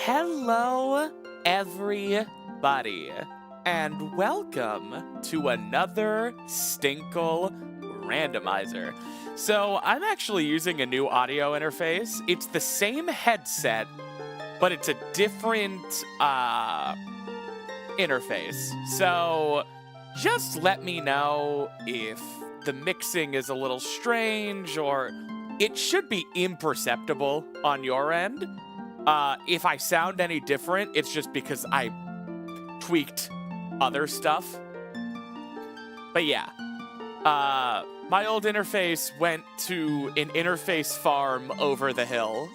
Hello, everybody, and welcome to another Linkle randomizer. So I'm actually using a new audio interface. It's the same headset, but it's a different interface. So just let me know if the mixing is a little strange, or it should be imperceptible on your end. If I sound any different, it's just because I tweaked other stuff. But yeah, my old interface went to an interface farm over the hill.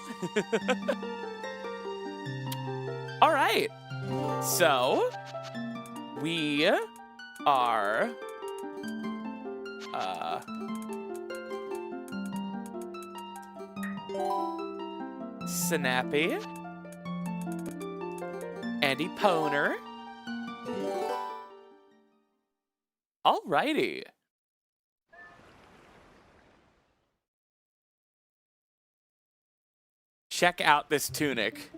All right, so we are Snappy, Andy Poner. Alrighty. Check out this tunic.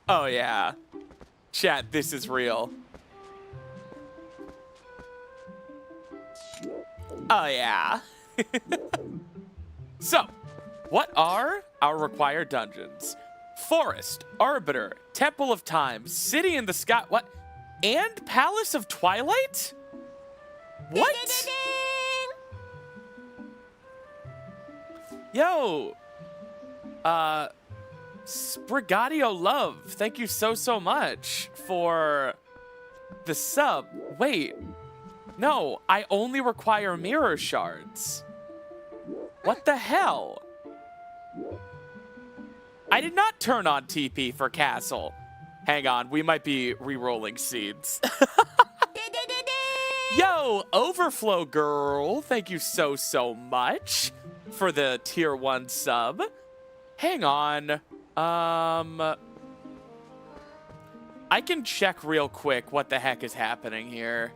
Oh yeah. Chat, this is real. Oh yeah. So, what are our required dungeons? Forest, Arbiter, Temple of Time, City in the Sky, what? And Palace of Twilight? What? Ding, ding, ding. Yo, Sprigadio Love, thank you so much for the sub. Wait, no, I only require mirror shards. What the hell? I did not turn on TP for Castle. Hang on, we might be re-rolling seeds. Yo, Overflow Girl, thank you so much for the tier 1 sub. Hang on. I can check real quick what the heck is happening here.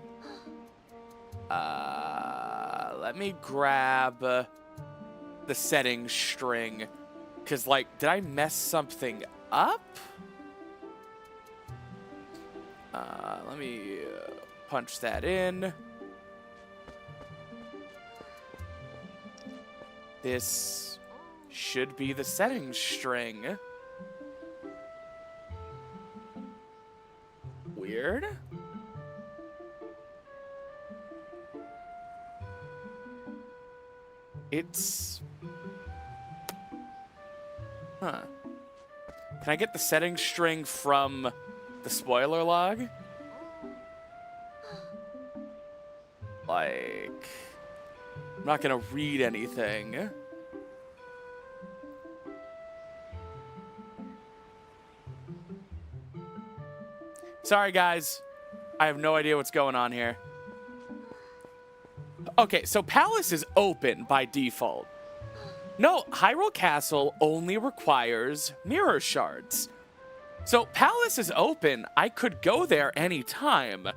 Let me grab the settings string. Because, like, did I mess something up? Let me punch that in. This should be the settings string. Weird. It's... Huh. Can I get the settings string from the spoiler log? Like, I'm not gonna read anything. Sorry, guys. I have no idea what's going on here. Okay, so Palace is open by default. No, Hyrule Castle only requires mirror shards. So Palace is open. I could go there anytime.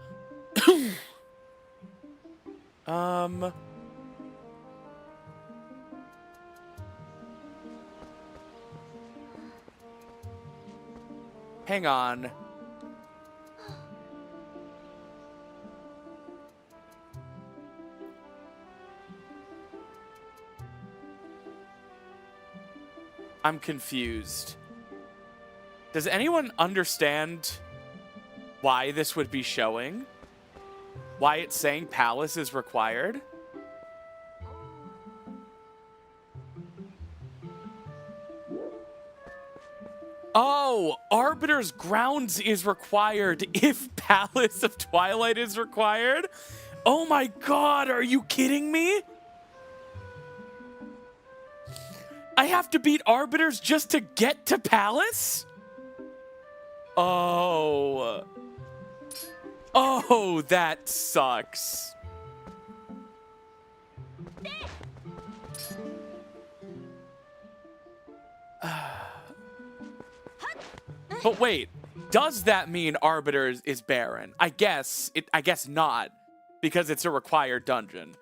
Hang on. I'm confused. Does anyone understand why this would be showing? Why it's saying Palace is required? Oh, Arbiter's Grounds is required if Palace of Twilight is required? Oh my god, are you kidding me? I have to beat Arbiters just to get to Palace? Oh. Oh, that sucks. But wait, does that mean Arbiter is barren? I guess not, because it's a required dungeon.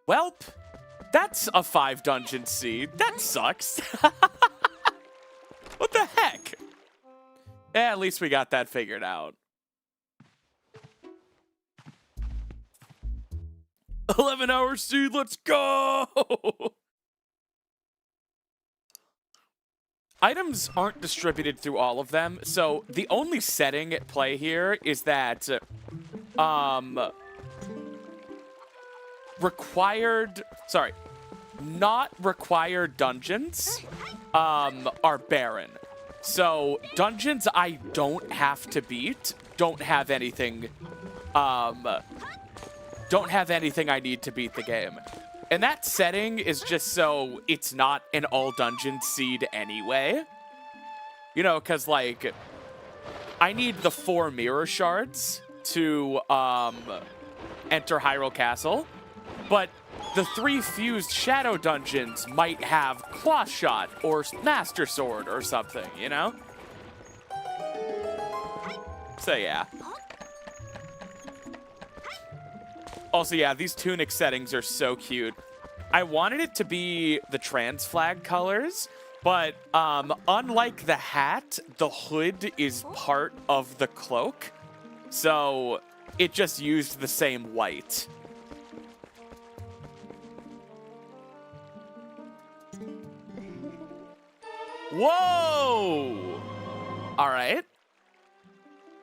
Welp. That's a 5 dungeon seed. That sucks. What the heck? Yeah, at least we got that figured out. 11-hour seed, let's go! Items aren't distributed through all of them, so the only setting at play here is that not required dungeons are barren. So dungeons I don't have to beat don't have anything I need to beat the game. And that setting is just so it's not an all dungeon seed anyway. You know, because, like, I need the 4 mirror shards to enter Hyrule Castle, but the 3 fused shadow dungeons might have Claw Shot or Master Sword or something, you know? So, yeah. Also, yeah, these tunic settings are so cute. I wanted it to be the trans flag colors, but unlike the hat, the hood is part of the cloak. So it just used the same white. Whoa! All right.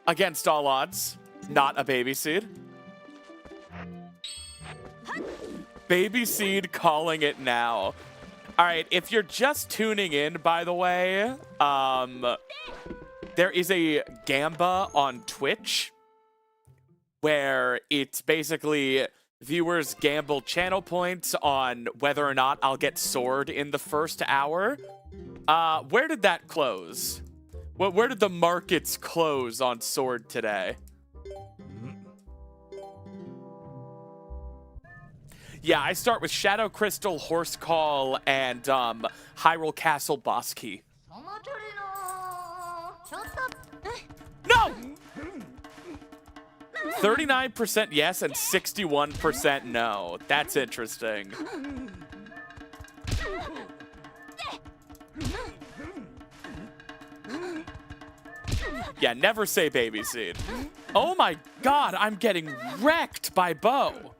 Against all odds, not a baby seed. Baby seed calling it now. All right, if you're just tuning in, by the way, there is a Gamba on Twitch where it's basically viewers gamble channel points on whether or not I'll get sword in the first hour. Where did that close? Where did the markets close on sword today? Yeah, I start with Shadow Crystal, Horse Call, and Hyrule Castle Boss Key. No! 39% yes and 61% no. That's interesting. Yeah, never say baby seed. Oh my god, I'm getting wrecked by Bo.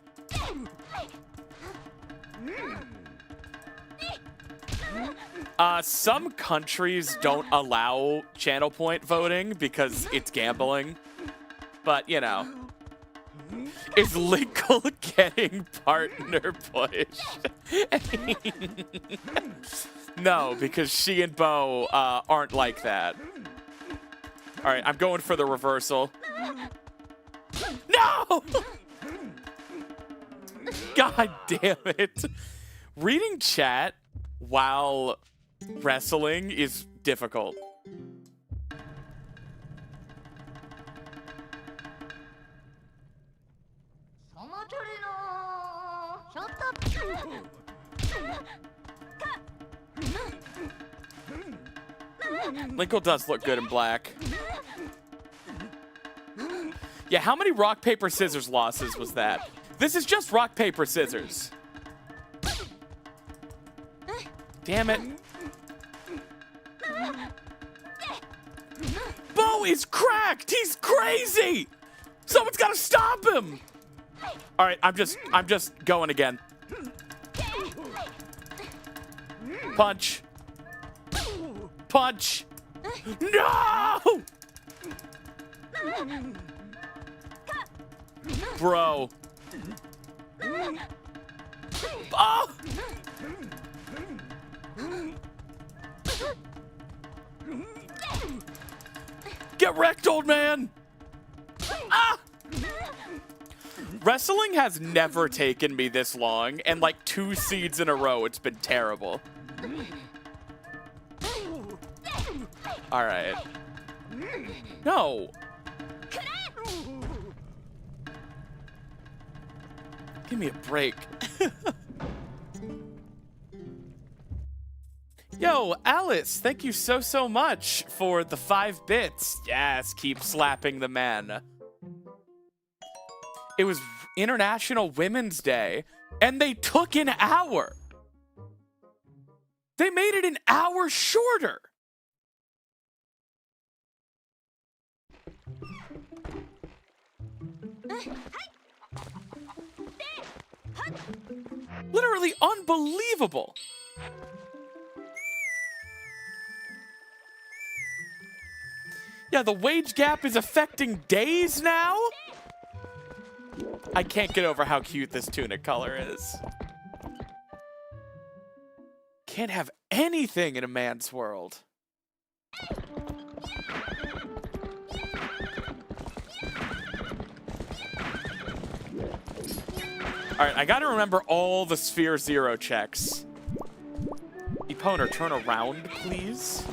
Some countries don't allow channel point voting because it's gambling. But, you know. Is Linkle getting partner pushed? No, because she and Bo aren't like that. Alright, I'm going for the reversal. No! God damn it. Reading chat while wrestling is difficult. Linkle does look good in black. Yeah, how many rock, paper, scissors losses was that? This is just rock, paper, scissors. Damn it. Bo is cracked! He's crazy! Someone's gotta stop him! Alright, I'm just going again. Punch. Punch. No! Bro. Oh! Get wrecked, old man! Ah! Wrestling has never taken me this long, and like 2 seeds in a row, it's been terrible. Alright. No! Give me a break. Yo, Alice, thank you so much for the 5 bits. Yes, keep slapping the man. It was International Women's Day, and they took an hour. They made it an hour shorter. Literally unbelievable. Yeah, the wage gap is affecting days now? I can't get over how cute this tunic color is. Can't have anything in a man's world. Alright, I gotta remember all the Sphere Zero checks. Eponer, turn around, please.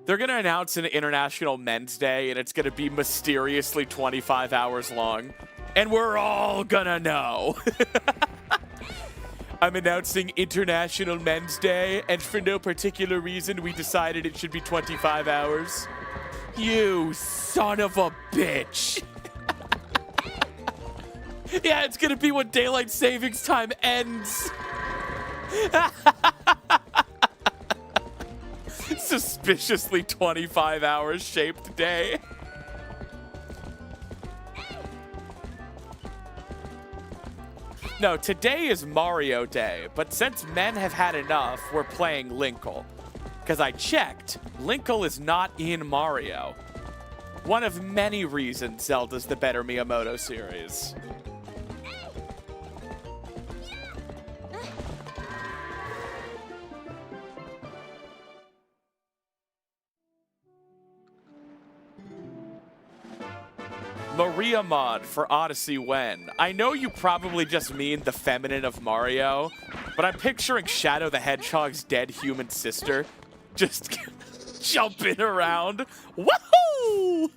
They're gonna announce an International Men's Day, and it's gonna be mysteriously 25 hours long. And we're all gonna know. I'm announcing International Men's Day, and for no particular reason, we decided it should be 25 hours. You son of a bitch. Yeah, it's gonna be when daylight savings time ends. Suspiciously 25 hours shaped day. No, today is Mario Day, but since men have had enough, we're playing Linkle. Because I checked, Linkle is not in Mario. One of many reasons Zelda's the better Miyamoto series. Maria mod for Odyssey when? I know you probably just mean the feminine of Mario, but I'm picturing Shadow the Hedgehog's dead human sister just jumping around. Woohoo!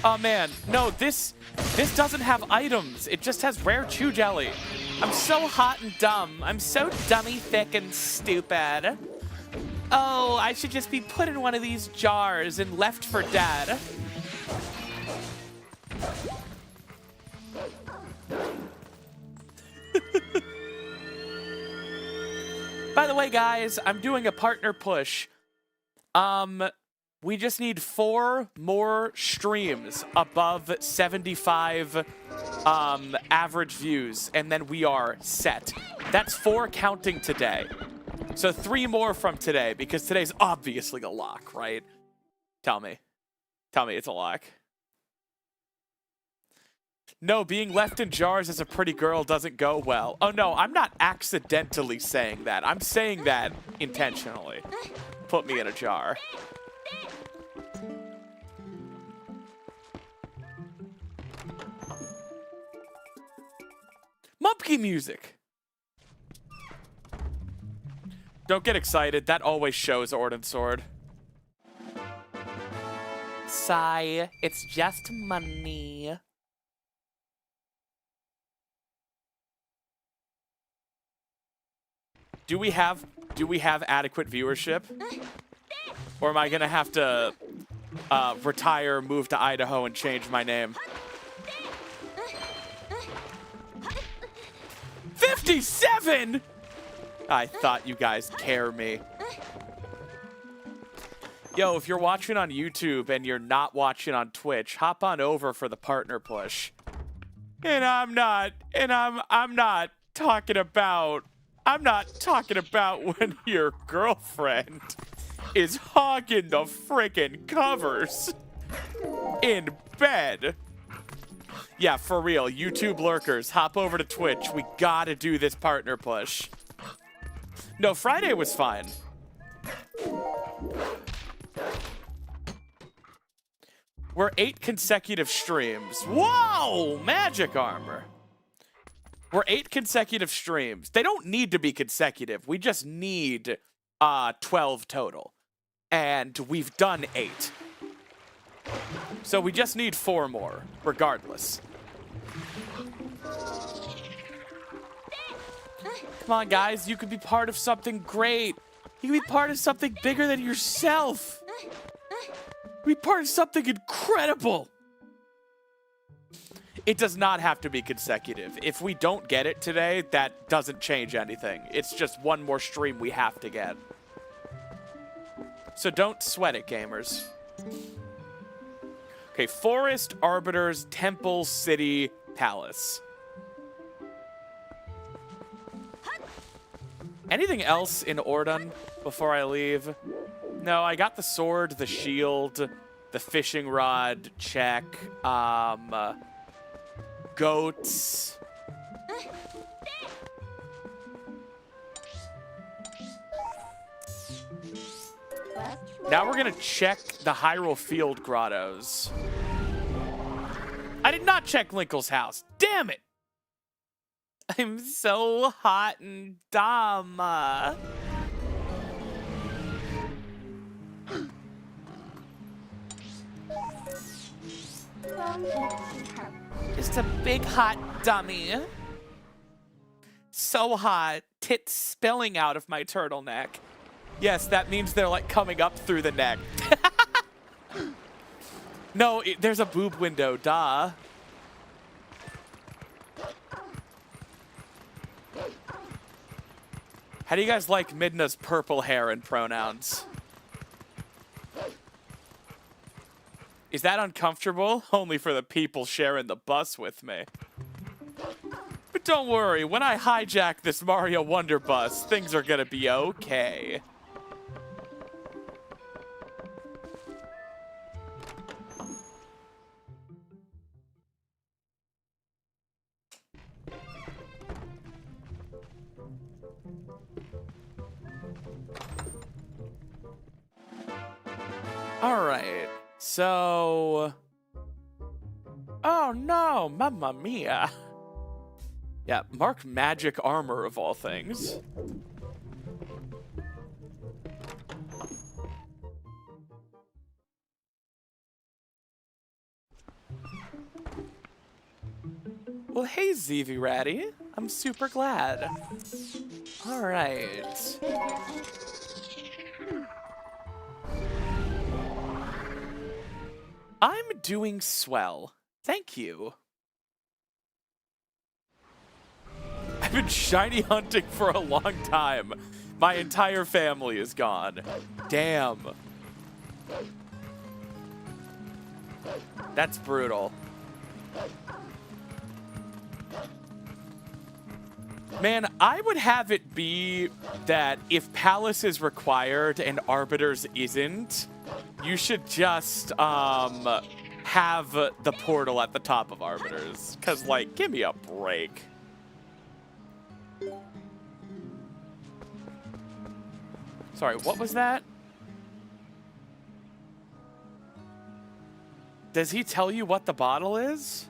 Oh man, no, this doesn't have items. It just has rare chew jelly. I'm so hot and dumb. I'm so dummy, thick, and stupid. Oh, I should just be put in one of these jars and left for dead. By the way, guys, I'm doing a partner push. We just need 4 more streams above 75 average views, and then we are set. That's 4 counting today. So 3 more from today, because today's obviously a lock, right? Tell me. Tell me it's a lock. No, being left in jars as a pretty girl doesn't go well. Oh no, I'm not accidentally saying that. I'm saying that intentionally. Put me in a jar. Mupkey music. Don't get excited. That always shows Orden Sword. Sigh. It's just money. Do we have adequate viewership? Or am I gonna have to retire, move to Idaho, and change my name? 57! I thought you guys care me. Yo, if you're watching on YouTube and you're not watching on Twitch, hop on over for the partner push. And I'm not talking about when your girlfriend is hogging the frickin' covers in bed. Yeah, for real, YouTube lurkers, hop over to Twitch. We gotta do this partner push. No, Friday was fine. We're 8 consecutive streams. Whoa! Magic armor. We're 8 consecutive streams. They don't need to be consecutive. We just need 12 total. And we've done 8. So we just need 4 more, regardless. Come on, guys. You could be part of something great. You could be part of something bigger than yourself. You could be part of something incredible. It does not have to be consecutive. If we don't get it today, that doesn't change anything. It's just one more stream we have to get. So don't sweat it, gamers. Okay, Forest, Arbiters, Temple, City, Palace. Anything else in Ordon before I leave? No, I got the sword, the shield, the fishing rod, check. Goats. Now we're gonna check the Hyrule Field grottos. I did not check Linkle's house. Damn it! I'm so hot and dumb. Just a big hot dummy. So hot. Tits spilling out of my turtleneck. Yes, that means they're like coming up through the neck. No, there's a boob window, duh. How do you guys like Midna's purple hair and pronouns? Is that uncomfortable? Only for the people sharing the bus with me. But don't worry, when I hijack this Mario Wonder bus, things are gonna be okay. Alright, so... Oh no, mamma mia. Yeah, mark magic armor of all things. Well, hey, Zeevy Ratty. I'm super glad. Alright. I'm doing swell. Thank you. I've been shiny hunting for a long time. My entire family is gone. Damn. That's brutal. Man, I would have it be that if Palace is required and Arbiters isn't, you should just have the portal at the top of Arbiters. Because, like, give me a break. Sorry, what was that? Does he tell you what the bottle is?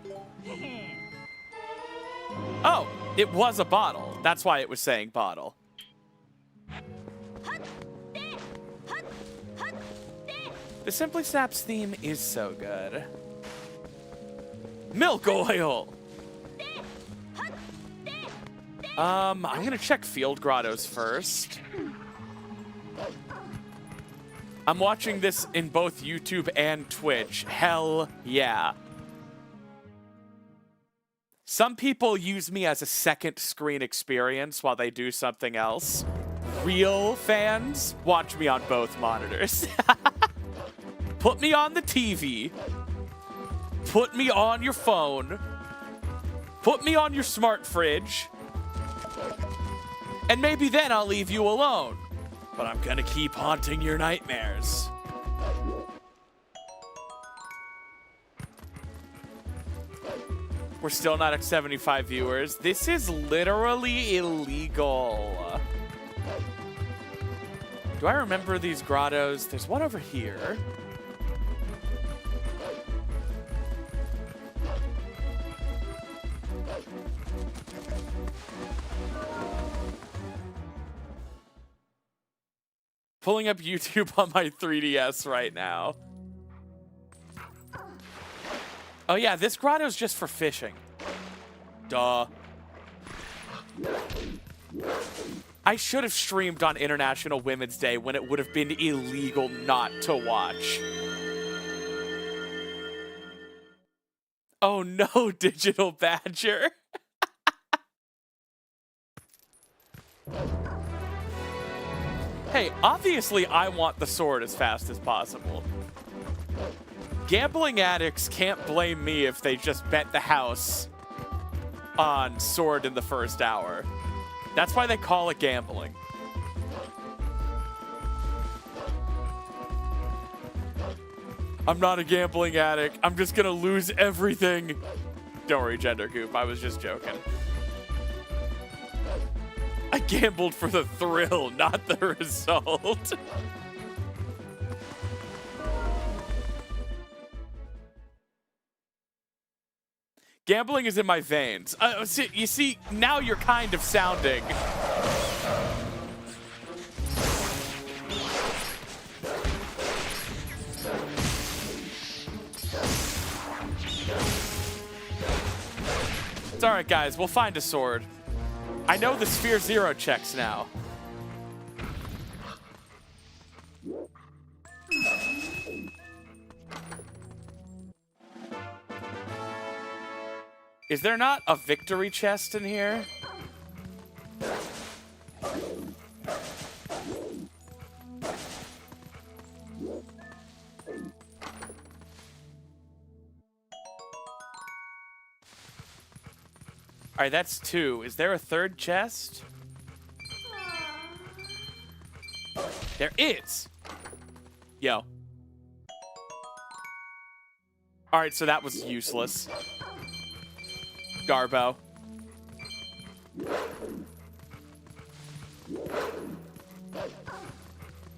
Oh, it was a bottle. That's why it was saying bottle. The Simply Snaps theme is so good. Milk oil! I'm gonna check Field Grottos first. I'm watching this in both YouTube and Twitch. Hell yeah. Some people use me as a second screen experience while they do something else. Real fans watch me on both monitors. Put me on the TV. Put me on your phone. Put me on your smart fridge. And maybe then I'll leave you alone. But I'm gonna keep haunting your nightmares. We're still not at 75 viewers. This is literally illegal. Do I remember these grottos? There's one over here. Pulling up YouTube on my 3DS right now. Oh yeah, this grotto's just for fishing. Duh. I should have streamed on International Women's Day when it would have been illegal not to watch. Oh no, Digital Badger. Hey, obviously I want the sword as fast as possible. Gambling addicts can't blame me if they just bet the house on sword in the first hour. That's why they call it gambling. I'm not a gambling addict. I'm just gonna lose everything. Don't worry, Gender Goop. I was just joking. I gambled for the thrill, not the result. Gambling is in my veins. You see, now you're kind of sounding. It's all right, guys. We'll find a sword. I know the Sphere Zero checks now. Is there not a victory chest in here? All right, that's 2. Is there a third chest? There is. Yo. All right, so that was useless. Garbo.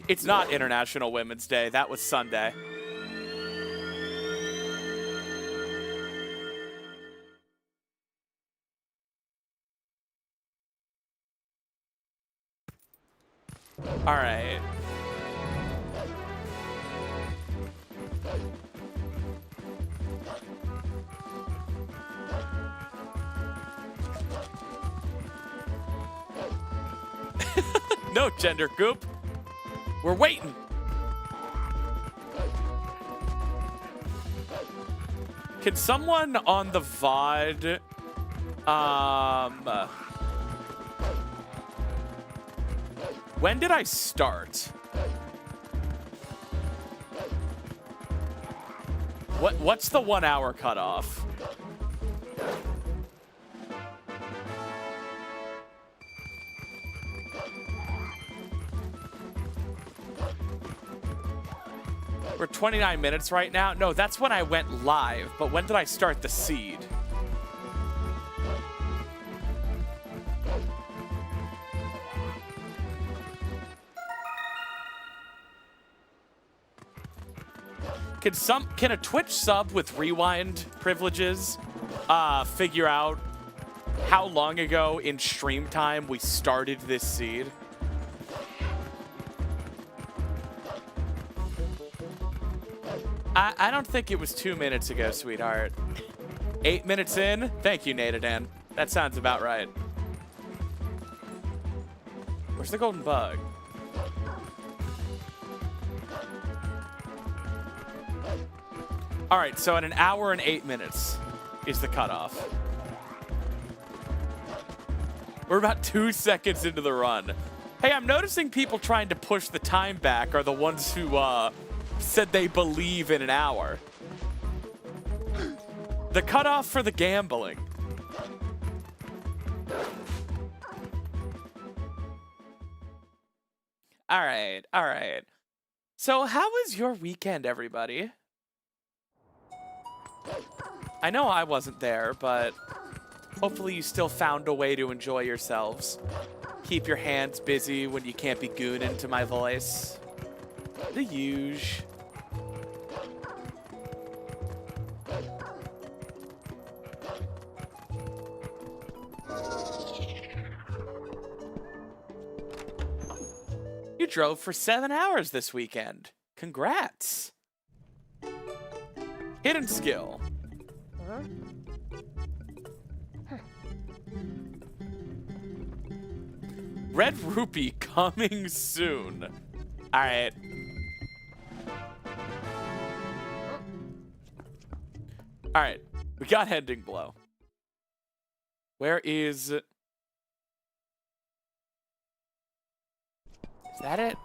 It's not International Women's Day. That was Sunday. All right. No, Gender Goop. We're waiting. Can someone on the VOD when did I start? What's the 1 hour cutoff? We're 29 minutes right now. No, that's when I went live. But when did I start the seed? Can a Twitch sub with rewind privileges figure out how long ago in stream time we started this seed? I don't think it was 2 minutes ago, sweetheart. 8 minutes in? Thank you, Natadan. That sounds about right. Where's the golden bug? All right, so in 1 hour and 8 minutes is the cutoff. We're about 2 seconds into the run. Hey, I'm noticing people trying to push the time back are the ones who said they believe in 1 hour. The cutoff for the gambling. All right, all right. So how was your weekend, everybody? I know I wasn't there, but hopefully you still found a way to enjoy yourselves. Keep your hands busy when you can't be gooning to my voice. The huge. You drove for 7 hours this weekend. Congrats. Hidden skill. Red Rupee coming soon. All right. All right. We got Ending Blow. Where is... Is that it?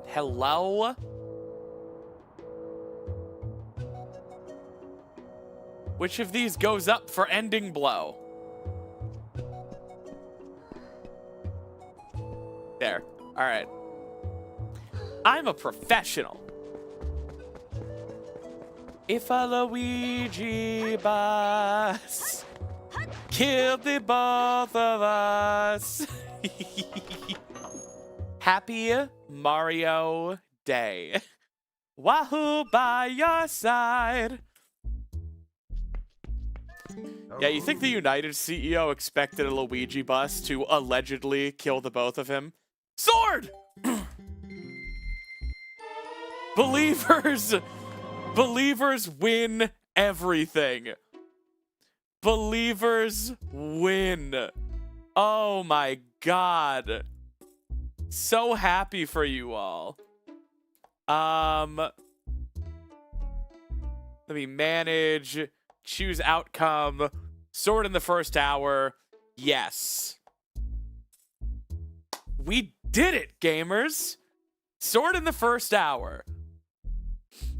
Hello? Which of these goes up for Ending Blow? There. All right. I'm a professional. If a Luigi boss killed the both of us. Happy Mario Day. Wahoo by your side. Yeah, you think the United CEO expected a Luigi bus to allegedly kill the both of him? Sword! Believers win everything. Believers win. Oh my god. So happy for you all. Let me manage, choose outcome, sword in the first hour. Yes. We did it, gamers. Sword in the first hour.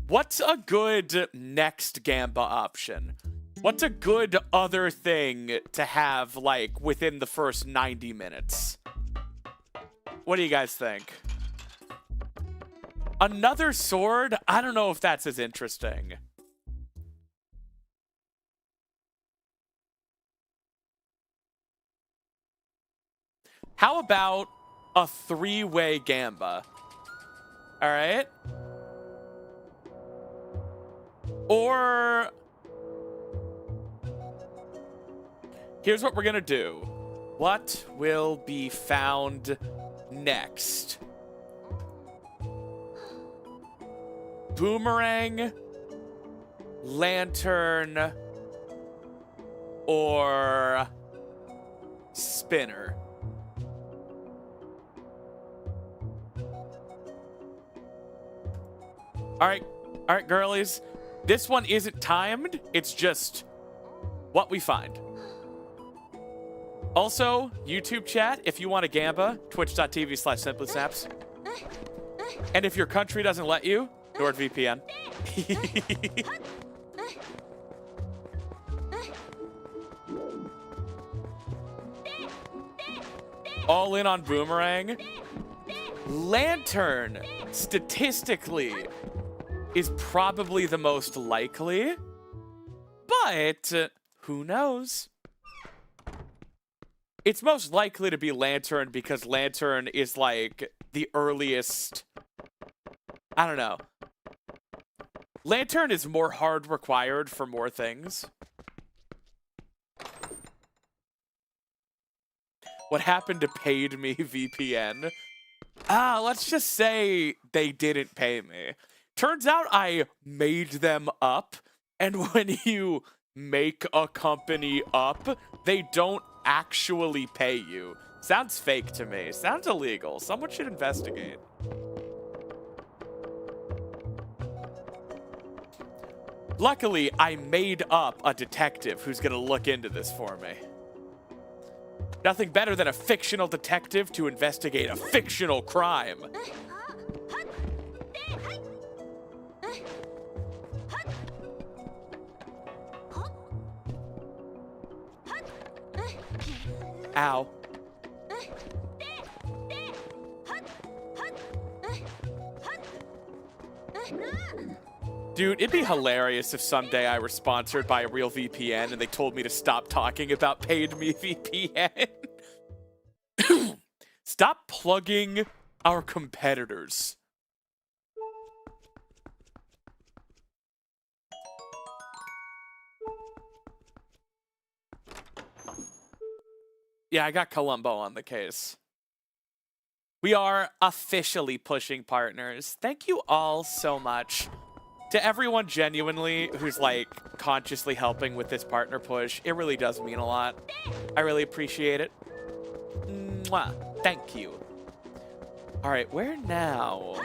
What's a good next Gamba option? What's a good other thing to have, like, within the first 90 minutes? What do you guys think? Another sword? I don't know if that's as interesting. How about a 3-way Gamba? All right. Or here's what we're gonna do. What will be found next? Boomerang, lantern, or spinner? All right, girlies. This one isn't timed. It's just what we find. Also, YouTube chat, if you want a Gamba, twitch.tv/simplysnaps. And if your country doesn't let you, NordVPN. All in on Boomerang. Lantern, statistically, is probably the most likely, but who knows? It's most likely to be Lantern because Lantern is like the earliest. I don't know. Lantern is more hard required for more things. What happened to paid me VPN? Let's just say they didn't pay me. Turns out I made them up, and when you make a company up, they don't actually pay you. Sounds fake to me. Sounds illegal. Someone should investigate. Luckily, I made up a detective who's gonna look into this for me. Nothing better than a fictional detective to investigate a fictional crime. Ow. Dude, it'd be hilarious if someday I were sponsored by a real VPN and they told me to stop talking about paid me VPN. Stop plugging our competitors. Yeah, I got Columbo on the case. We are officially pushing partners. Thank you all so much. To everyone genuinely who's like consciously helping with this partner push, it really does mean a lot. I really appreciate it. Mwah. Thank you. All right, where now?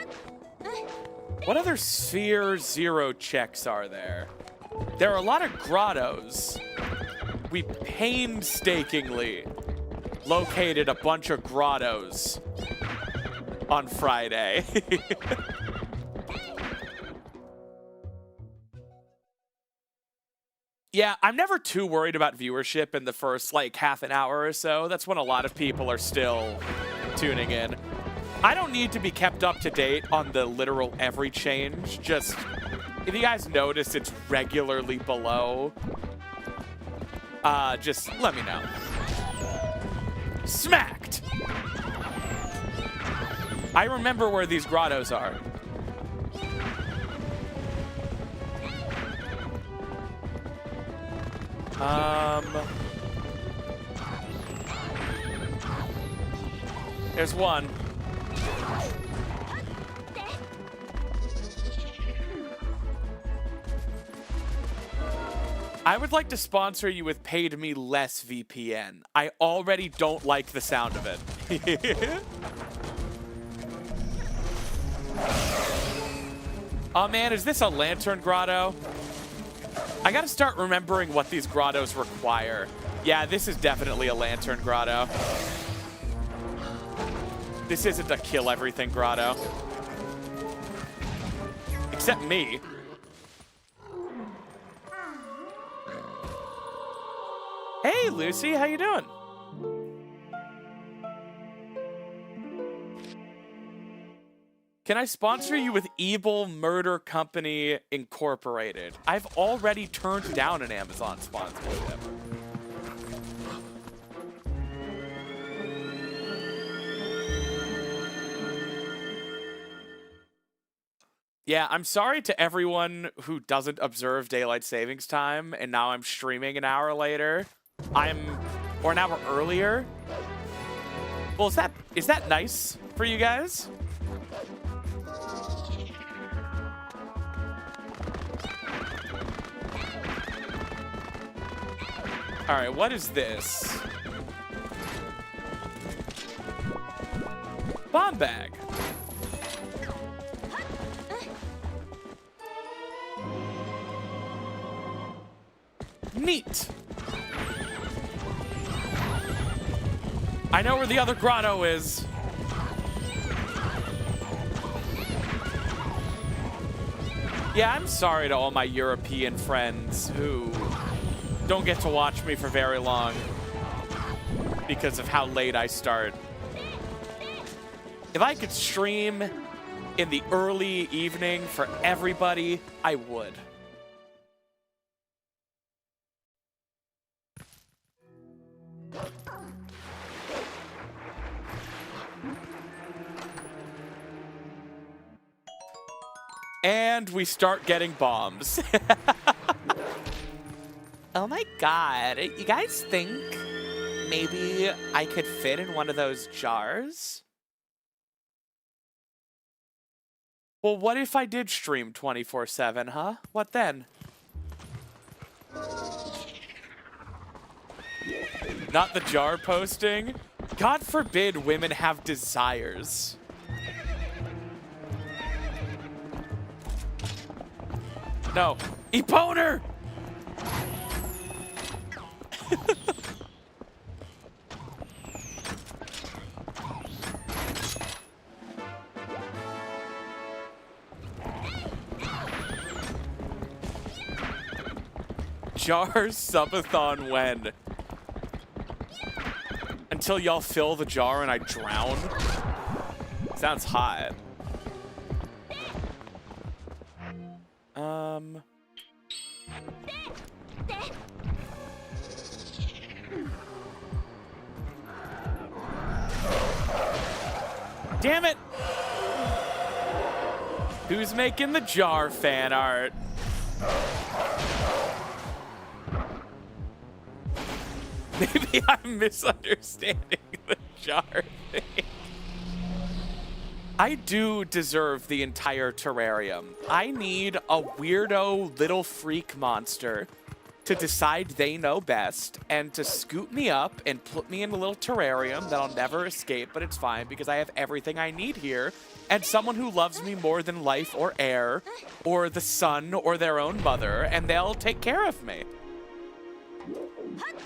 What other Sphere Zero checks are there? There are a lot of grottos. We painstakingly located a bunch of grottos on Friday. Yeah, I'm never too worried about viewership in the first, like, half an hour or so. That's when a lot of people are still tuning in. I don't need to be kept up to date on the literal every change. Just, if you guys notice it's regularly below, just let me know. Smacked! I remember where these grottos are. There's one. I would like to sponsor you with paid me less VPN. I already don't like the sound of it. Oh man, is this a lantern grotto? I gotta start remembering what these grottos require. Yeah, this is definitely a lantern grotto. This isn't a kill everything grotto. Except me. Hey, Lucy, how you doing? Can I sponsor you with Evil Murder Company Incorporated? I've already turned down an Amazon sponsorship. Yeah, I'm sorry to everyone who doesn't observe daylight savings time, and now I'm streaming an hour later. Or an hour earlier. Well, is that nice for you guys? All right, what is this? Bomb bag. Neat. I know where the other grotto is. Yeah, I'm sorry to all my European friends who don't get to watch me for very long because of how late I start. If I could stream in the early evening for everybody, I would. And we start getting bombs. Oh my god, you guys think maybe I could fit in one of those jars? Well, what if I did stream 24/7, huh? What then? Not the jar posting? God forbid women have desires. No. Eponer! Jar subathon when? Until y'all fill the jar and I drown? Sounds hot. Damn it! Who's making the jar fan art? Maybe I'm misunderstanding the jar thing. I do deserve the entire terrarium. I need a weirdo little freak monster to decide they know best and to scoop me up and put me in a little terrarium that I'll never escape, but it's fine because I have everything I need here, and someone who loves me more than life or air or the sun or their own mother, and they'll take care of me.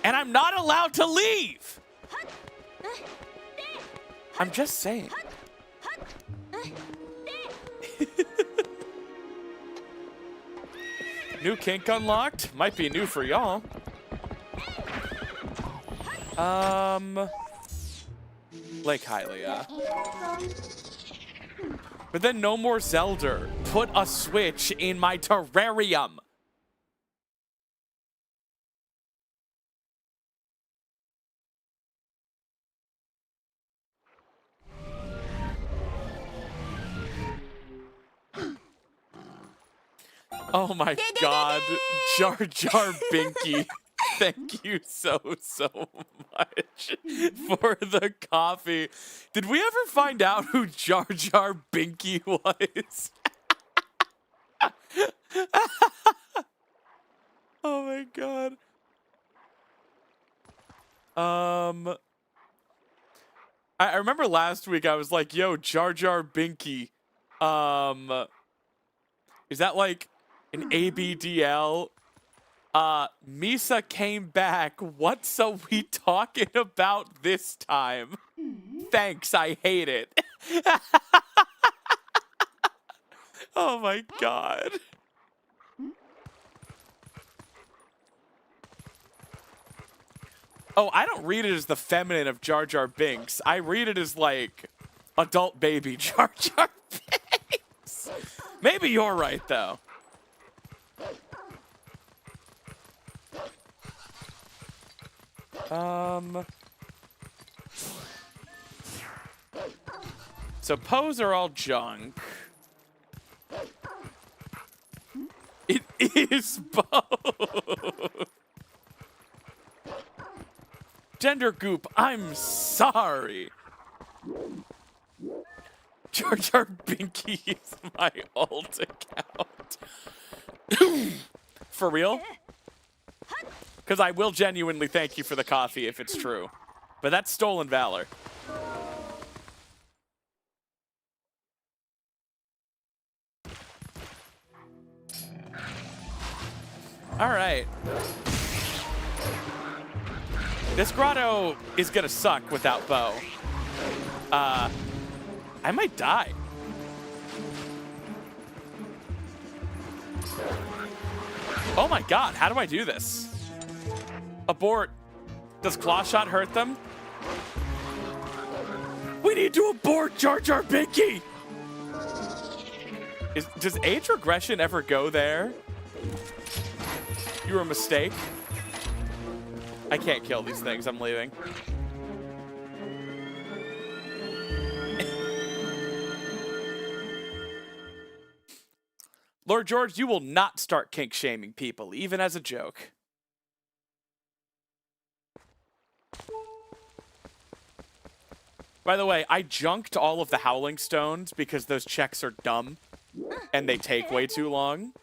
And I'm not allowed to leave! I'm just saying. New kink unlocked. Might be new for y'all. Lake Hylia. But then no more Zelda. Put a switch in my terrarium. Oh my god, Jar Jar Binky, thank you so much for the coffee. Did we ever find out who Jar Jar Binky was? Oh my god. I remember last week I was like, yo, Jar Jar Binky, is that like an ABDL? Misa came back. What's are we talking about this time? Thanks, I hate it. Oh my god. Oh, I don't read it as the feminine of Jar Jar Binks. I read it as like adult baby Jar Jar Binks. Maybe you're right though. So Poes are all junk. It is both. Gender goop, I'm sorry. Jar Jar Binky is my alt account. For real? Because I will genuinely thank you for the coffee if it's true. But that's stolen valor. Alright. This grotto is gonna suck without Bo. I might die. Oh my god, how do I do this? Abort. Does Claw Shot hurt them? We need to abort Jar Jar Binky! Does age regression ever go there? You're a mistake. I can't kill these things, I'm leaving. Lord George, you will not start kink shaming people, even as a joke. By the way, I junked all of the Howling Stones because those checks are dumb and they take way too long.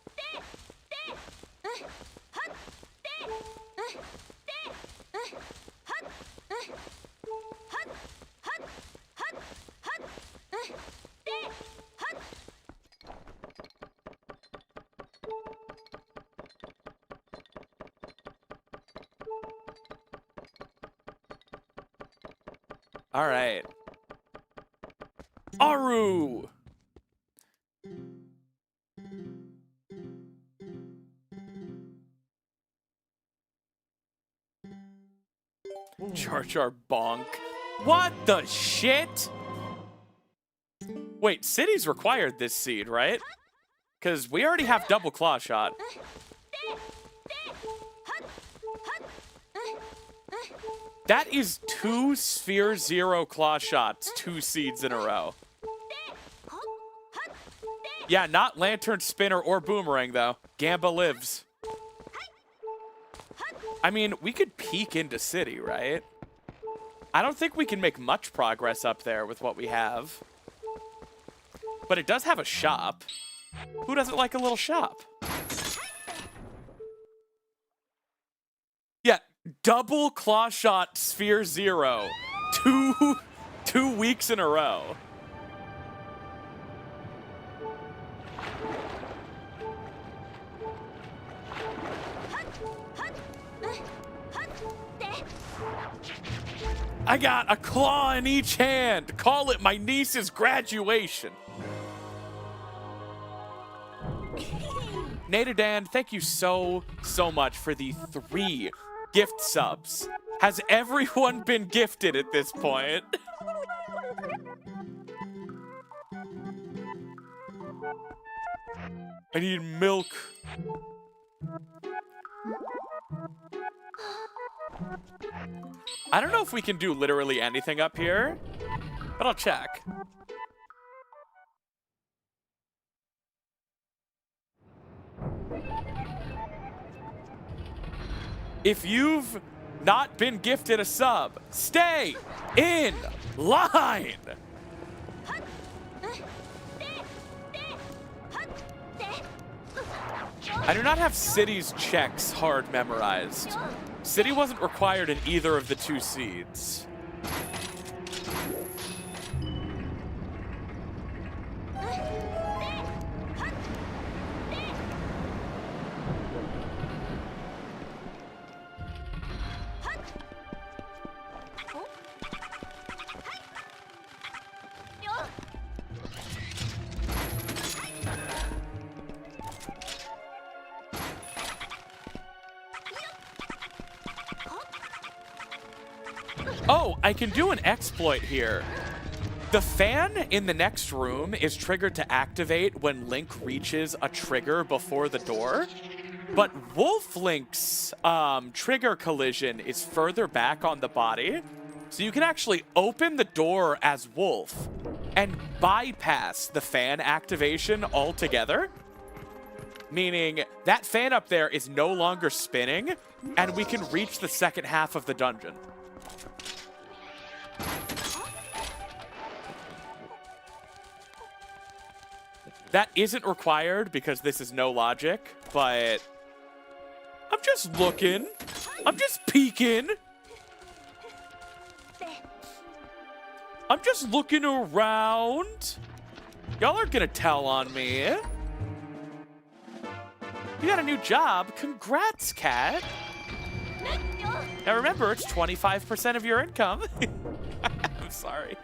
All right. Aru! Jar Jar Bonk. What the shit? Wait, cities required this seed, right? Because we already have double Claw Shot. That is 2 Sphere 0 Claw Shots, 2 seeds in a row. Yeah, not Lantern Spinner or Boomerang, though. Gamba lives. I mean, we could peek into City, right? I don't think we can make much progress up there with what we have. But it does have a shop. Who doesn't like a little shop? double claw shot sphere 0. 2 weeks in a row. I got a claw in each hand. Call it my niece's graduation. Nadadan, thank you so much for the 3 gift subs. Has everyone been gifted at this point? I need milk. I don't know if we can do literally anything up here, but I'll check. If you've not been gifted a sub, stay in line. I do not have City's checks hard memorized. City wasn't required in either of the 2 seeds. Oh, I can do an exploit here. The fan in the next room is triggered to activate when Link reaches a trigger before the door. But Wolf Link's trigger collision is further back on the body. So you can actually open the door as Wolf and bypass the fan activation altogether. Meaning that fan up there is no longer spinning and we can reach the second half of the dungeon. That isn't required because this is no logic, but I'm just looking. I'm just peeking. I'm just looking around. Y'all aren't gonna tell on me. You got a new job. Congrats, Cat. Now remember, it's 25% of your income. I'm sorry.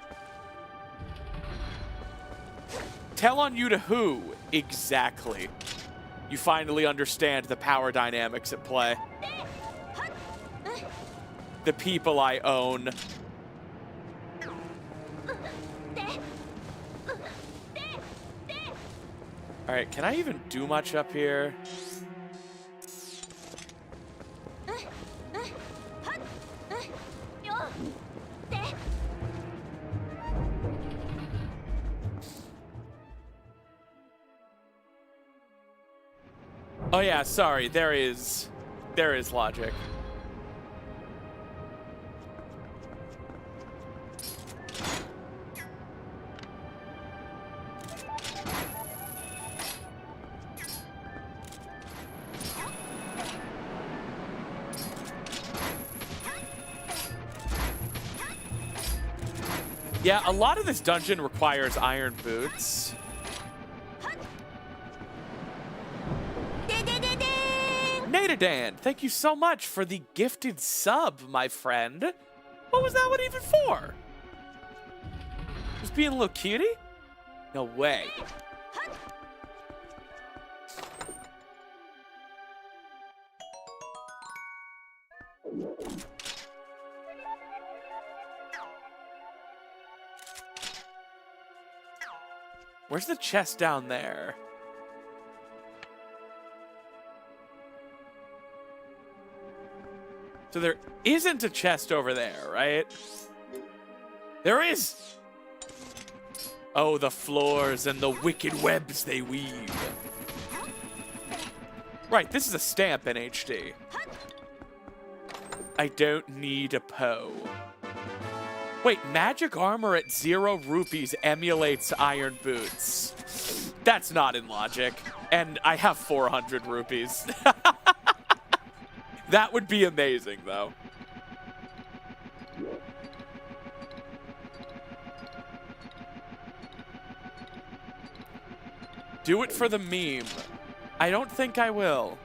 Tell on you to who? Exactly. You finally understand the power dynamics at play. The people I own. Alright, can I even do much up here? Oh yeah, sorry, there is logic. Yeah, a lot of this dungeon requires iron boots. Nadadan, thank you so much for the gifted sub, my friend. What was that one even for? Just being a little cutie? No way. Where's the chest down there? So there isn't a chest over there, right? There is! Oh, the floors and the wicked webs they weave. Right, this is a stamp in HD. I don't need a Poe. Wait, magic armor at 0 rupees emulates iron boots. That's not in logic. And I have 400 rupees. That would be amazing, though. Do it for the meme. I don't think I will.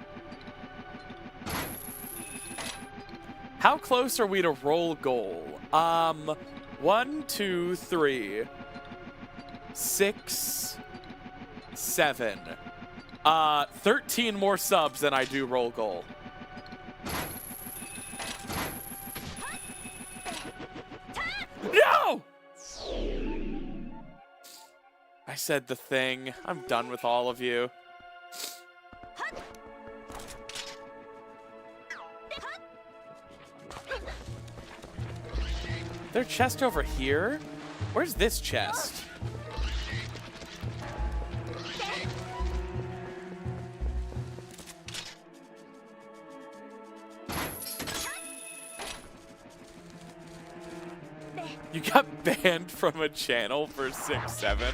How close are we to roll goal? 1, 2, 3, 6, 7. 13 more subs than I do roll goal. No! I said the thing. I'm done with all of you. Their chest over here? Where's this chest? You got banned from a channel for 6-7.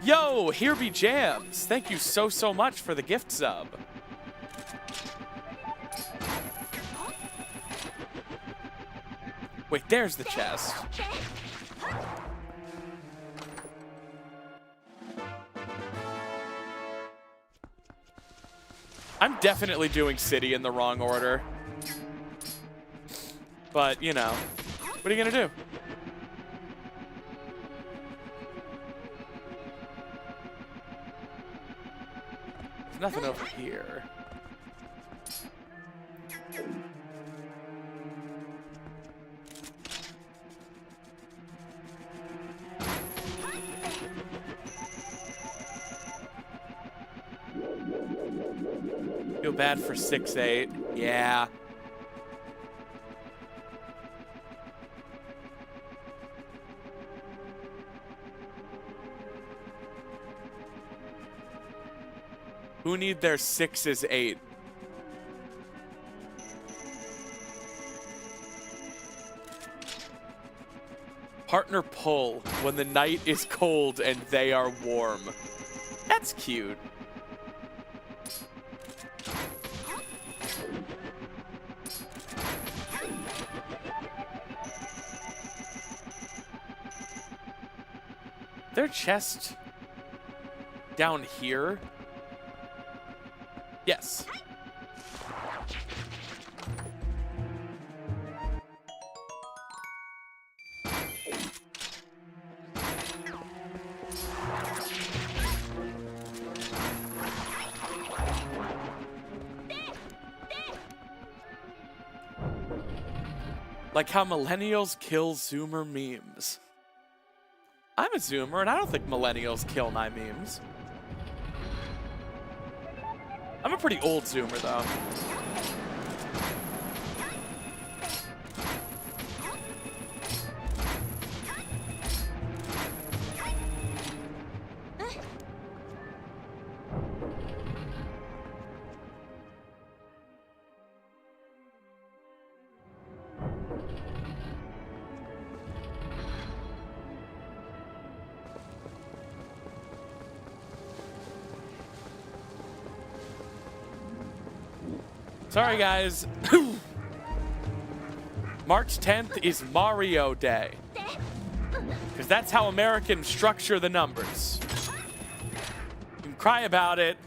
Yo, here be jams. Thank you so much for the gift sub. Wait, there's the chest. I'm definitely doing city in the wrong order. But, you know, what are you gonna do? There's nothing over here. Feel bad for 6-8. Yeah. Who need their 6s 8? Partner pull when the night is cold and they are warm. That's cute. Their chest down here? Yes. Like how millennials kill Zoomer memes. I'm a Zoomer, and I don't think millennials kill my memes. I'm a pretty old Zoomer, though. Sorry, guys. March 10th is Mario Day. Because that's how Americans structure the numbers. You can cry about it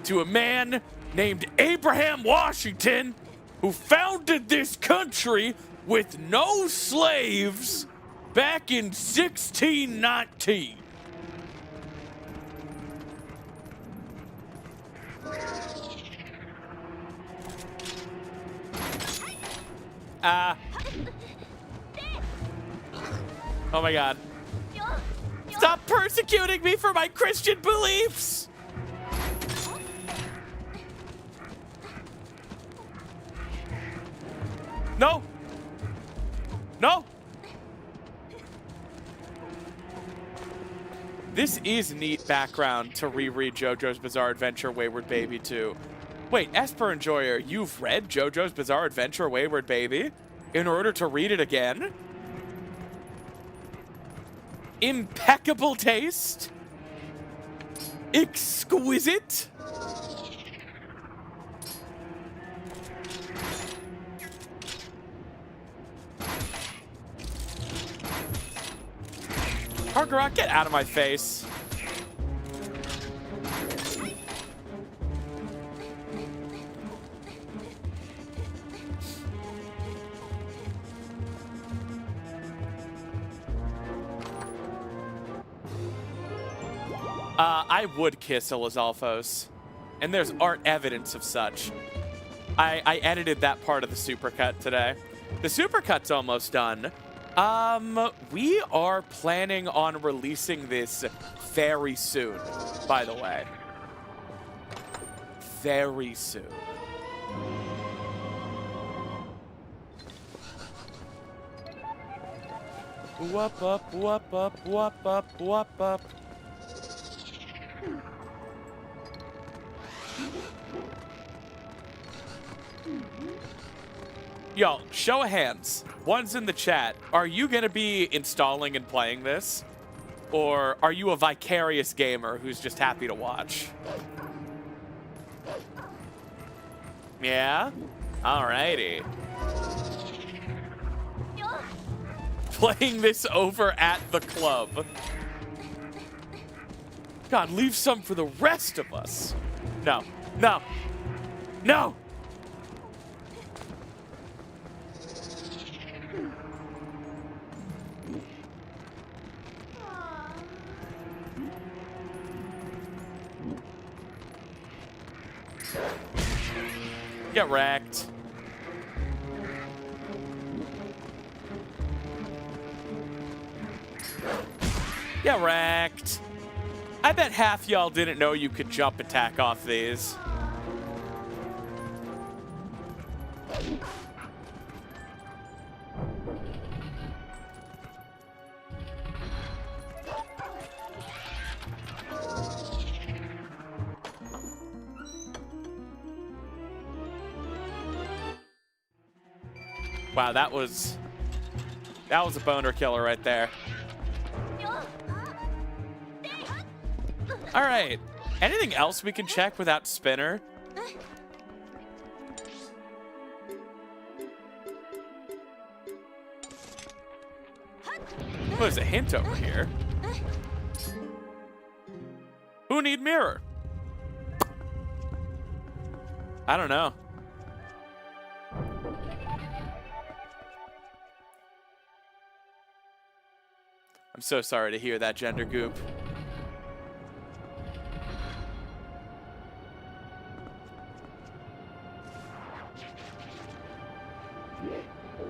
to a man named Abraham Washington who founded this country with no slaves back in 1619. Oh my God. Stop persecuting me for my Christian beliefs! No! No! This is neat background to reread JoJo's Bizarre Adventure Wayward Baby 2. Wait, Esper Enjoyer, you've read JoJo's Bizarre Adventure Wayward Baby in order to read it again? Impeccable taste? Exquisite? Hargaroth, get out of my face. I would kiss a Lizalfos, and there's art evidence of such. I edited that part of the supercut today. The supercut's almost done. We are planning on releasing this very soon, by the way. Very soon. Whoop up, whoop up, whoop up, whoop up. Yo, show of hands. One's in the chat. Are you going to be installing and playing this? Or are you a vicarious gamer who's just happy to watch? Yeah? Alrighty. Playing this over at the club. God, leave some for the rest of us. No. No. No! Get wrecked. Get wrecked. I bet half y'all didn't know you could jump attack off these. Wow, that was a boner killer right there. All right. Anything else we can check without Spinner? Oh, there's a hint over here. Who need mirror? I don't know. I'm so sorry to hear that, Gender Goop.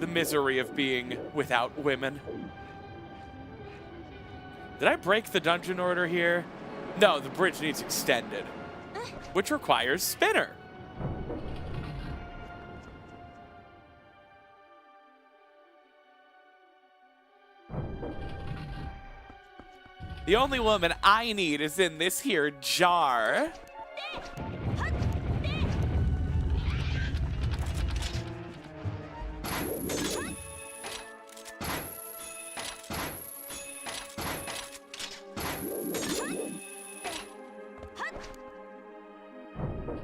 The misery of being without women. Did I break the dungeon order here? No, the bridge needs extended, which requires Spinner. The only woman I need is in this here jar.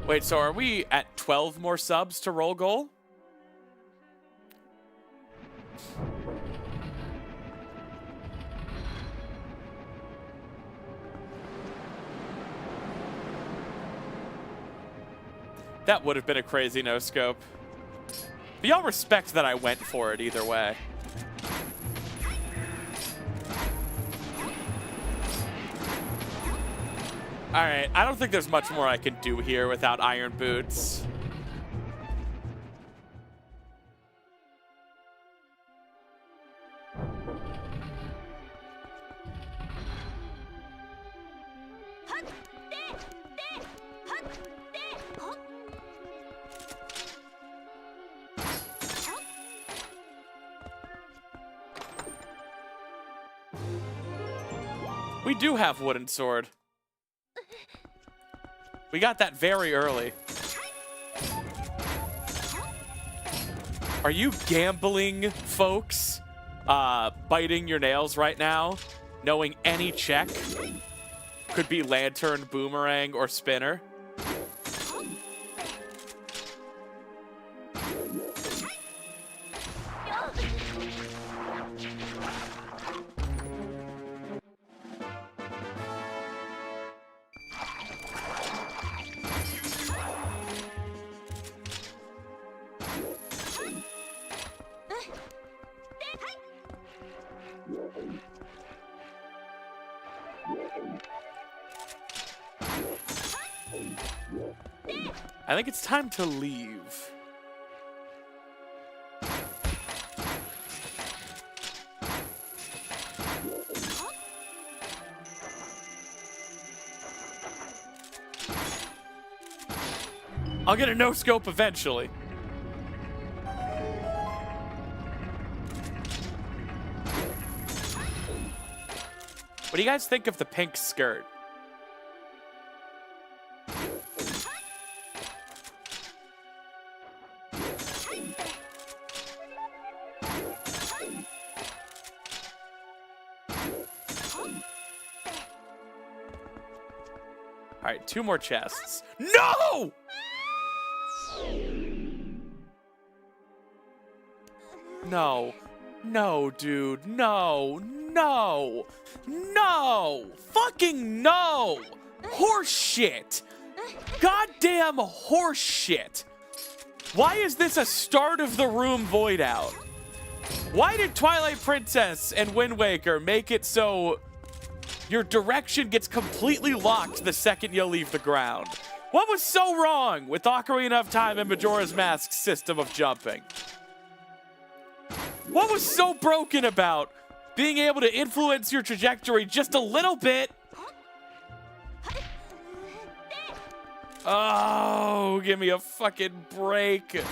Wait, so are we at 12 more subs to roll goal? That would have been a crazy no-scope. But y'all respect that I went for it either way. Alright, I don't think there's much more I can do here without Iron Boots. We do have Wooden Sword. We got that very early. Are you gambling, folks? Biting your nails right now, knowing any check could be Lantern, Boomerang, or Spinner? I think it's time to leave. I'll get a no-scope eventually. What do you guys think of the pink skirt? All right, 2 more chests. No! No. No, dude. No. No. No. Fucking no. Horse shit. Goddamn horse shit. Why is this a start of the room void out? Why did Twilight Princess and Wind Waker make it so your direction gets completely locked the second you leave the ground? What was so wrong with Ocarina of Time and Majora's Mask's system of jumping? What was so broken about being able to influence your trajectory just a little bit? Oh, give me a fucking break.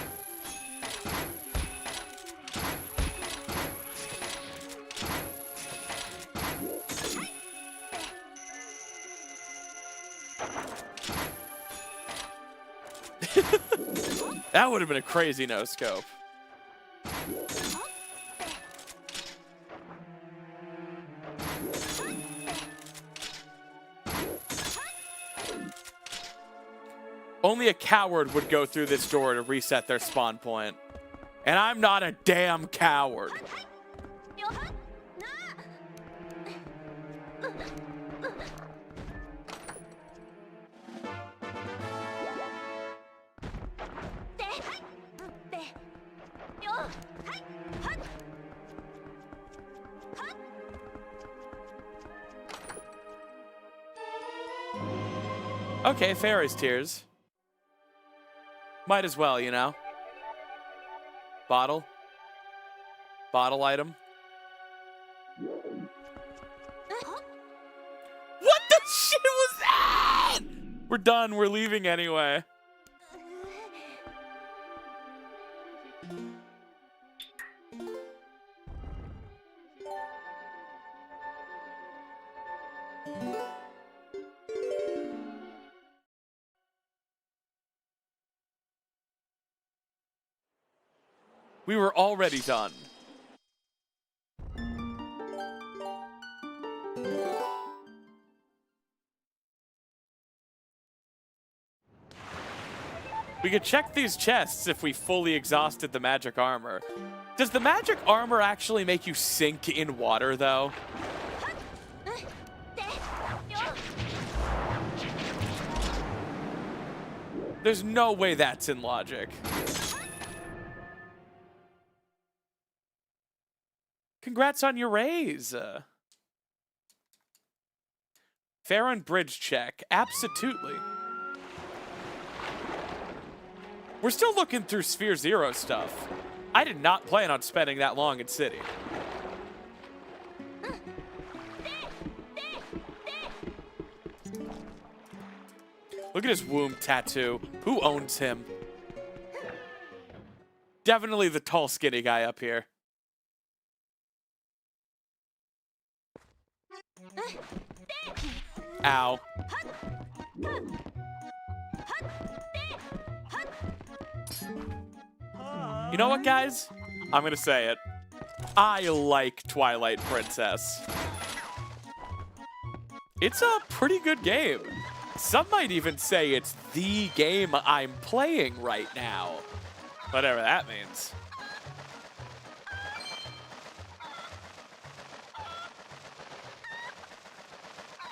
That would have been a crazy no-scope. Only a coward would go through this door to reset their spawn point. And I'm not a damn coward. Okay, Fairy's Tears. Might as well, you know. Bottle. Bottle item. What the shit was that? We're done. We're leaving anyway. We were already done. We could check these chests if we fully exhausted the magic armor. Does the magic armor actually make you sink in water, though? There's no way that's in logic. Congrats on your raise. Fair on bridge check. Absolutely. We're still looking through Sphere Zero stuff. I did not plan on spending that long in City. Look at his womb tattoo. Who owns him? Definitely the tall, skinny guy up here. Ow. You know what, guys? I'm gonna say it. I like Twilight Princess. It's a pretty good game. Some might even say it's the game I'm playing right now. Whatever that means.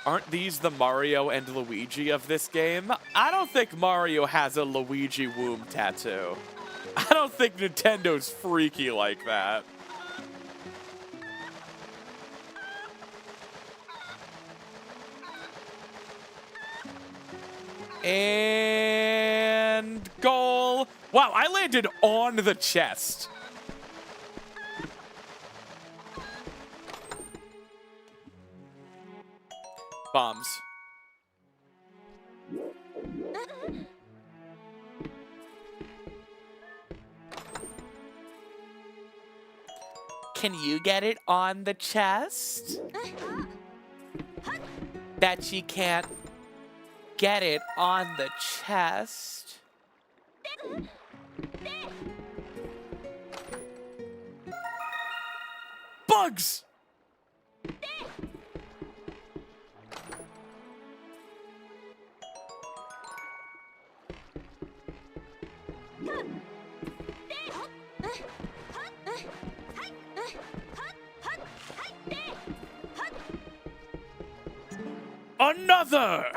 Aren't these the Mario and Luigi of this game? I don't think Mario has a Luigi womb tattoo. I don't think Nintendo's freaky like that. And goal. Wow, I landed on the chest. Bombs. Can you get it on the chest? Bet she can't get it on the chest. Bugs! Another!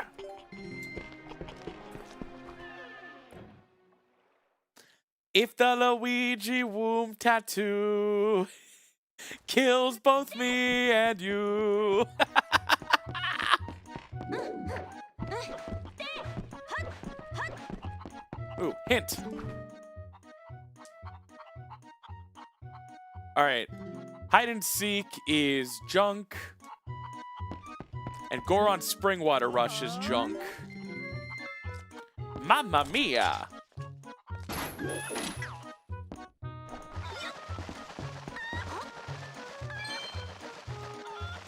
If the Luigi womb tattoo kills both me and you. Ooh, hint. All right. Hide and seek is junk. And Goron Springwater Rush is junk. Mamma mia!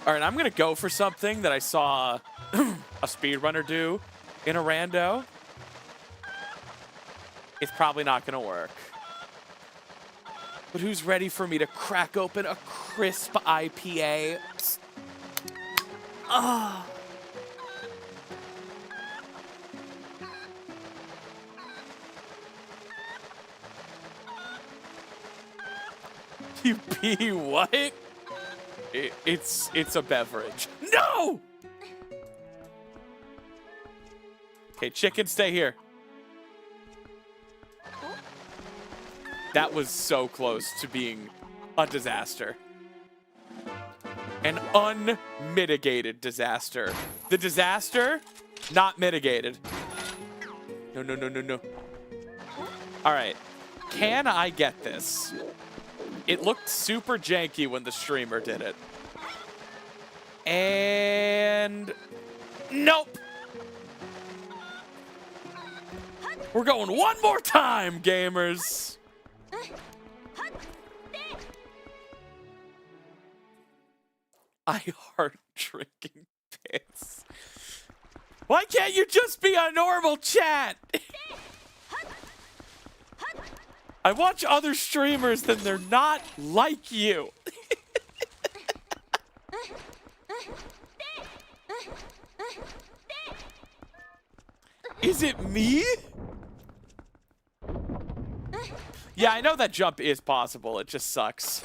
Alright, I'm gonna go for something that I saw a speedrunner do in a rando. It's probably not gonna work. But who's ready for me to crack open a crisp IPA? Ah. You pee what? It's a beverage. No! Okay, chicken, stay here. That was so close to being a disaster. An unmitigated disaster. The disaster, not mitigated. No, no, no, no, no. All right. Can I get this? It looked super janky when the streamer did it. And... nope. We're going one more time, gamers. I heart drinking piss. Why can't you just be a normal chat? I watch other streamers and they're not like you. Is it me? Yeah, I know that jump is possible. It just sucks.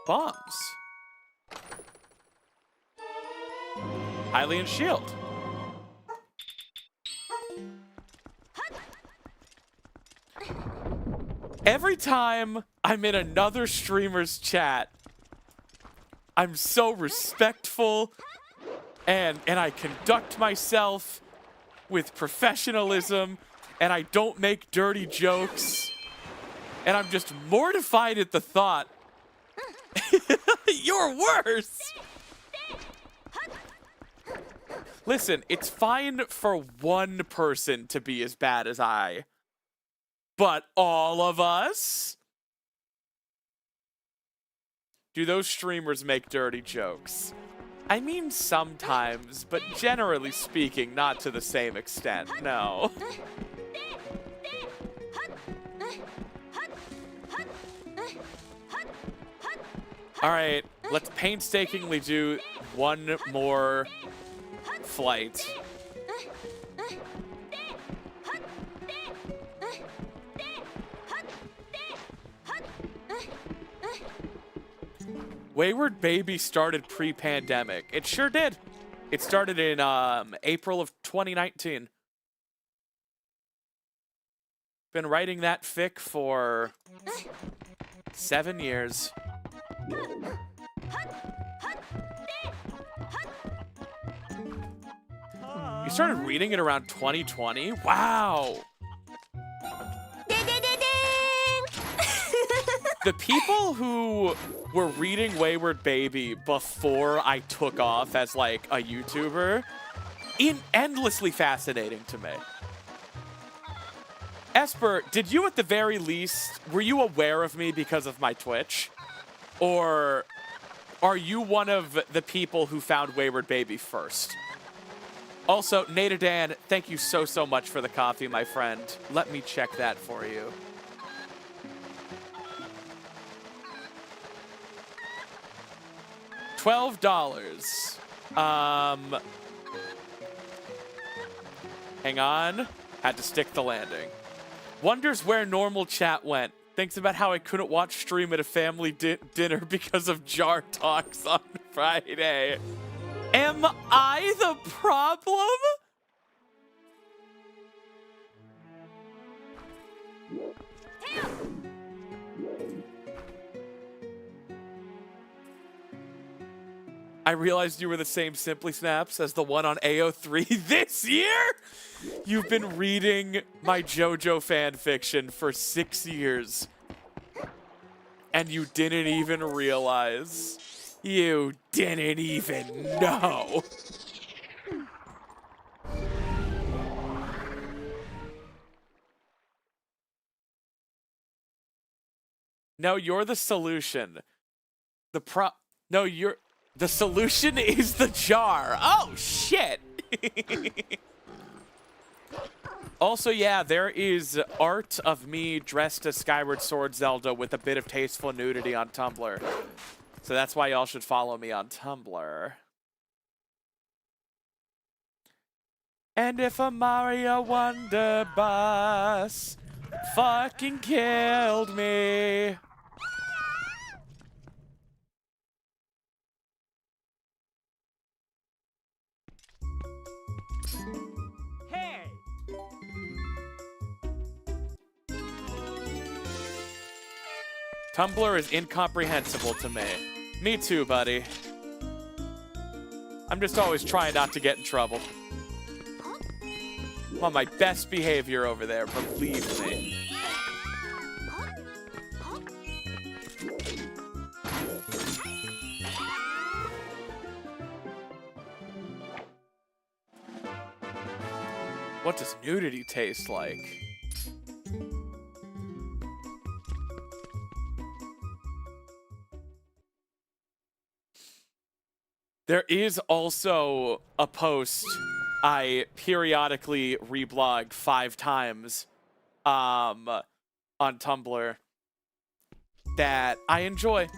Bombs. Hylian shield. Every time I'm in another streamer's chat, I'm so respectful and I conduct myself with professionalism and I don't make dirty jokes. And I'm just mortified at the thought. You're worse. Listen, it's fine for one person to be as bad as I. But all of us? Do those streamers make dirty jokes? I mean sometimes, but generally speaking, not to the same extent, no. Alright, let's painstakingly do one more flight. Wayward Baby started pre-pandemic. It sure did. It started in April of 2019. Been writing that fic for 7 years. You You started reading it around 2020? Wow. The people who were reading Wayward Baby before I took off as like a YouTuber, endlessly fascinating to me. Esper, did you at the very least, were you aware of me because of my Twitch? Or are you one of the people who found Wayward Baby first? Also, Nadadan, thank you so, so much for the coffee, my friend. Let me check that for you. $12. Hang on. Had to stick the landing. Wonders where normal chat went. Thinks about how I couldn't watch stream at a family dinner because of jar talks on Friday. Am I the problem? I realized you were the same Simply Snaps as the one on AO3 this year? You've been reading my JoJo fan fiction for 6 years. And you didn't even realize. You didn't even know. No, you're the solution. No, the solution is the jar. Oh, shit. Also, yeah, there is art of me dressed as Skyward Sword Zelda with a bit of tasteful nudity on Tumblr. So that's why y'all should follow me on Tumblr. And if a Mario Wonder Bus fucking killed me. Hey! Tumblr is incomprehensible to me. Me too, buddy. I'm just always trying not to get in trouble. I'm on my best behavior over there, believe me. What does nudity taste like? There is also a post I periodically reblog 5 times on Tumblr that I enjoy.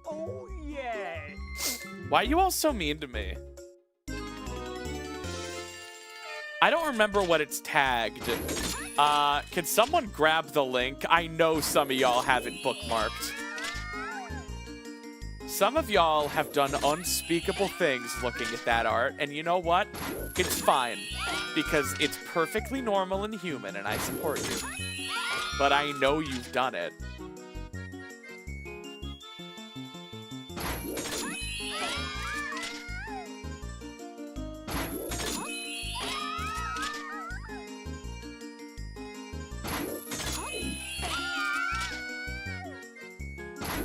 Oh, yeah! Why are you all so mean to me? I don't remember what it's tagged. Can someone grab the link? I know some of y'all have it bookmarked. Some of y'all have done unspeakable things looking at that art, and you know what? It's fine, because it's perfectly normal and human, and I support you. But I know you've done it.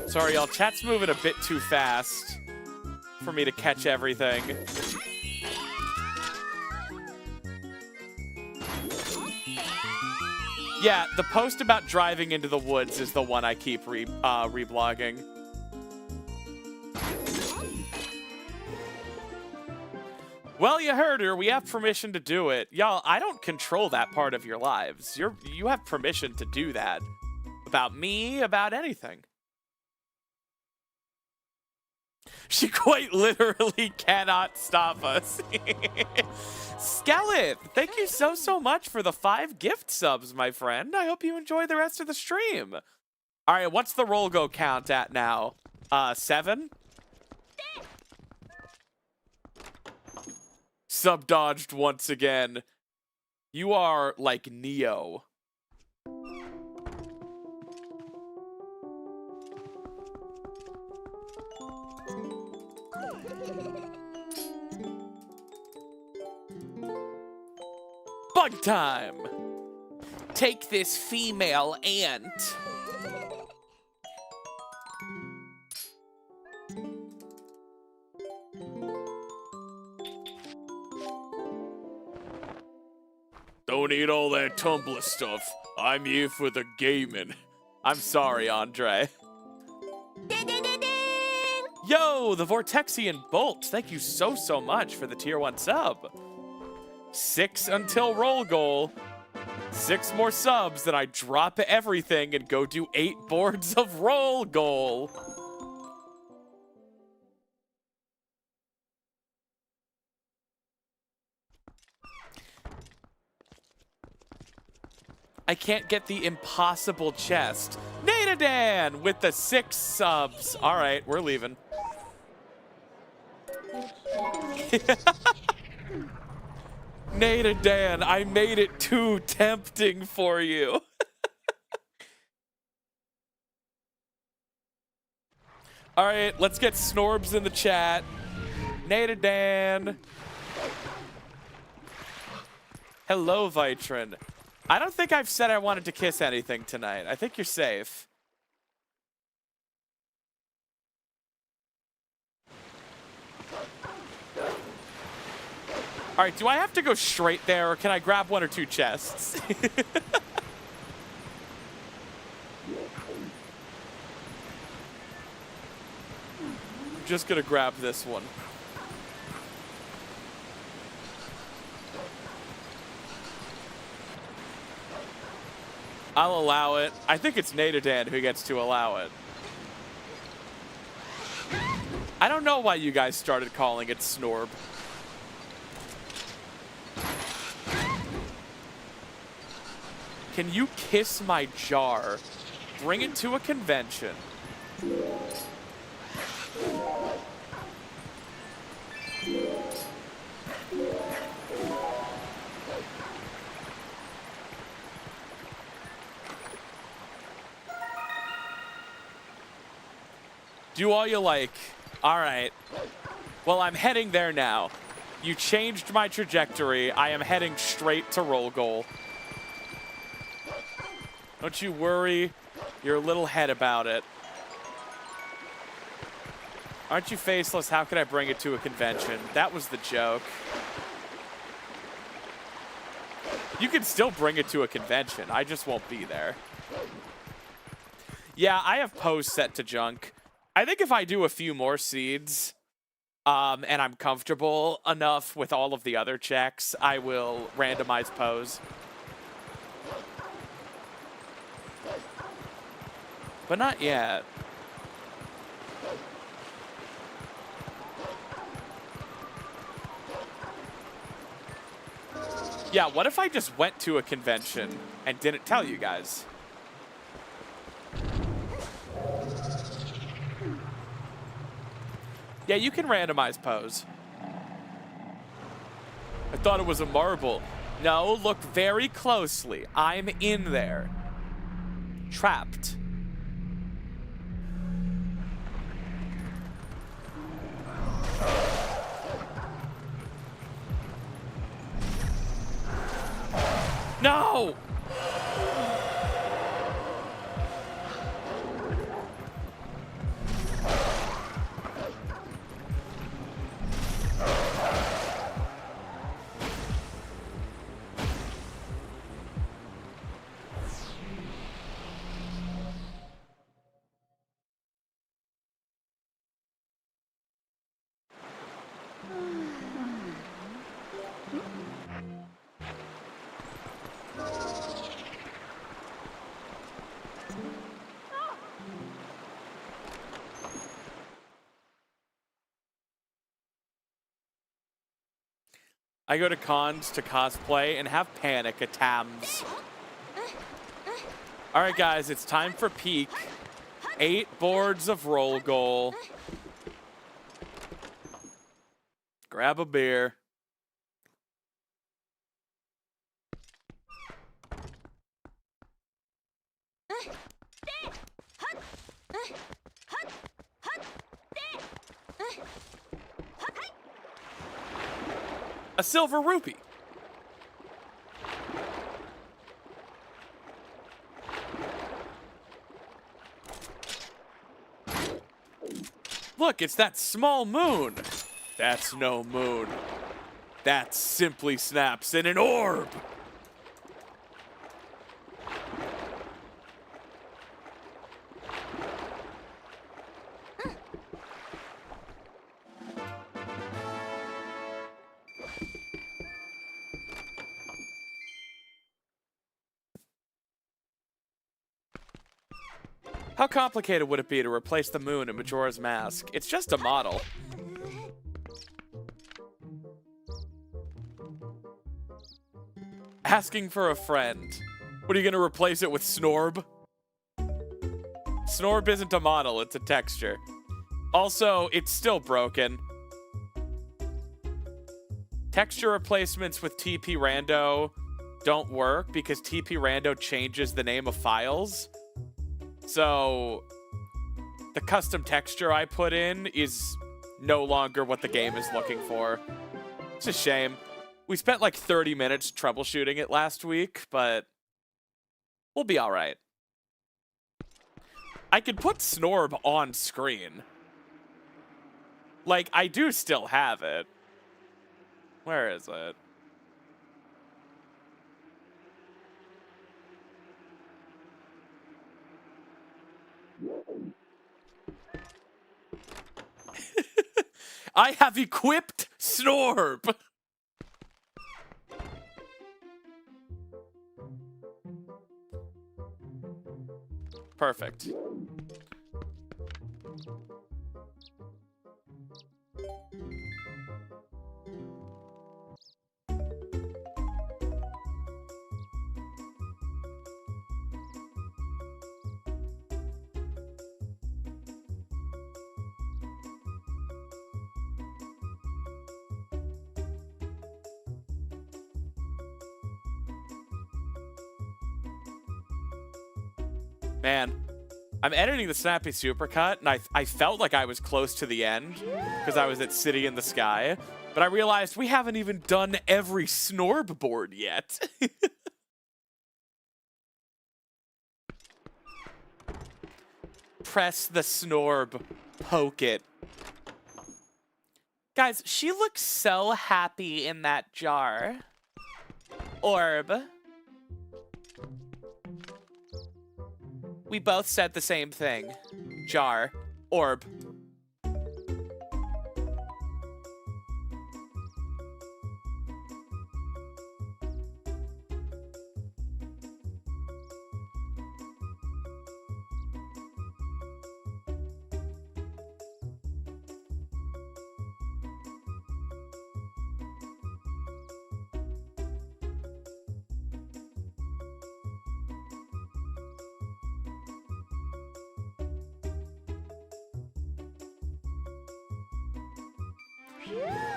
Sorry, y'all. Chat's moving a bit too fast for me to catch everything. Yeah, the post about driving into the woods is the one I keep reblogging. Well, you heard her. We have permission to do it. Y'all, I don't control that part of your lives. You have permission to do that. About me, about anything. She quite literally cannot stop us. Skelleth, thank you so, so much for the 5 gift subs, my friend. I hope you enjoy the rest of the stream. All right, what's the roll go count at now? 7? Sub-dodged once again. You are like Neo. Bug time! Take this female ant. Don't eat all that Tumblr stuff. I'm here for the gaming. I'm sorry, Andre. Yo, the Vortexian Bolt. Thank you so much for the tier 1 sub. 6 until roll goal. 6 more subs, then I drop everything and go do 8 boards of roll goal. I can't get the impossible chest. Nadadan with the 6 subs. All right, we're leaving. Nadadan, I made it too tempting for you. All right, let's get Snorbs in the chat. Nadadan. Hello, Vitrin. I don't think I've said I wanted to kiss anything tonight. I think you're safe. All right, do I have to go straight there, or can I grab 1 or 2 chests? I'm just gonna grab this one. I'll allow it. I think it's Nadadan who gets to allow it. I don't know why you guys started calling it Snorb. Can you kiss my jar? Bring it to a convention. Do all you like. All right. Well, I'm heading there now. You changed my trajectory. I am heading straight to roll goal. Don't you worry your little head about it. Aren't you faceless? How could I bring it to a convention? That was the joke. You can still bring it to a convention. I just won't be there. Yeah, I have pose set to junk. I think if I do a few more seeds, and I'm comfortable enough with all of the other checks, I will randomize pose. But not yet. Yeah, what if I just went to a convention and didn't tell you guys? Yeah, you can randomize pose. I thought it was a marble. No, look very closely. I'm in there. Trapped. No! I go to cons to cosplay and have panic attacks. All right, guys, it's time for peak. 8 boards of roll goal. Grab a beer. A silver rupee. Look, it's that small moon. That's no moon. That simply snaps in an orb. How complicated would it be to replace the moon in Majora's Mask? It's just a model. Asking for a friend. What are you gonna replace it with, Snorb? Snorb isn't a model, it's a texture. Also, it's still broken. Texture replacements with TP Rando don't work because TP Rando changes the name of files. So, the custom texture I put in is no longer what the game is looking for. It's a shame. We spent like 30 minutes troubleshooting it last week, but we'll be alright. I could put Snorb on screen. Like, I do still have it. Where is it? I have equipped Snorb! Perfect. Man, I'm editing the Snappy Supercut, and I felt like I was close to the end because I was at City in the Sky, but I realized we haven't even done every Snorb board yet. Press the Snorb. Poke it. Guys, she looks so happy in that jar. Orb. We both said the same thing. Jar. Orb.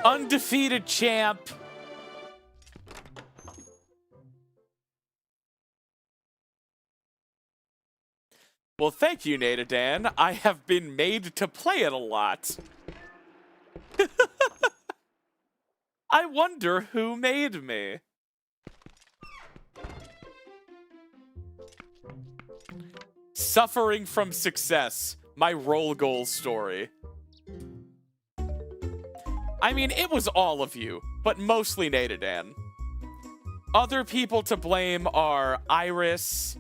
Undefeated champ. Well, thank you, Natadan. I have been made to play it a lot. I wonder who made me. Suffering from success. My role goal story. I mean, it was all of you, but mostly Natadan. Other people to blame are Iris,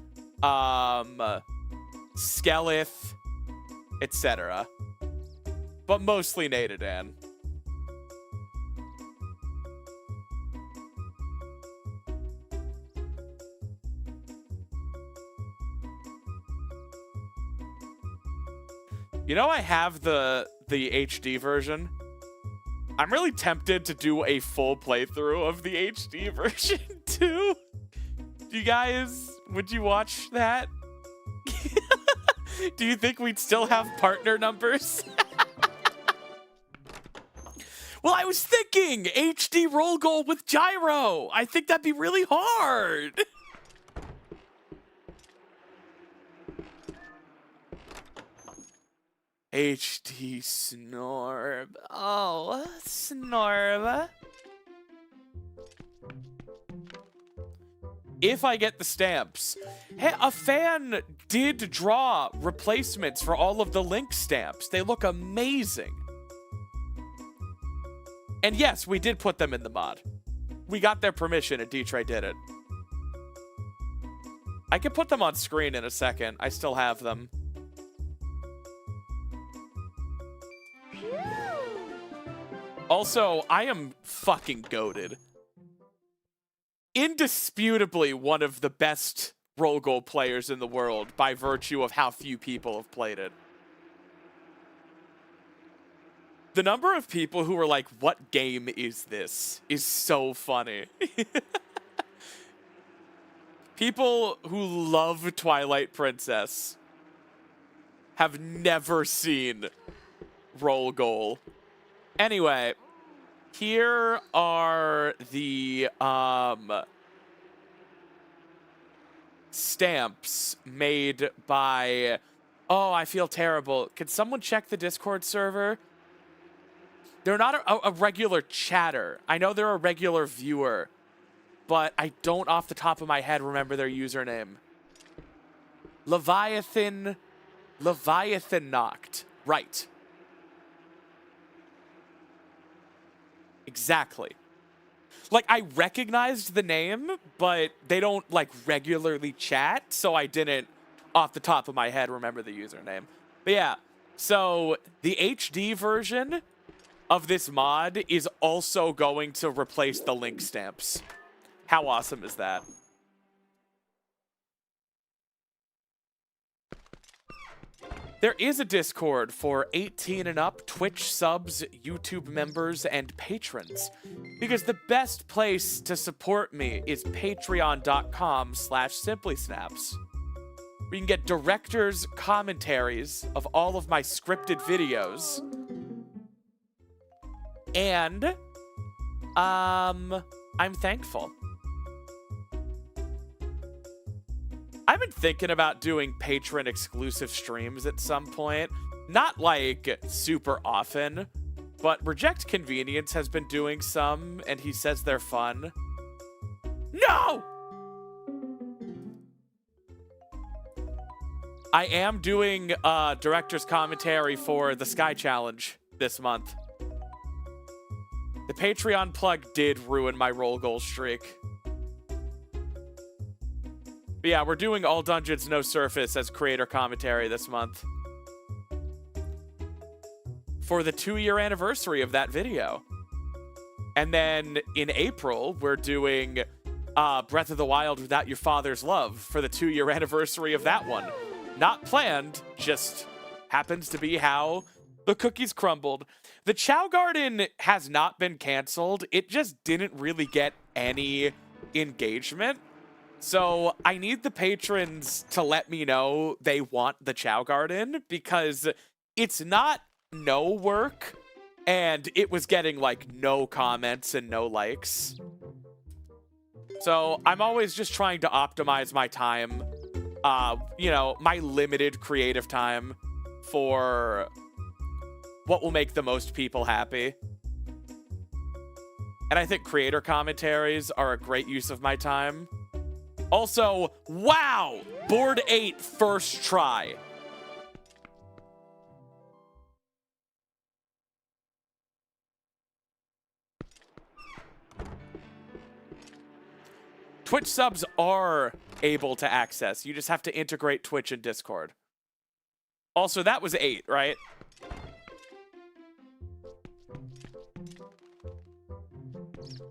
Skeleth, etc. But mostly Natadan. You know, I have the HD version. I'm really tempted to do a full playthrough of the HD version too. Do you guys, would you watch that? Do you think we'd still have partner numbers? Well, I was thinking HD roll goal with gyro. I think that'd be really hard. HD Snorb. Oh, Snorb. if I get the stamps. Hey, a fan did draw replacements for all of the Link stamps. They look amazing. And yes, we did put them in the mod. We got their permission and Ditrey did it. I can put them on screen in a second. I still have them. Also, I am fucking goated. Indisputably one of the best roll goal players in the world by virtue of how few people have played it. The number of people who are like, what game is this, is so funny. People who love Twilight Princess have never seen roll goal. Anyway, here are the stamps made by... Oh, I feel terrible. Can someone check the Discord server? They're not a regular chatter. I know they're a regular viewer, but I don't off the top of my head remember their username. Leviathan knocked. Right. Exactly. Like, I recognized the name, but they don't, like, regularly chat, so I didn't, off the top of my head, remember the username. But yeah, so the HD version of this mod is also going to replace the Link stamps. How awesome is that? There is a Discord for 18 and up Twitch subs, YouTube members, and patrons. Because the best place to support me is patreon.com/simplysnaps. Where you can get director's commentaries of all of my scripted videos. And, I'm thankful. I've been thinking about doing patron exclusive streams at some point. Not like super often, but Reject Convenience has been doing some and he says they're fun. No! I am doing director's commentary for the Sky Challenge this month. The Patreon plug did ruin my roll goal streak. But yeah, we're doing All Dungeons No Surface as creator commentary this month. For the 2-year anniversary of that video. And then in April, we're doing Breath of the Wild Without Your Father's Love for the 2-year anniversary of that one. Not planned, just happens to be how the cookies crumbled. The Chow Garden has not been canceled. It just didn't really get any engagement. So I need the patrons to let me know they want the Chow Garden because it's not no work and it was getting like no comments and no likes. So I'm always just trying to optimize my time, you know, my limited creative time for what will make the most people happy. And I think creator commentaries are a great use of my time. Also, wow! Board 8 first try. Twitch subs are able to access. You just have to integrate Twitch and Discord. Also, that was 8, right?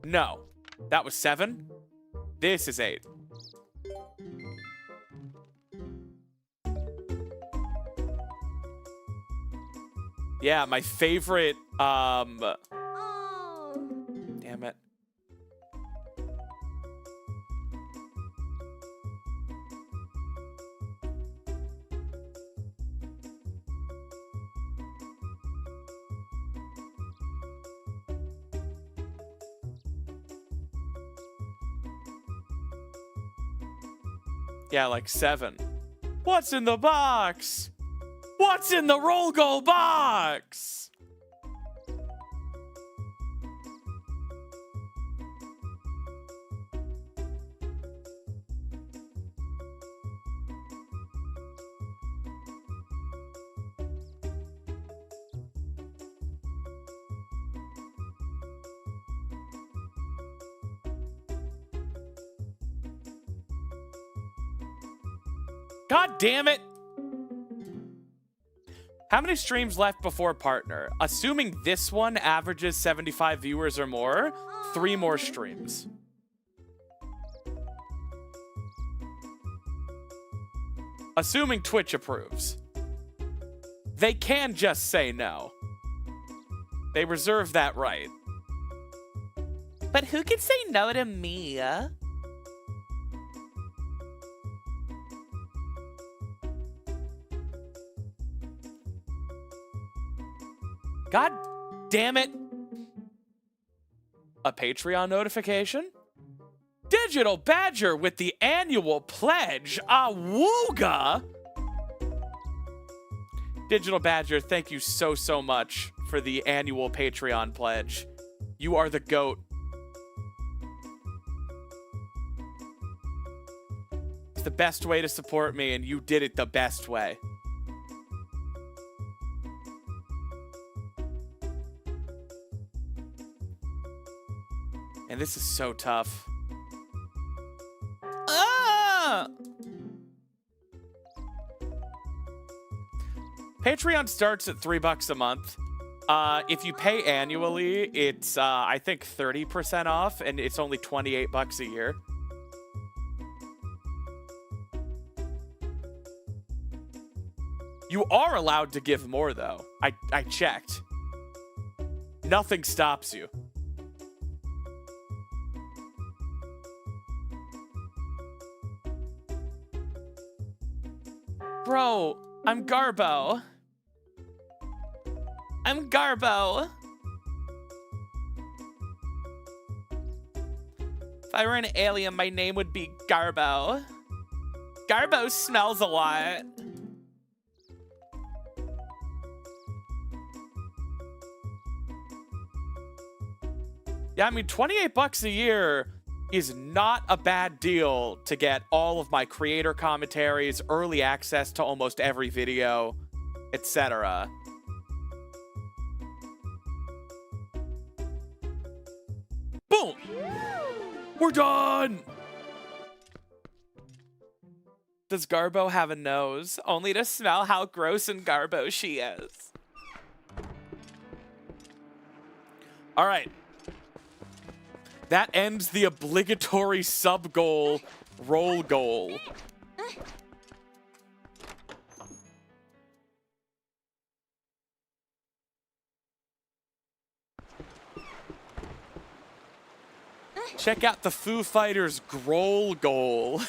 No. That was 7? This is 8. Yeah, my favorite, Oh. Damn it. Yeah, like 7. What's in the box? What's in the roll goal box? God damn it! How many streams left before partner? Assuming this one averages 75 viewers or more, 3 more streams. Assuming Twitch approves. They can just say no. They reserve that right. But who can say no to me? God damn it. A Patreon notification? Digital Badger with the annual pledge. Awooga! Digital Badger, thank you so much for the annual Patreon pledge. You are the GOAT. It's the best way to support me, and you did it the best way. And this is so tough. Ah! Patreon starts at $3 a month. If you pay annually, it's I think 30% off, and it's only $28 a year. You are allowed to give more, though. I checked. Nothing stops you. Bro, I'm Garbo. I'm Garbo. If I were an alien, my name would be Garbo. Garbo smells a lot. Yeah, I mean, $28 a year is not a bad deal to get all of my creator commentaries, early access to almost every video, etc. Boom! We're done! Does Garbo have a nose? Only to smell how gross and Garbo she is. All right. That ends the obligatory sub-goal roll goal. Check out the Foo Fighters Growl goal.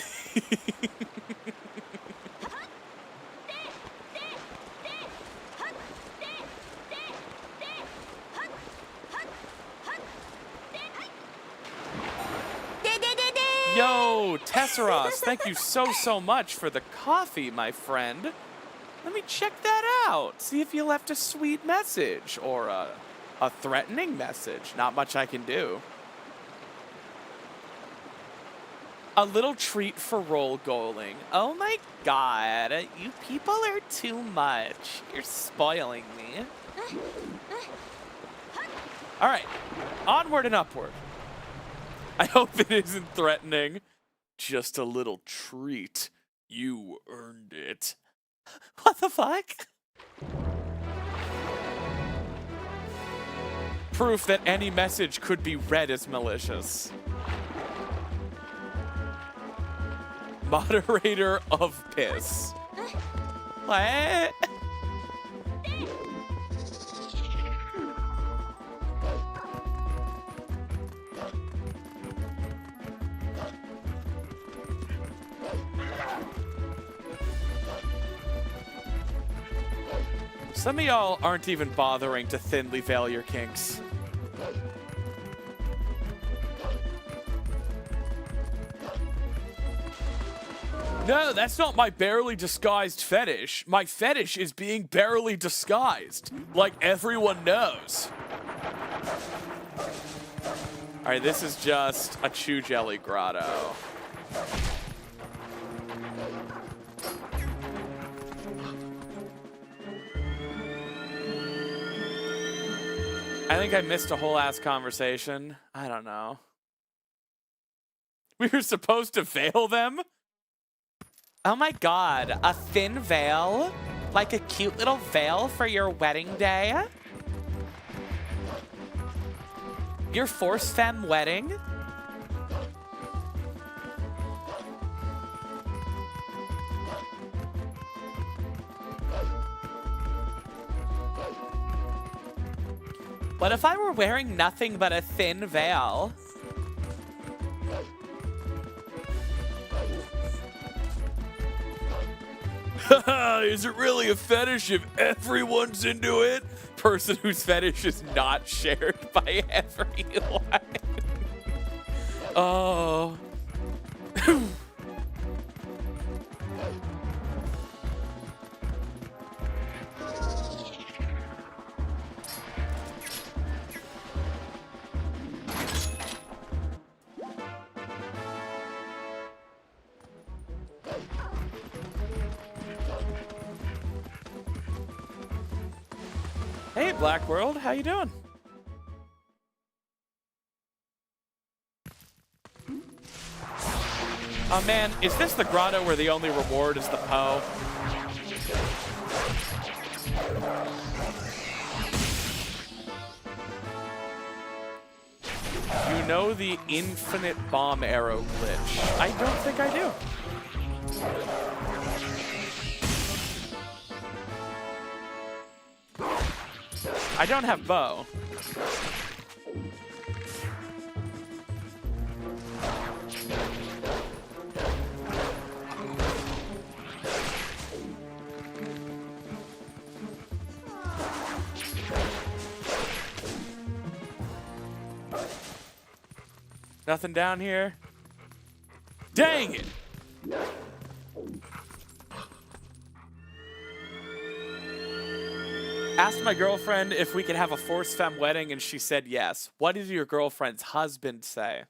Yo, Tesseros, thank you so much for the coffee, my friend. Let me check that out. See if you left a sweet message or a threatening message. Not much I can do. A little treat for roll goaling. Oh my god, you people are too much. You're spoiling me. All right, onward and upward. I hope it isn't threatening. Just a little treat. You earned it. What the fuck? Proof that any message could be read as malicious. Moderator of piss. What? Some of y'all aren't even bothering to thinly veil your kinks. No, that's not my barely disguised fetish. My fetish is being barely disguised, like everyone knows. All right, this is just a Chew Jelly grotto. I think I missed a whole ass conversation. I don't know. We were supposed to veil them? Oh my god, a thin veil? Like a cute little veil for your wedding day? Your force femme wedding? What if I were wearing nothing but a thin veil? Haha, is it really a fetish if everyone's into it? Person whose fetish is not shared by everyone. Oh. Hey, Black World, how you doing? Oh man, is this the grotto where the only reward is the Poe? You know the infinite bomb arrow glitch. I don't think I do. I don't have bow. Nothing down here. Dang it! Asked my girlfriend if we could have a force femme wedding, and she said yes. What did your girlfriend's husband say?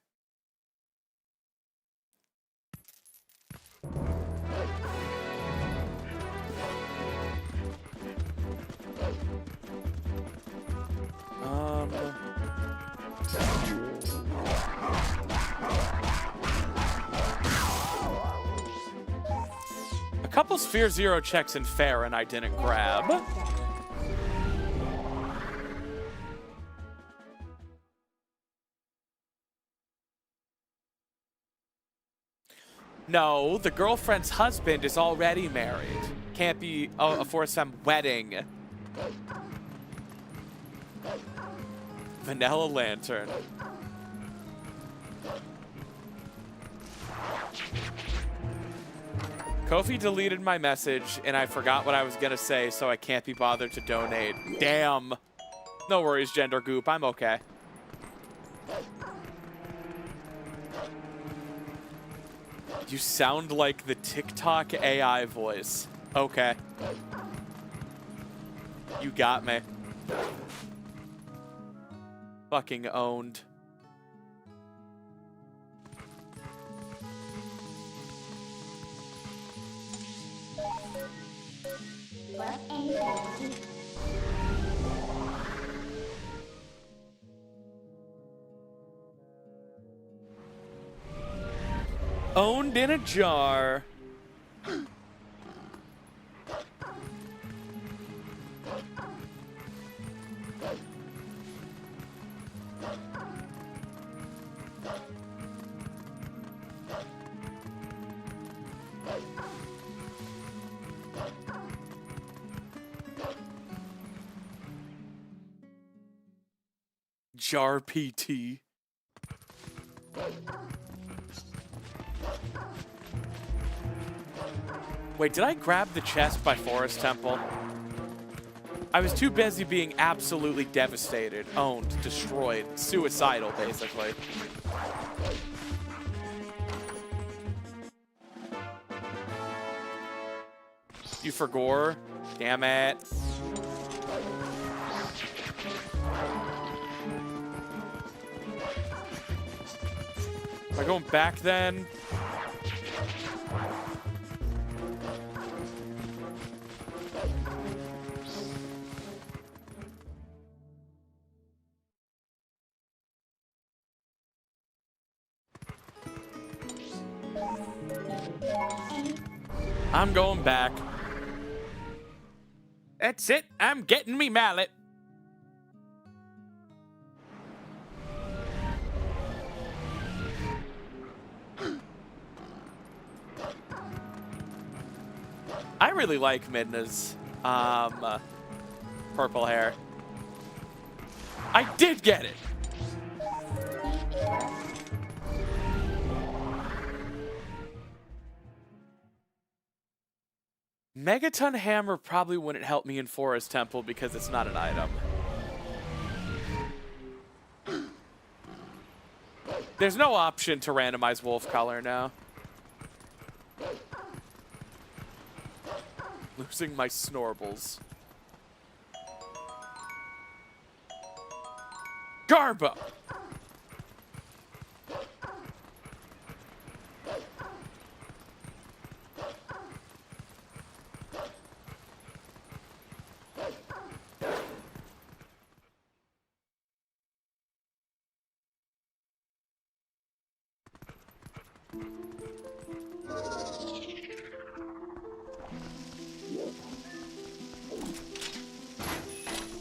A couple Sphere Zero checks in fair, and I didn't grab. No, the girlfriend's husband is already married. Can't be a force femme wedding. Vanilla Lantern. Kofi deleted my message, and I forgot what I was gonna say, so I can't be bothered to donate. Damn. No worries, Gender Goop. I'm okay. You sound like the TikTok AI voice. Okay. You got me. Fucking owned. Owned in a jar. Jar PT. Wait, did I grab the chest by Forest Temple? I was too busy being absolutely devastated, owned, destroyed, suicidal, basically. You forgore? Damn it. Am I going back then? I'm going back. That's it. I'm getting me mallet. I really like Midna's purple hair. I did get it. Megaton Hammer probably wouldn't help me in Forest Temple because it's not an item. There's no option to randomize wolf color now. Losing my snorbles. Garbo!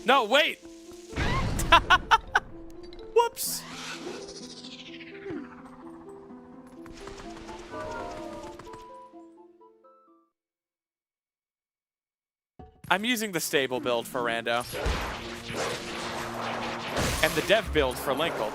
No, wait! Whoops! I'm using the stable build for Rando. And the dev build for Linkle.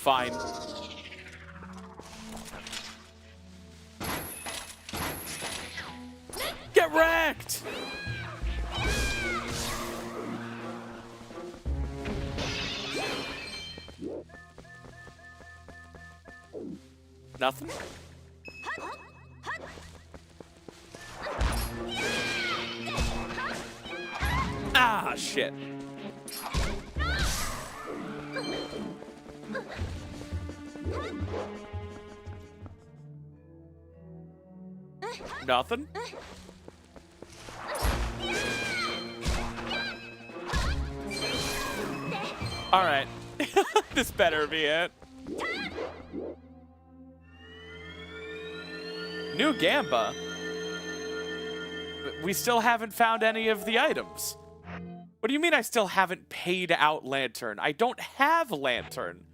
Fine. Get wrecked! Nothing? Ah, shit. Nothing? All right. This better be it. New Gamba? We still haven't found any of the items. What do you mean I still haven't paid out Lantern? I don't have Lantern.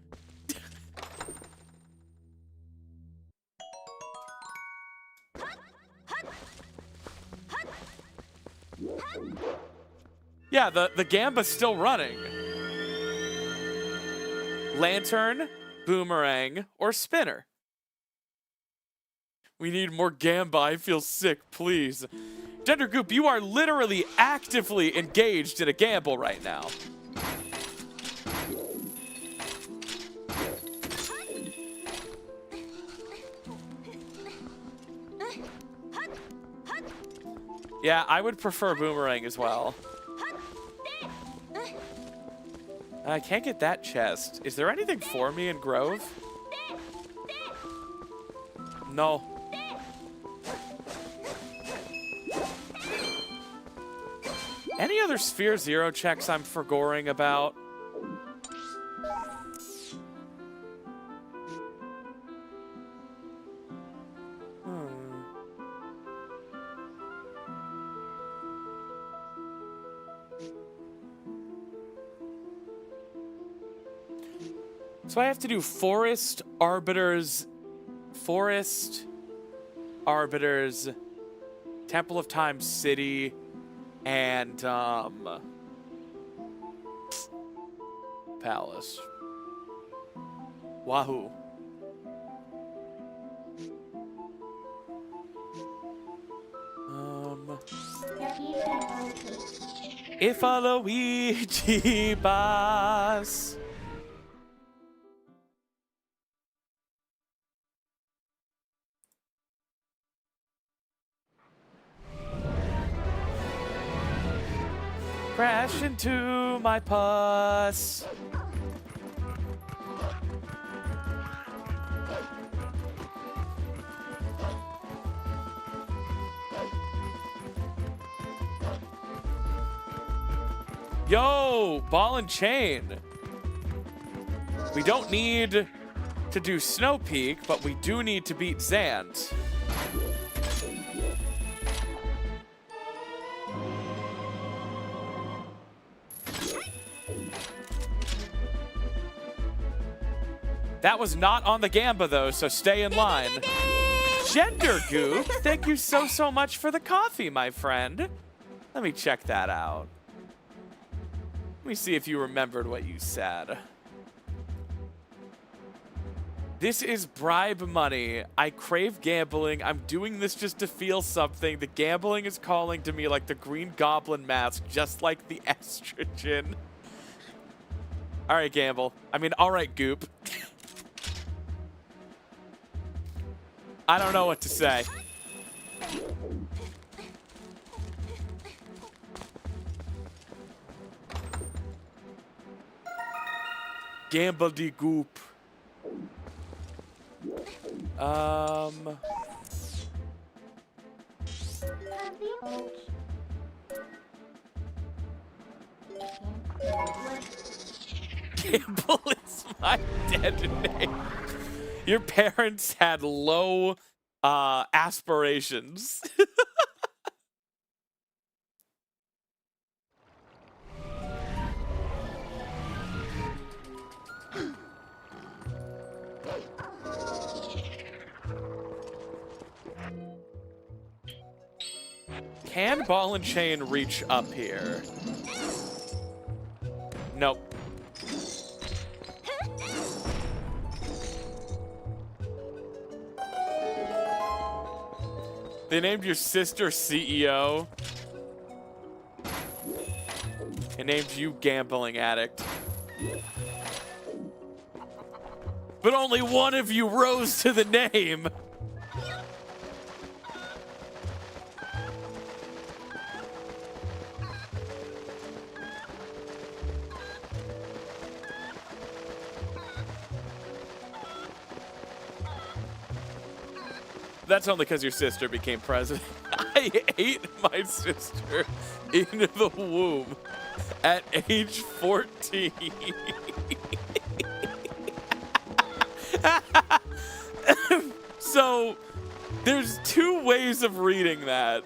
Yeah, the Gamba's still running. Lantern, Boomerang, or Spinner. We need more Gamba. I feel sick, please. Gendergoop, you are literally actively engaged in a gamble right now. Yeah, I would prefer Boomerang as well. I can't get that chest. Is there anything for me in Grove? No. Any other Sphere Zero checks I'm forgoing about? So I have to do Forest Arbiters, Temple of Time City, and Palace. Wahoo. If a Luigi boss. Crash into my pus. Yo, ball and chain. We don't need to do Snow Peak, but we do need to beat Zant. That was not on the Gamba, though, so stay in line. Gender Goop, thank you so much for the coffee, my friend. Let me check that out. Let me see if you remembered what you said. This is bribe money. I crave gambling. I'm doing this just to feel something. The gambling is calling to me like the Green Goblin mask, just like the estrogen. All right, Gamble. I mean, all right, Goop. I don't know what to say. Gamble de Goop. Gamble is my dead name. Your parents had low aspirations. Can ball and chain reach up here? Nope. They named your sister CEO. They named you gambling addict. But only one of you rose to the name. That's only because your sister became president. I ate my sister in the womb at age 14. So, there's two ways of reading that.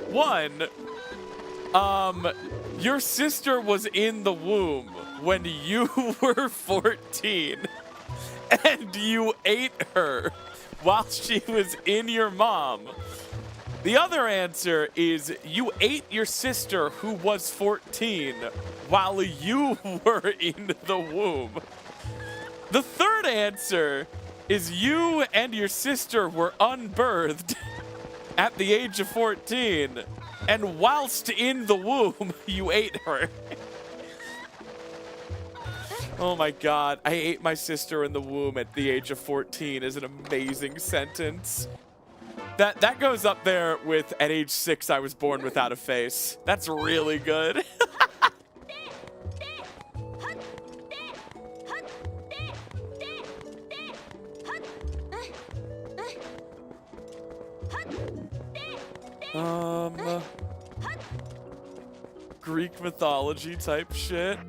One, your sister was in the womb when you were 14, and you ate her while she was in your mom. The other answer is you ate your sister who was 14 while you were in the womb. The third answer is you and your sister were unbirthed at the age of 14, and whilst in the womb, you ate her. Oh my God, I ate my sister in the womb at the age of 14 is an amazing sentence. That goes up there with at age 6 I was born without a face. That's really good. Greek mythology type shit.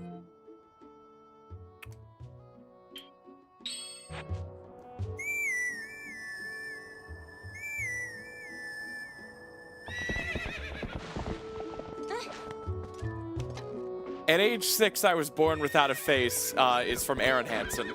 At age 6, I was born without a face, is from Aaron Hansen.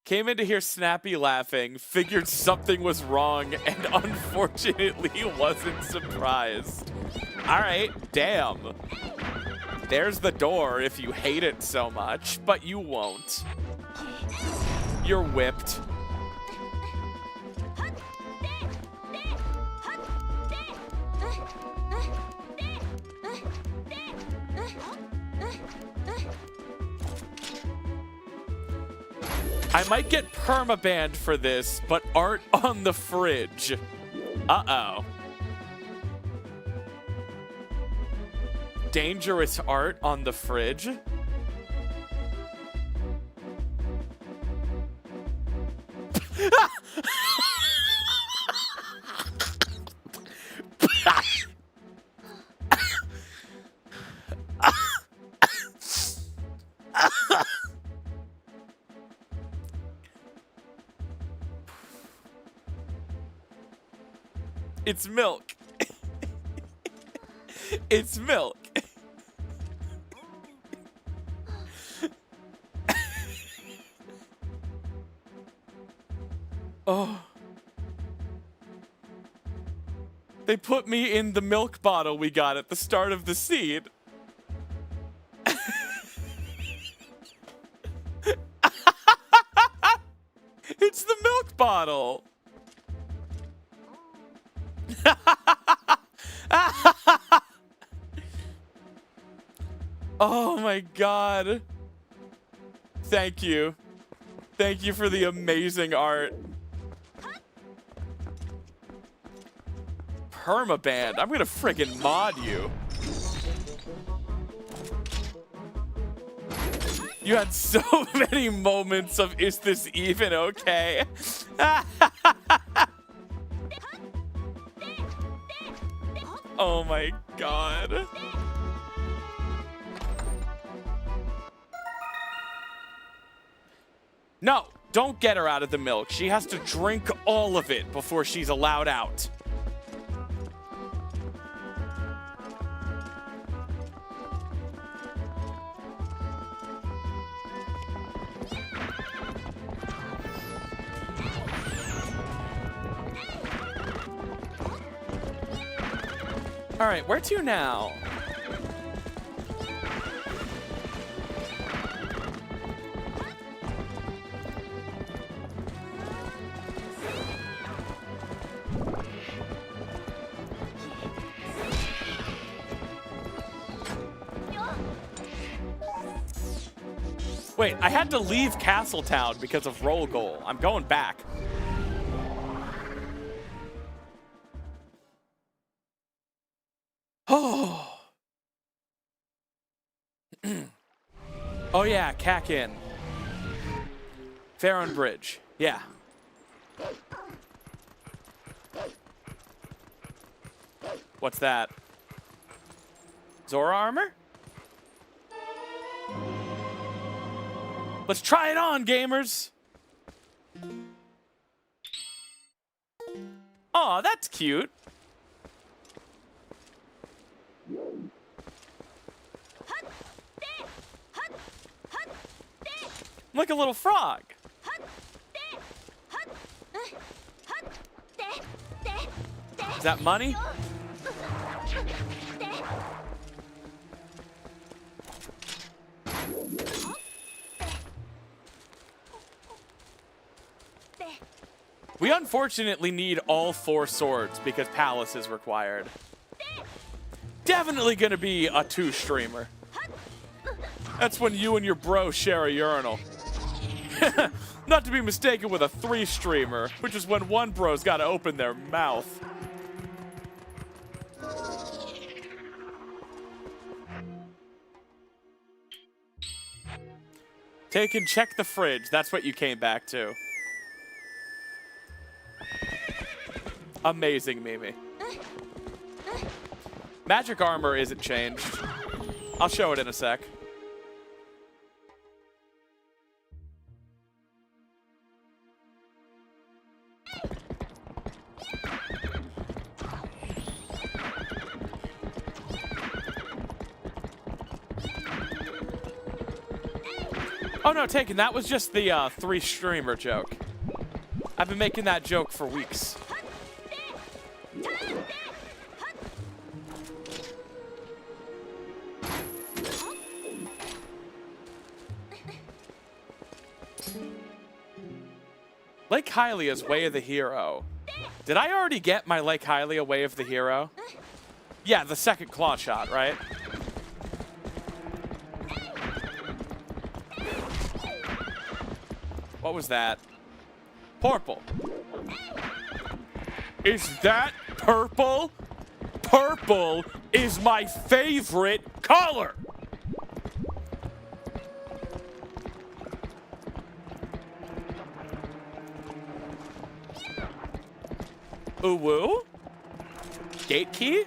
Came in to hear Snappy laughing, figured something was wrong, and unfortunately wasn't surprised. All right, damn. There's the door if you hate it so much, but you won't. You're whipped. I might get permabanned for this, but art on the fridge. Uh-oh. Dangerous art on the fridge? It's milk. It's milk. Oh. They put me in the milk bottle we got at the start of the scene. It's the milk bottle. Oh my god. Thank you. Thank you for the amazing art. Permaband. I'm gonna friggin' mod you. You had so many moments of, is this even okay? Oh my god. No, don't get her out of the milk. She has to drink all of it before she's allowed out. All right, where to now? Wait, I had to leave Castletown because of roll goal. I'm going back. Oh. Oh yeah, Kakin. Farron Bridge. Yeah. What's that? Zora armor? Let's try it on, gamers. Aw, that's cute. I'm like a little frog. Is that money? We unfortunately need all 4 swords because Palace is required. Definitely gonna be a 2-streamer. That's when you and your bro share a urinal. Not to be mistaken with a 3-streamer, which is when one bro's gotta open their mouth. Take and check the fridge. That's what you came back to. Amazing, Mimi. Magic armor isn't changed. I'll show it in a sec. Oh no, Taken, that was just the 3-streamer joke. I've been making that joke for weeks. Lake Hylia's Way of the Hero. Did I already get my Lake Hylia Way of the Hero? Yeah, the second claw shot, right? What was that? Purple. Is that purple? Purple is my favorite color. Ooh woo? Gate key?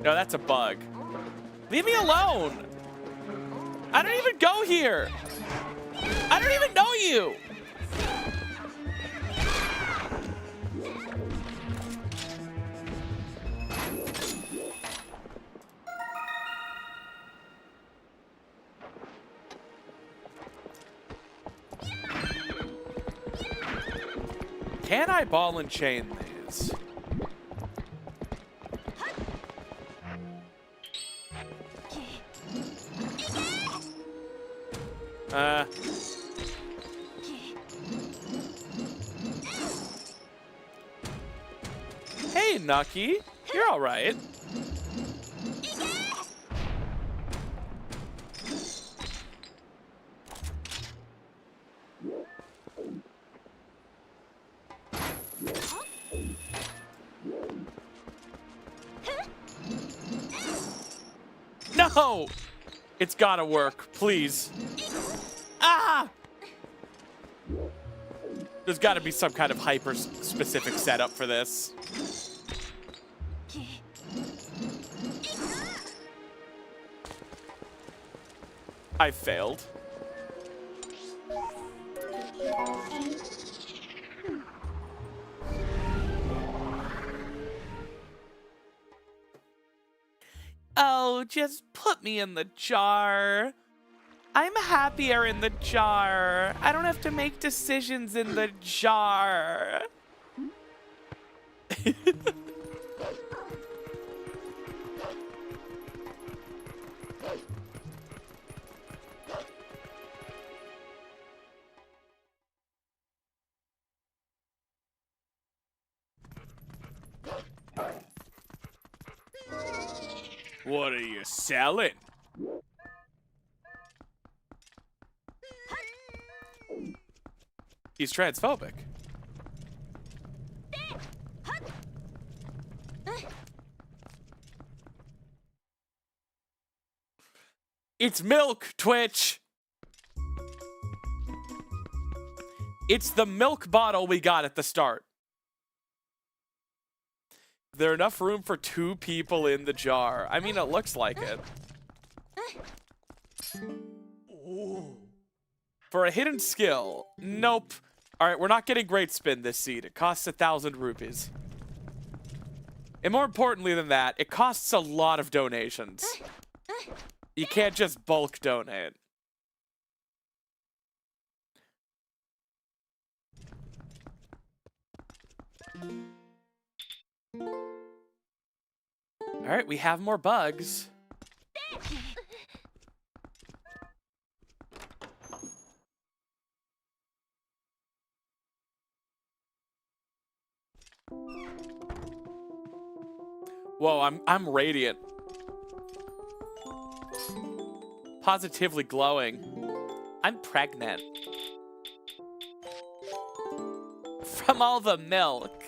No, that's a bug. Leave me alone. I don't even go here. I don't even know you. Can I ball and chain these? Hey, Nucky. You're all right. No! It's gotta work, please. Ah! There's gotta be some kind of hyper-specific setup for this. I failed. Oh, just put me in the jar. I'm happier in the jar. I don't have to make decisions in the jar. What are you selling? He's transphobic. It's milk, Twitch. It's the milk bottle we got at the start. There enough room for 2 people in the jar. I mean, it looks like it. For a hidden skill. Nope. All right, we're not getting great spin this seed. It costs 1,000 rupees. And more importantly than that, it costs a lot of donations. You can't just bulk donate. All right, we have more bugs. Whoa, I'm radiant. Positively glowing. I'm pregnant. From all the milk.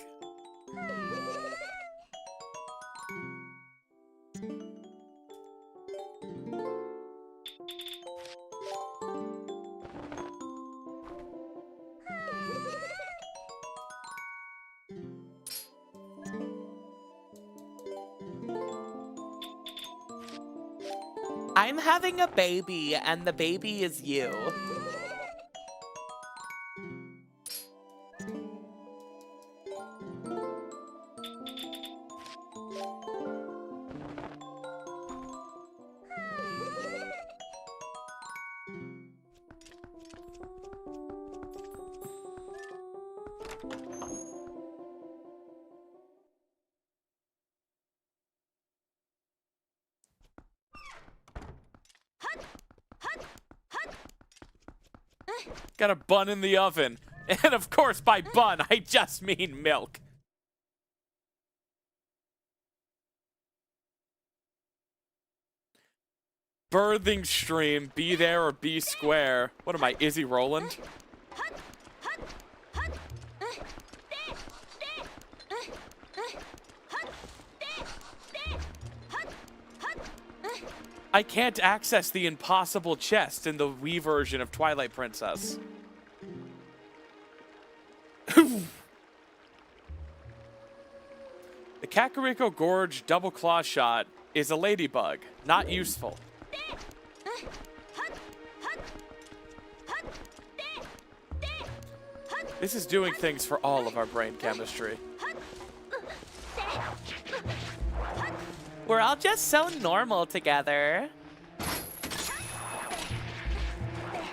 I'm having a baby, and the baby is you. Got a bun in the oven. And of course, by bun, I just mean milk. Birthing stream, be there or be square. What am I, Izzy Roland? I can't access the impossible chest in the Wii version of Twilight Princess. The Kakariko Gorge double claw shot is a ladybug, not useful. This is doing things for all of our brain chemistry. We're all just so normal together.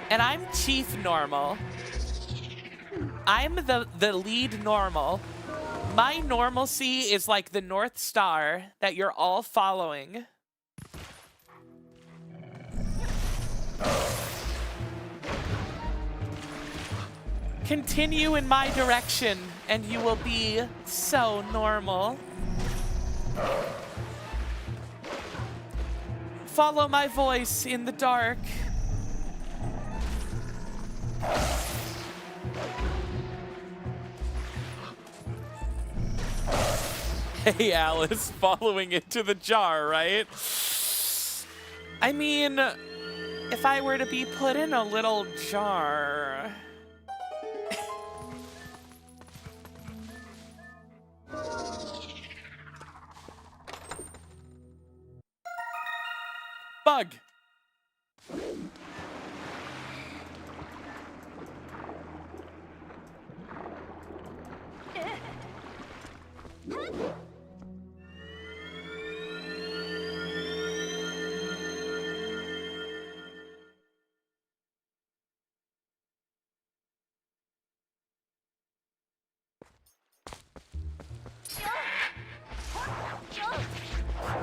And I'm Chief Normal. I'm the lead normal. My normalcy is like the North Star that you're all following. Continue in my direction, and you will be so normal. Follow my voice in the dark. Hey, Alice, following into the jar, right? I mean, if I were to be put in a little jar... Bug!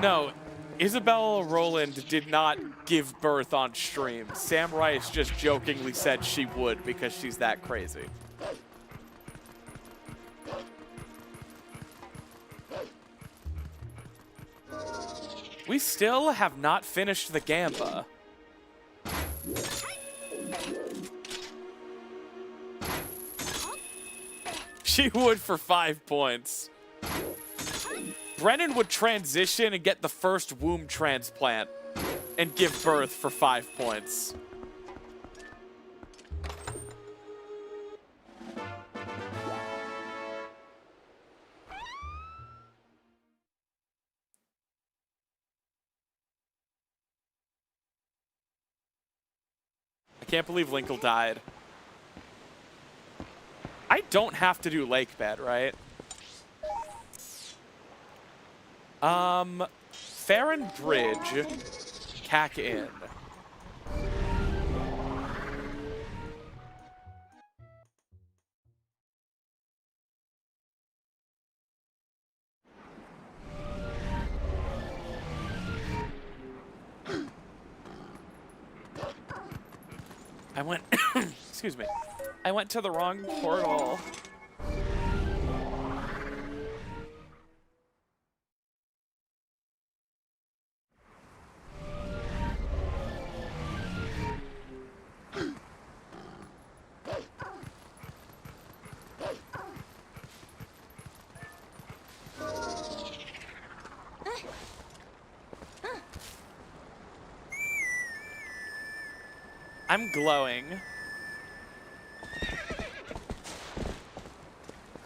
No, Isabella Roland did not give birth on stream. Sam Rice just jokingly said she would because she's that crazy. We still have not finished the Gamba. She would for 5 points. Brennan would transition and get the first womb transplant and give birth for 5 points. I can't believe Linkle died. I don't have to do lake bed, right? Farron Bridge, Cack Inn. I went, excuse me. I went to the wrong portal. I'm glowing.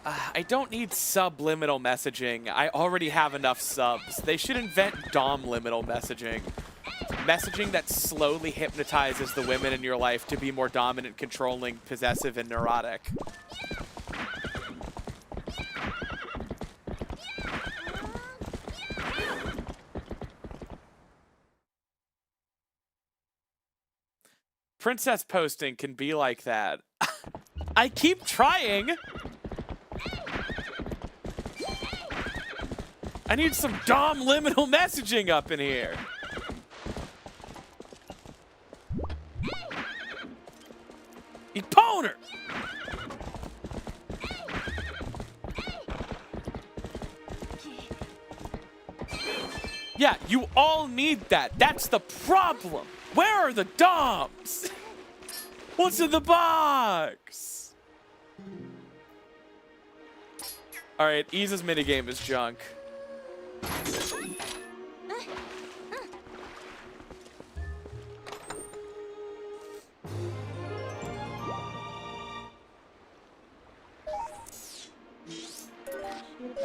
I don't need subliminal messaging. I already have enough subs. They should invent dom-liminal messaging. Messaging that slowly hypnotizes the women in your life to be more dominant, controlling, possessive, and neurotic. Princess posting can be like that. I keep trying. I need some dom-liminal messaging up in here. Eponer! Yeah, you all need that. That's the problem. Where are the DOMs? What's in the box? All right, Ease's minigame is junk.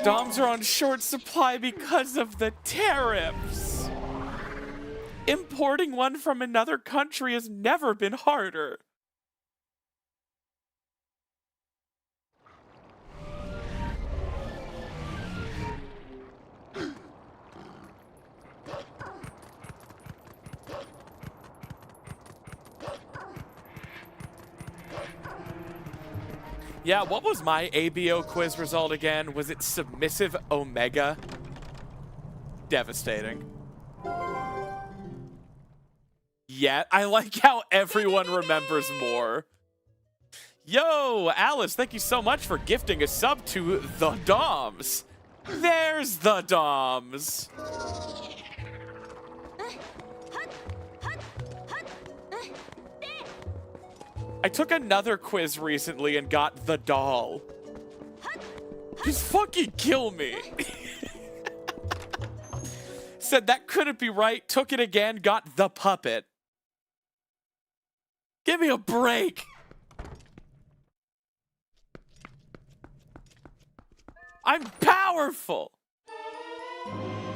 DOMs are on short supply because of the tariffs. Importing one from another country has never been harder. Yeah, what was my ABO quiz result again? Was it submissive omega? Devastating. Yeah, I like how everyone remembers more. Yo, Alice, thank you so much for gifting a sub to the DOMs. There's the DOMs. I took another quiz recently and got the doll. Just fucking kill me. Said that couldn't be right, took it again, got the puppet. Give me a break. I'm powerful.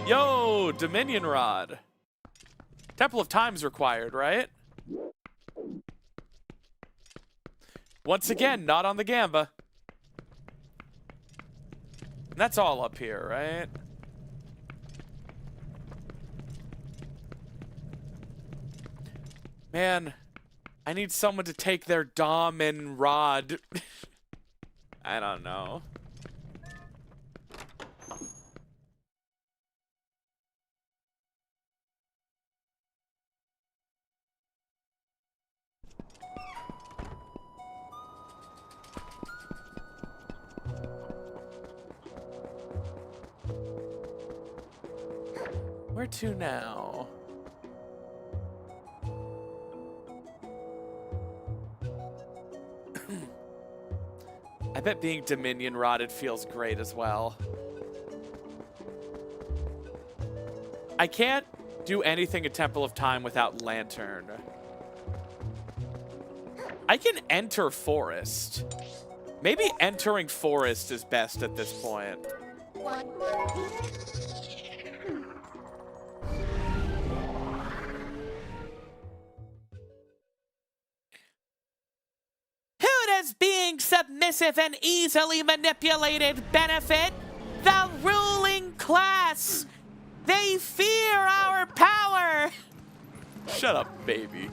Yo, Dominion Rod. Temple of Time's required, right? Once again, not on the Gamba. And that's all up here, right? Man, I need someone to take their Dom and Rod. I don't know. Where to now? I bet being Dominion Rotted feels great as well. I can't do anything in Temple of Time without Lantern. I can enter Forest. Maybe entering Forest is best at this point. Being submissive and easily manipulated benefit the ruling class. They fear our power. Shut up, baby.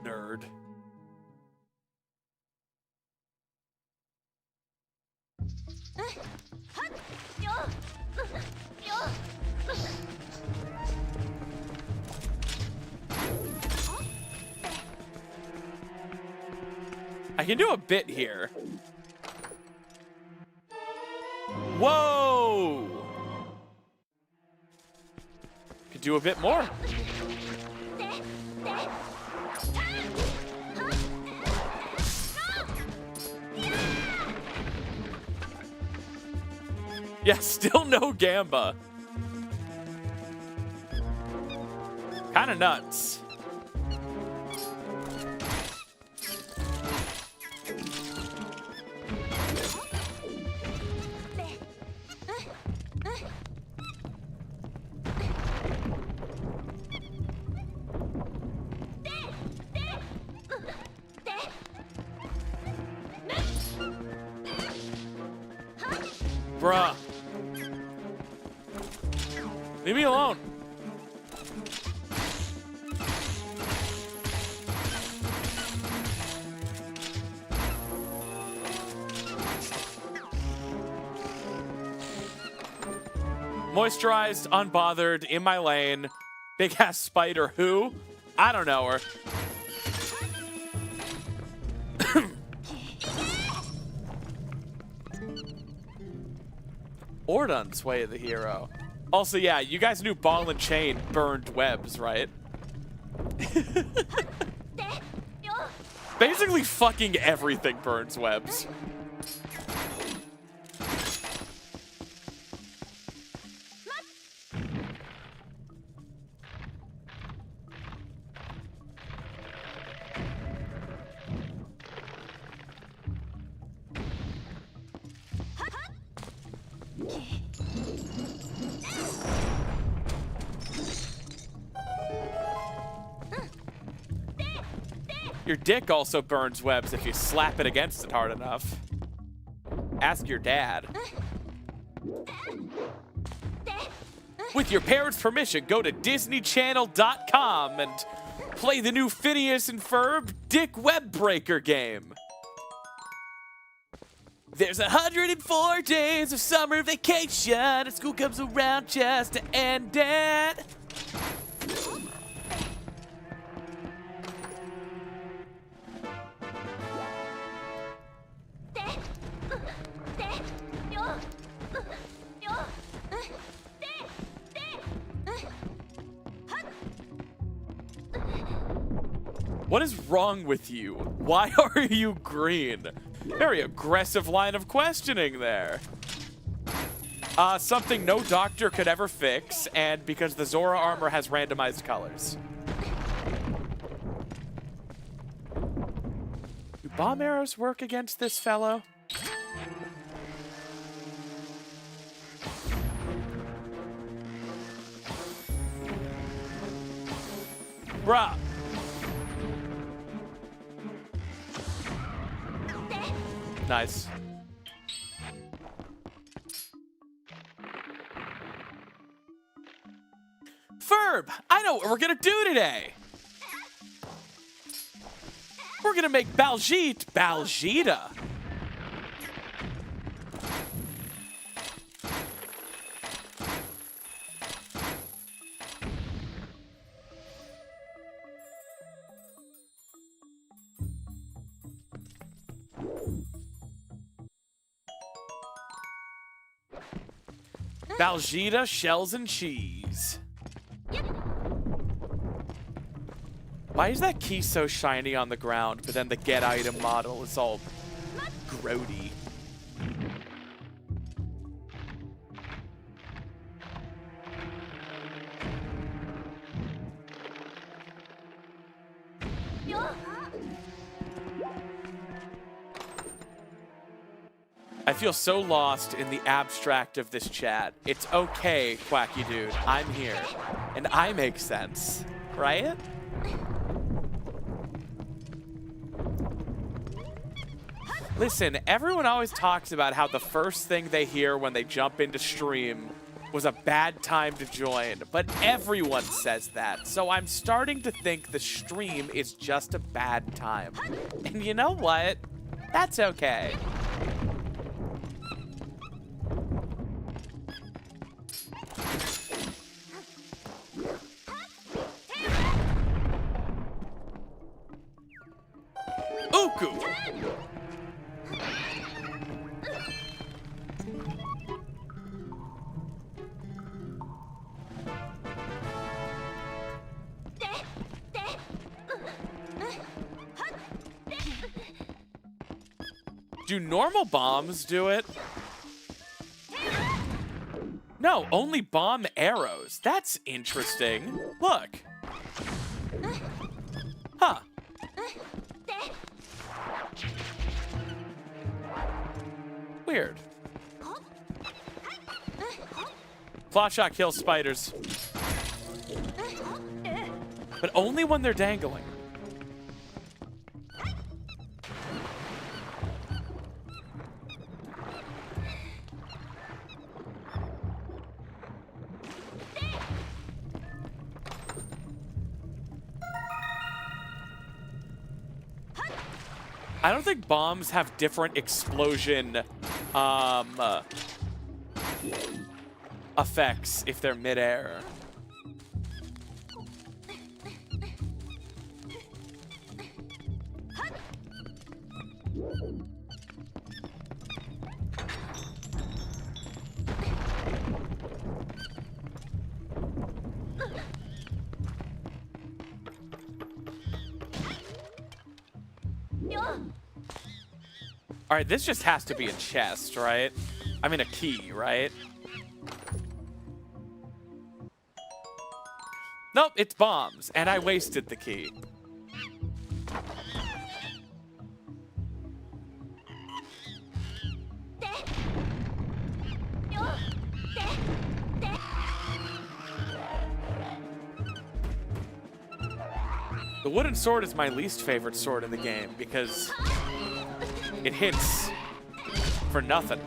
Nerd. I can do a bit here. Whoa! Could do a bit more. Yeah, still no Gamba. Kinda nuts. Bruh. Leave me alone. Moisturized, unbothered, in my lane. Big ass spider, who? I don't know her. Ordun's way of the hero. Also, yeah, you guys knew Ball and Chain burned webs, right? Basically, fucking everything burns webs. Your dick also burns webs if you slap it against it hard enough. Ask your dad. With your parents' permission, go to DisneyChannel.com and play the new Phineas and Ferb Dick Web Breaker game. There's 104 days of summer vacation, and school comes around just to end it. What is wrong with you? Why are you green? Very aggressive line of questioning there. Something no doctor could ever fix, and because the Zora armor has randomized colors. Do bomb arrows work against this fellow? Bruh. Nice. Ferb, I know what we're gonna do today. We're gonna make Baljeet Baljita. Baljita, shells and cheese. Why is that key so shiny on the ground, but then the get item model is all grody? I feel so lost in the abstract of this chat. It's okay, Quacky Dude. I'm here. And I make sense, right? Listen, everyone always talks about how the first thing they hear when they jump into stream was a bad time to join, but everyone says that, so I'm starting to think the stream is just a bad time. And you know what? That's okay. Uku! Do normal bombs do it? No, only bomb arrows. That's interesting. Look. Huh. Weird. Claw shot kills spiders. But only when they're dangling. I don't think bombs have different explosion effects if they're midair. All right, this just has to be a chest, right? I mean, a key, right? Nope, it's bombs, and I wasted the key. The wooden sword is my least favorite sword in the game because it hits for nothing.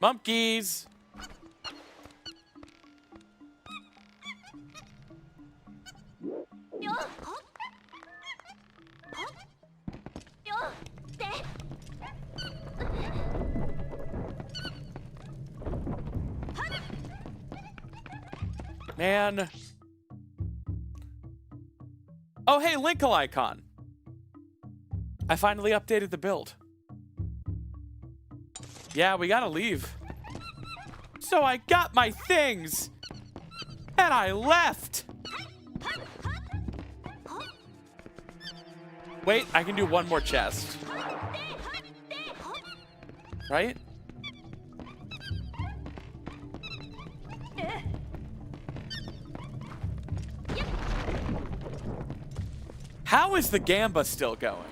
Monkeys! Man. Oh, hey, Linkle icon. I finally updated the build. Yeah, we gotta leave. So I got my things, and I left. Wait, I can do one more chest. Right? How is the Gamba still going?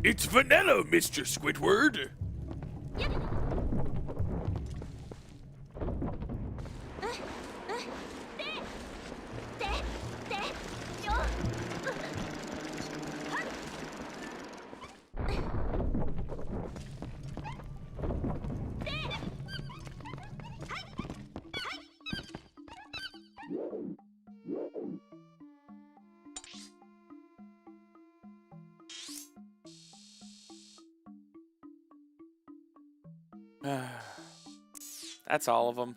It's vanilla, Mr. Squidward. That's all of them.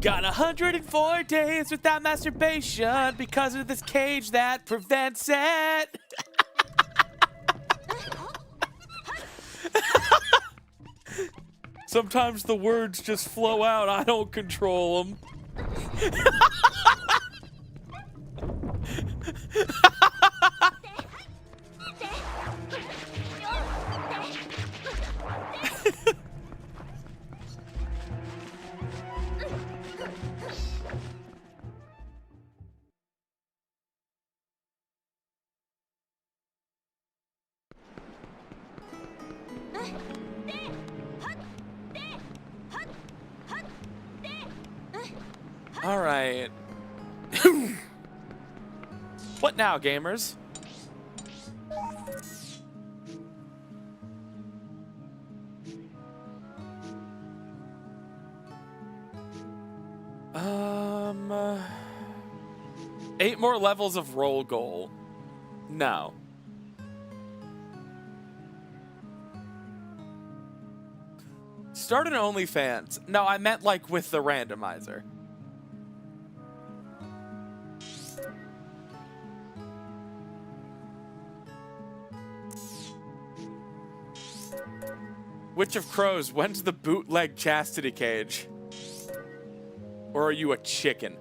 Got 104 days without masturbation because of this cage that prevents it. Sometimes the words just flow out. I don't control them. All right. What now, gamers? Uh, 8 more levels of roll goal. No. Start an OnlyFans. No, I meant like with the randomizer. Witch of Crows, when's the bootleg chastity cage? Or are you a chicken?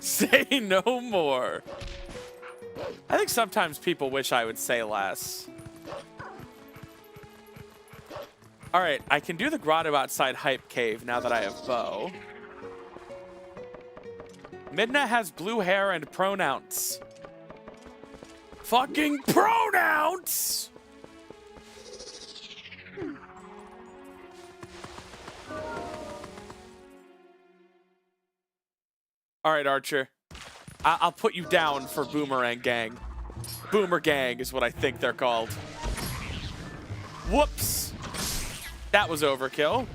Say no more. I think sometimes people wish I would say less. All right, I can do the grotto outside Hype Cave now that I have bow. Midna has blue hair and pronouns. Fucking pronouns! All right, Archer. I'll put you down for Boomerang Gang. Boomer Gang is what I think they're called. Whoops. That was overkill.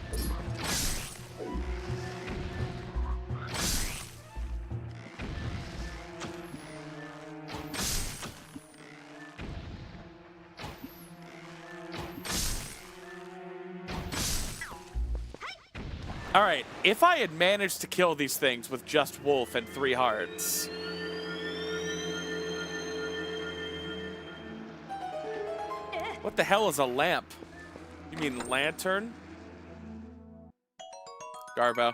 All right, if I had managed to kill these things with just Wolf and 3 hearts. What the hell is a lamp? You mean lantern? Garbo.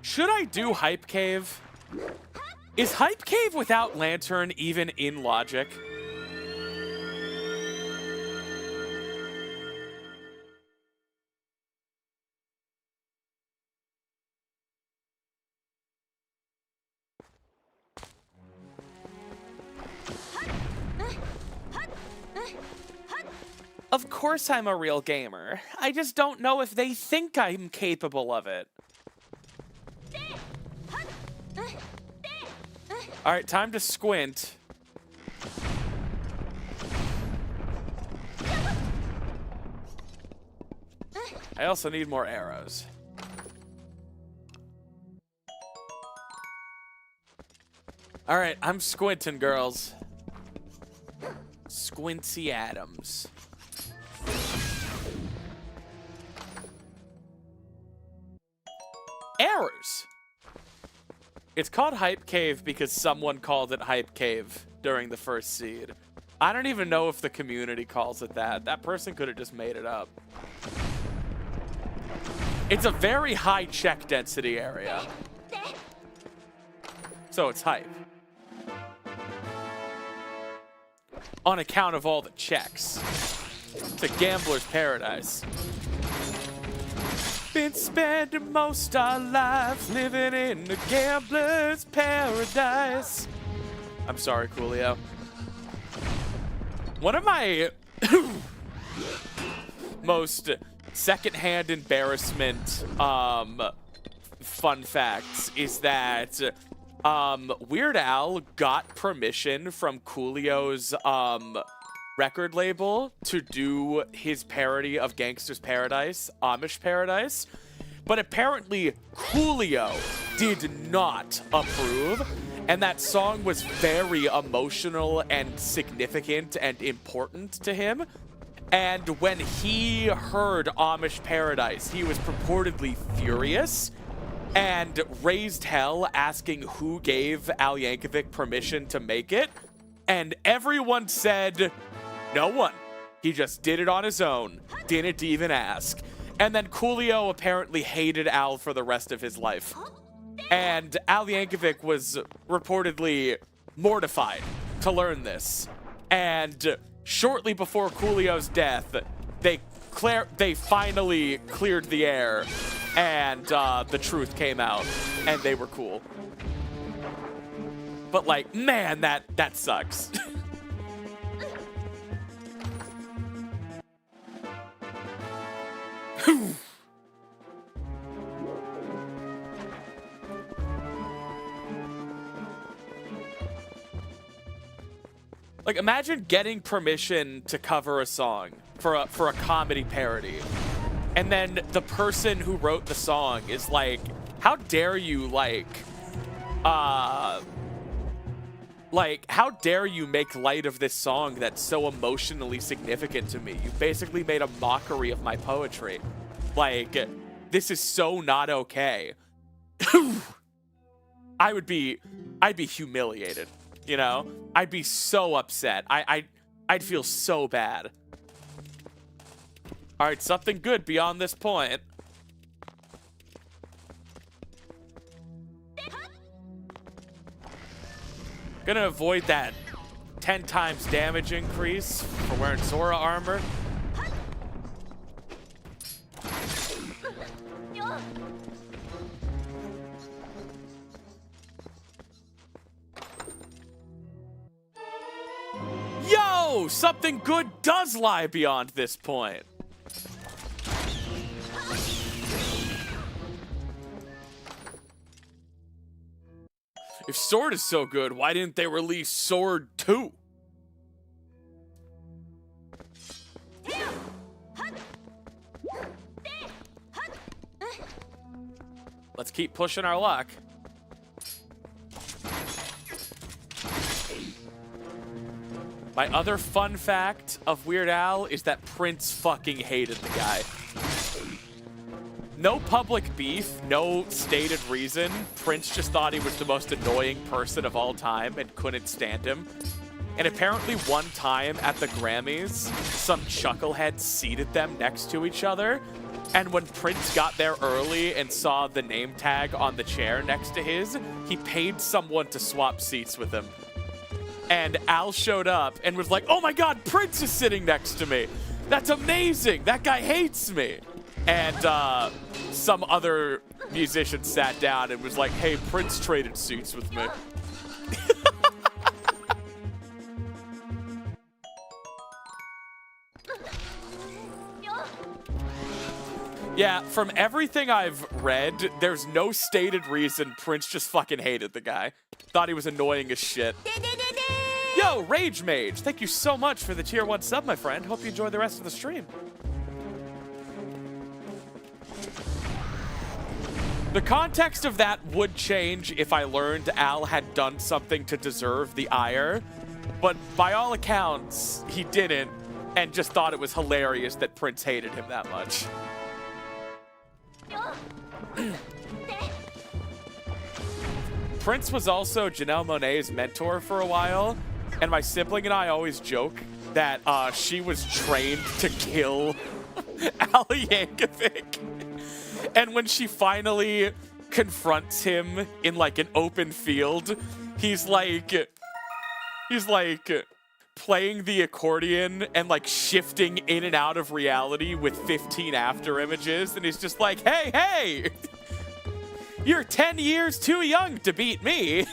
Should I do Hype Cave? Is Hype Cave without lantern even in logic? Of course I'm a real gamer. I just don't know if they think I'm capable of it. All right, time to squint. I also need more arrows. All right, I'm squinting, girls. Squinty Adams. Errors. It's called Hype Cave because someone called it Hype Cave during the first seed. I don't even know if the community calls it that. That person could have just made it up. It's a very high check density area. So it's hype. On account of all the checks. It's a gambler's paradise. Been spending most our lives living in a gambler's paradise. I'm sorry, Coolio. One of my most secondhand embarrassment fun facts is that Weird Al got permission from Coolio's record label to do his parody of Gangsta's Paradise, Amish Paradise, but apparently Coolio did not approve, and that song was very emotional and significant and important to him. And when he heard Amish Paradise, he was purportedly furious and raised hell asking who gave Al Yankovic permission to make it, and everyone said, no one. He just did it on his own. Didn't even ask. And then Coolio apparently hated Al for the rest of his life. And Al Yankovic was reportedly mortified to learn this. And shortly before Coolio's death, they finally cleared the air, and the truth came out, and they were cool. But like, man, that sucks. Like, imagine getting permission to cover a song for a comedy parody, and then the person who wrote the song is like, how dare you, how dare you make light of this song that's so emotionally significant to me? You basically made a mockery of my poetry. Like, this is so not okay. I'd be humiliated, you know? I'd be so upset. I'd feel so bad. All right, something good beyond this point. Gonna avoid that 10 times damage increase for wearing Zora armor. Yo! Something good does lie beyond this point. If Sword is so good, why didn't they release Sword 2? Let's keep pushing our luck. My other fun fact of Weird Al is that Prince fucking hated the guy. No public beef, no stated reason. Prince just thought he was the most annoying person of all time and couldn't stand him. And apparently one time at the Grammys, some chuckleheads seated them next to each other. And when Prince got there early and saw the name tag on the chair next to his, he paid someone to swap seats with him. And Al showed up and was like, "Oh my God, Prince is sitting next to me. That's amazing. That guy hates me." And some other musician sat down and was like, "Hey, Prince traded seats with me." Yeah, from everything I've read, there's no stated reason. Prince just fucking hated the guy. Thought he was annoying as shit. Yo, Rage Mage, thank you so much for the tier 1 sub, my friend. Hope you enjoy the rest of the stream. The context of that would change if I learned Al had done something to deserve the ire, but by all accounts, he didn't, and just thought it was hilarious that Prince hated him that much. Prince was also Janelle Monáe's mentor for a while, and my sibling and I always joke that she was trained to kill Al Yankovic. And when she finally confronts him in like an open field, he's like playing the accordion and like shifting in and out of reality with 15 after images, and he's just like, hey, you're 10 years too young to beat me.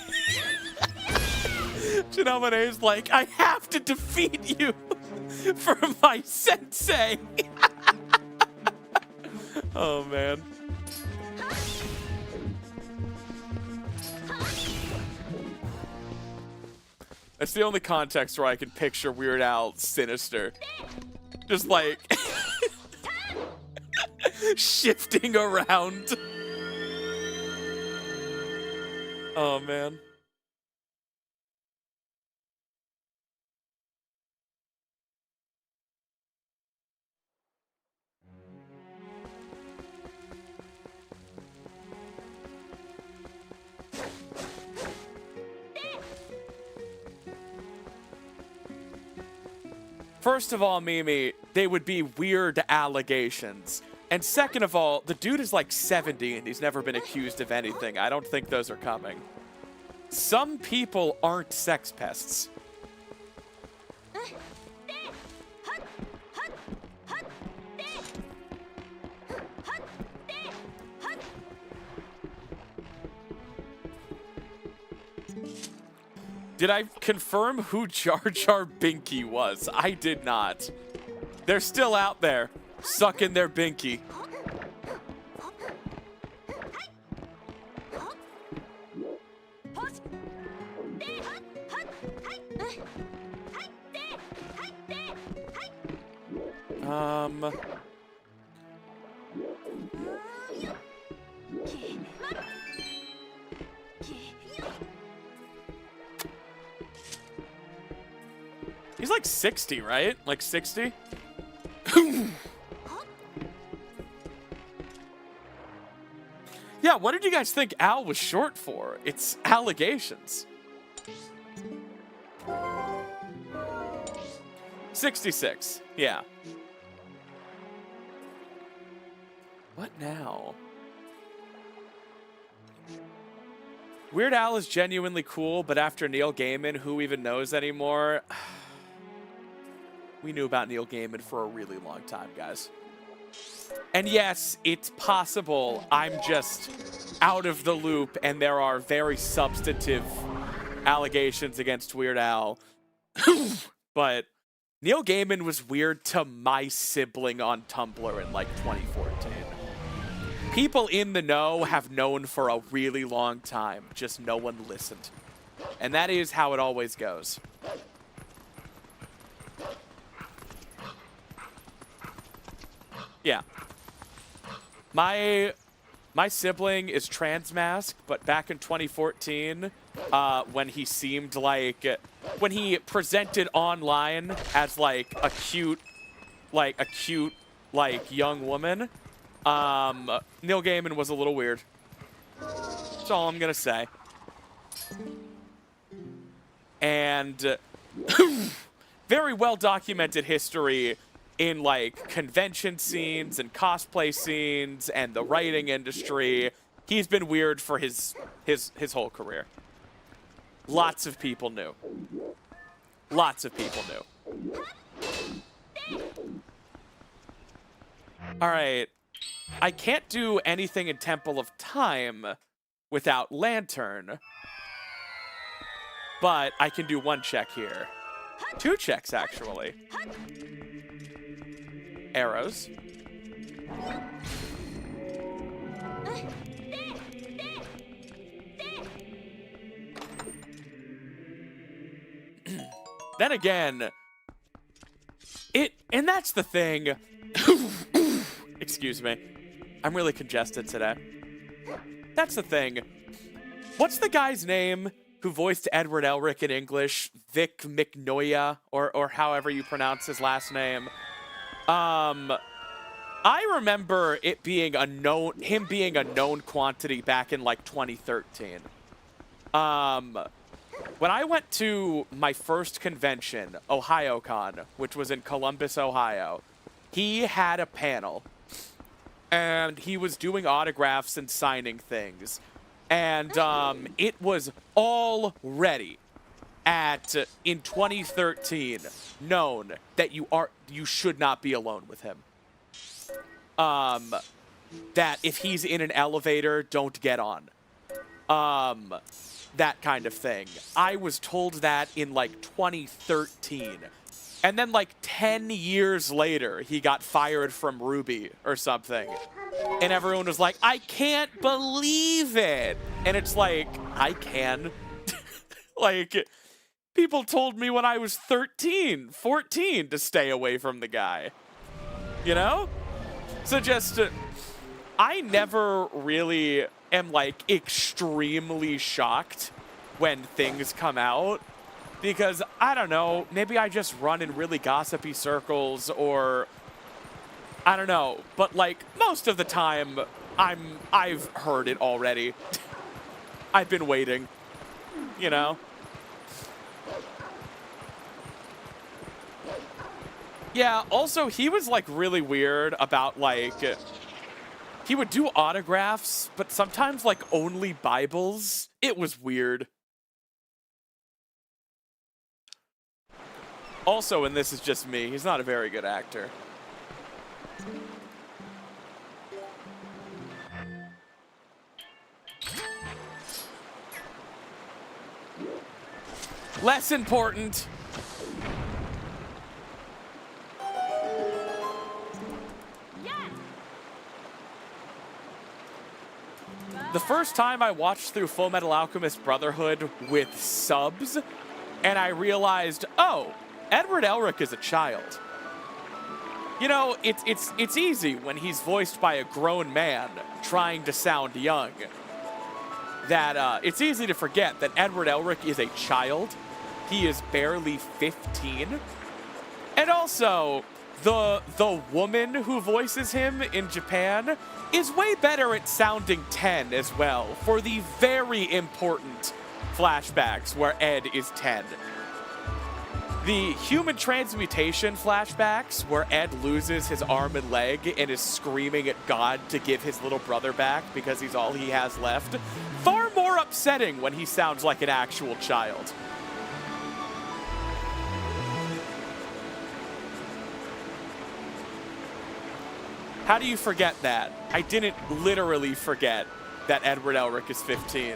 Janelle Monáe's like, I have to defeat you for my sensei. Oh, man. That's the only context where I can picture Weird Al sinister. Just like shifting around. Oh, man. First of all, Mimi, they would be weird allegations. And second of all, the dude is like 70 and he's never been accused of anything. I don't think those are coming. Some people aren't sex pests. Did I confirm who Jar Jar Binky was? I did not. They're still out there, sucking their binky. He's like 60, right? Like 60? Yeah, what did you guys think Al was short for? It's allegations. 66, yeah. What now? Weird Al is genuinely cool, but after Neil Gaiman, who even knows anymore? We knew about Neil Gaiman for a really long time, guys. And yes, it's possible I'm just out of the loop and there are very substantive allegations against Weird Al. But Neil Gaiman was weird to my sibling on Tumblr in like 2014. People in the know have known for a really long time, just no one listened. And that is how it always goes. Yeah. My sibling is transmasc, but back in 2014, when he seemed like, when he presented online as like a cute young woman, Neil Gaiman was a little weird. That's all I'm gonna say. And very well documented history in like convention scenes and cosplay scenes and the writing industry. He's been weird for his whole career. Lots of people knew. Lots of people knew. All right. I can't do anything in Temple of Time without Lantern. But I can do one check here. 2 checks, actually. Arrows. Then again, and that's the thing. Excuse me. I'm really congested today. That's the thing. What's the guy's name who voiced Edward Elric in English? Vic McNoya, or however you pronounce his last name. I remember it being him being a known quantity back in like 2013. When I went to my first convention, OhioCon, which was in Columbus, Ohio, he had a panel. And he was doing autographs and signing things. And it was already in 2013 known that you should not be alone with him. That if he's in an elevator, don't get on. That kind of thing. I was told that in like 2013. And then like 10 years later, he got fired from Ruby or something. And everyone was like, I can't believe it. And it's like, I can. Like, people told me when I was 13, 14 to stay away from the guy. You know? So just, I never really am like extremely shocked when things come out. Because, I don't know, maybe I just run in really gossipy circles, or I don't know. But like most of the time, I've heard it already. I've been waiting, you know? Yeah, also he was like really weird about like, he would do autographs, but sometimes like only Bibles. It was weird. Also, and this is just me, he's not a very good actor. Less important. The first time I watched through Full Metal Alchemist Brotherhood with subs, and I realized, oh, Edward Elric is a child. You know, it's easy when he's voiced by a grown man trying to sound young. That it's easy to forget that Edward Elric is a child. He is barely 15. And also, the woman who voices him in Japan is way better at sounding 10 as well, for the very important flashbacks where Ed is 10. The human transmutation flashbacks where Ed loses his arm and leg and is screaming at God to give his little brother back because he's all he has left, far more upsetting when he sounds like an actual child. How do you forget that? I didn't literally forget that Edward Elric is 15.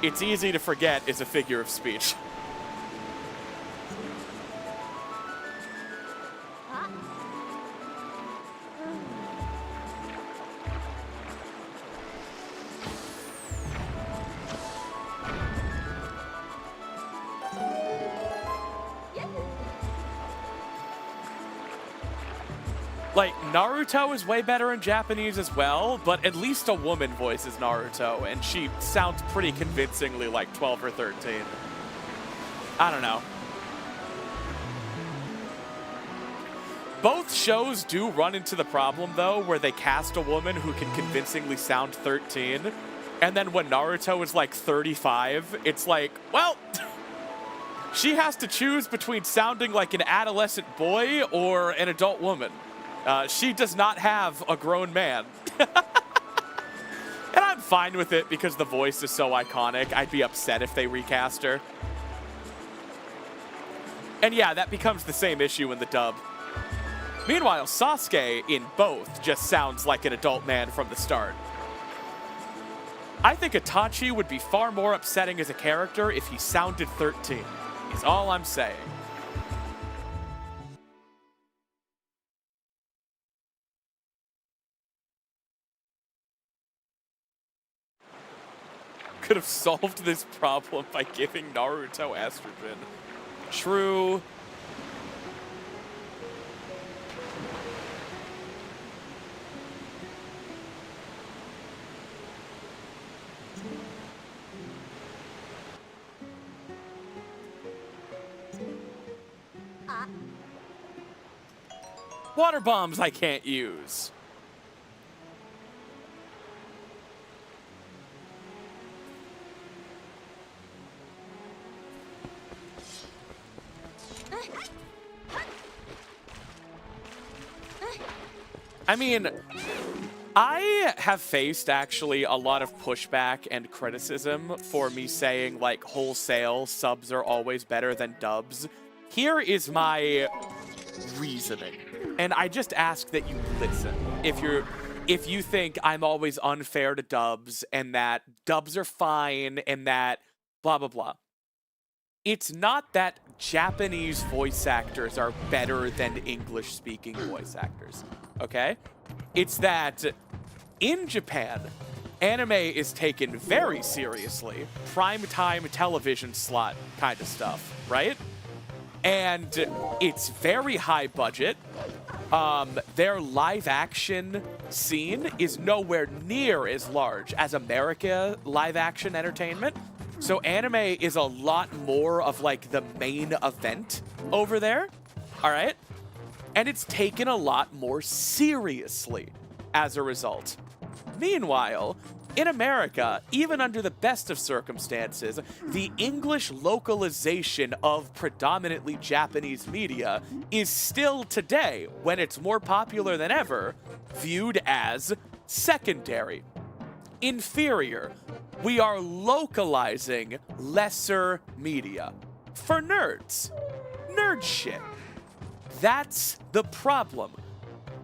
It's easy to forget is a figure of speech. Like, Naruto is way better in Japanese as well, but at least a woman voices Naruto, and she sounds pretty convincingly like 12 or 13. I don't know. Both shows do run into the problem, though, where they cast a woman who can convincingly sound 13, and then when Naruto is like 35, it's like, well, she has to choose between sounding like an adolescent boy or an adult woman. She does not have a grown man. And I'm fine with it because the voice is so iconic. I'd be upset if they recast her. And yeah, that becomes the same issue in the dub. Meanwhile, Sasuke in both just sounds like an adult man from the start. I think Itachi would be far more upsetting as a character if he sounded 13, is all I'm saying. Could have solved this problem by giving Naruto estrogen. True. Water bombs I can't use. I mean, I have faced actually a lot of pushback and criticism for me saying like wholesale subs are always better than dubs. Here is my reasoning. And I just ask that you listen. If you think I'm always unfair to dubs and that dubs are fine and that blah blah blah. It's not that Japanese voice actors are better than English-speaking voice actors, okay? It's that in Japan, anime is taken very seriously, primetime television slot kind of stuff, right? And it's very high budget. Their live action scene is nowhere near as large as America live action entertainment. So anime is a lot more of like the main event over there, all right? And it's taken a lot more seriously as a result. Meanwhile, in America, even under the best of circumstances, the English localization of predominantly Japanese media is still today, when it's more popular than ever, viewed as secondary, inferior. We are localizing lesser media for nerds. Nerd shit. That's the problem.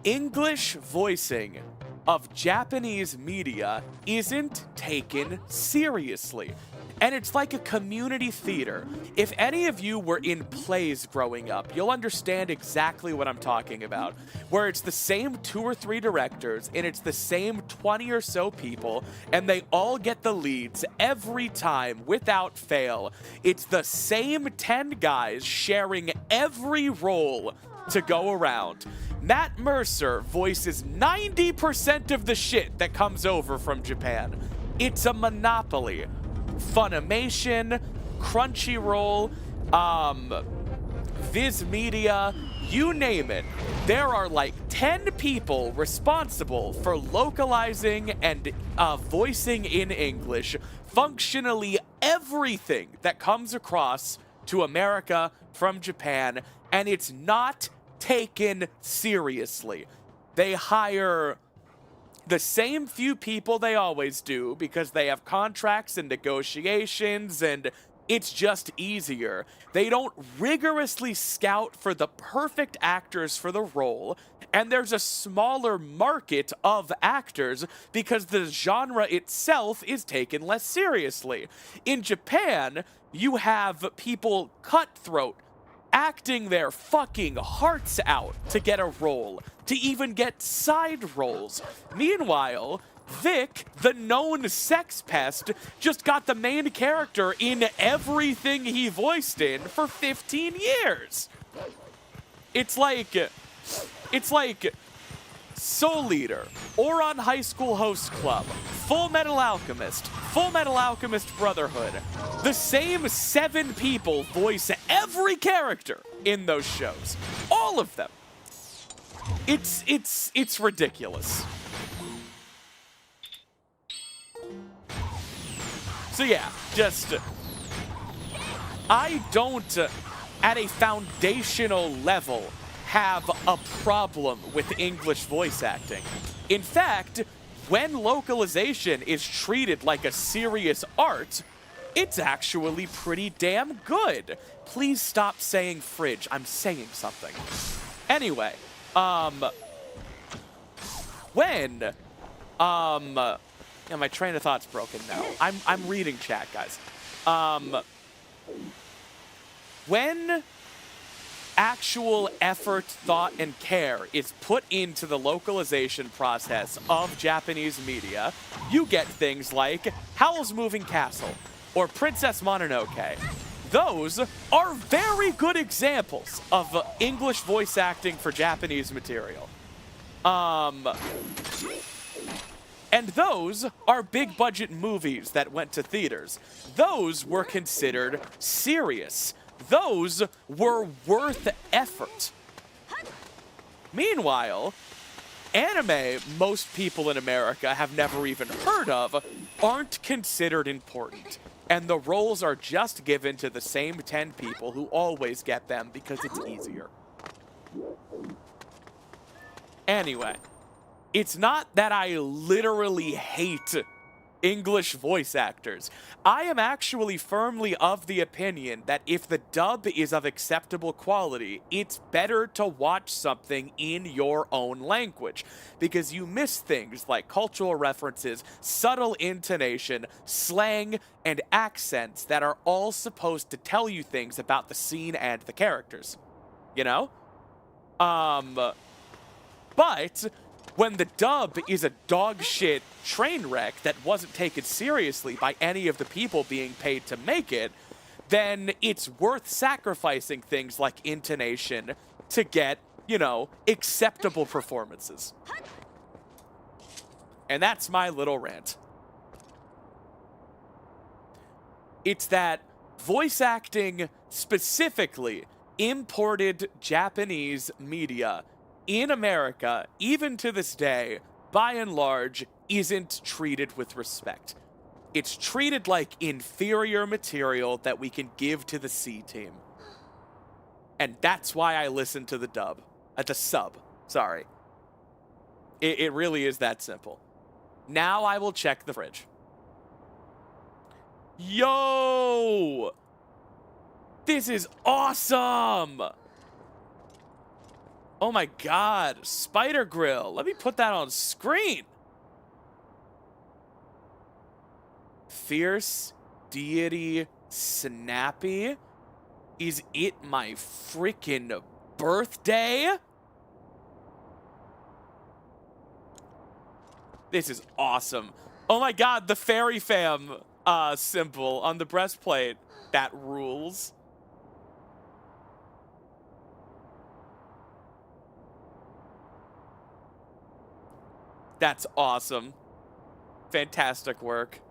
English voicing of Japanese media isn't taken seriously. And it's like a community theater. If any of you were in plays growing up, you'll understand exactly what I'm talking about. Where it's the same 2 or 3 directors, and it's the same 20 or so people, and they all get the leads every time without fail. It's the same 10 guys sharing every role to go around. Matt Mercer voices 90% of the shit that comes over from Japan. It's a monopoly. Funimation, Crunchyroll, Viz Media, you name it. There are like 10 people responsible for localizing and voicing in English functionally everything that comes across to America from Japan, and it's not taken seriously. They hire the same few people they always do because they have contracts and negotiations, and it's just easier. They don't rigorously scout for the perfect actors for the role, and there's a smaller market of actors because the genre itself is taken less seriously. In Japan, you have people cutthroat, acting their fucking hearts out to get a role, to even get side roles. Meanwhile, Vic, the known sex pest, just got the main character in everything he voiced in for 15 years. It's like Soul Eater, Ouran High School Host Club, Full Metal Alchemist Brotherhood. The same 7 people voice every character in those shows. All of them. It's ridiculous. So yeah, just I don't at a foundational level have a problem with English voice acting. In fact, when localization is treated like a serious art, it's actually pretty damn good. Please stop saying fridge. I'm saying something. Anyway, when yeah, my train of thought's broken now. I'm reading chat, guys. When actual effort, thought, and care is put into the localization process of Japanese media, you get things like Howl's Moving Castle or Princess Mononoke. Those are very good examples of English voice acting for Japanese material. And those are big budget movies that went to theaters. Those were considered serious. Those were worth effort. Meanwhile, anime most people in America have never even heard of aren't considered important. And the roles are just given to the same 10 people who always get them because it's easier. Anyway, it's not that I literally hate English voice actors. I am actually firmly of the opinion that if the dub is of acceptable quality, it's better to watch something in your own language, because you miss things like cultural references, subtle intonation, slang, and accents that are all supposed to tell you things about the scene and the characters. You know? But when the dub is a dog shit train wreck that wasn't taken seriously by any of the people being paid to make it, then it's worth sacrificing things like intonation to get, you know, acceptable performances. And that's my little rant. It's that voice acting, specifically imported Japanese media, in America, even to this day, by and large, isn't treated with respect. It's treated like inferior material that we can give to the C team. And that's why I listen to the dub. The sub, sorry. It really is that simple. Now I will check the fridge. Yo! This is awesome! Oh my god, Spider Grill. Let me put that on screen. Fierce Deity Snappy. Is it my freaking birthday? This is awesome. Oh my god, the Fairy Fam symbol on the breastplate. That rules. That's awesome. Fantastic work.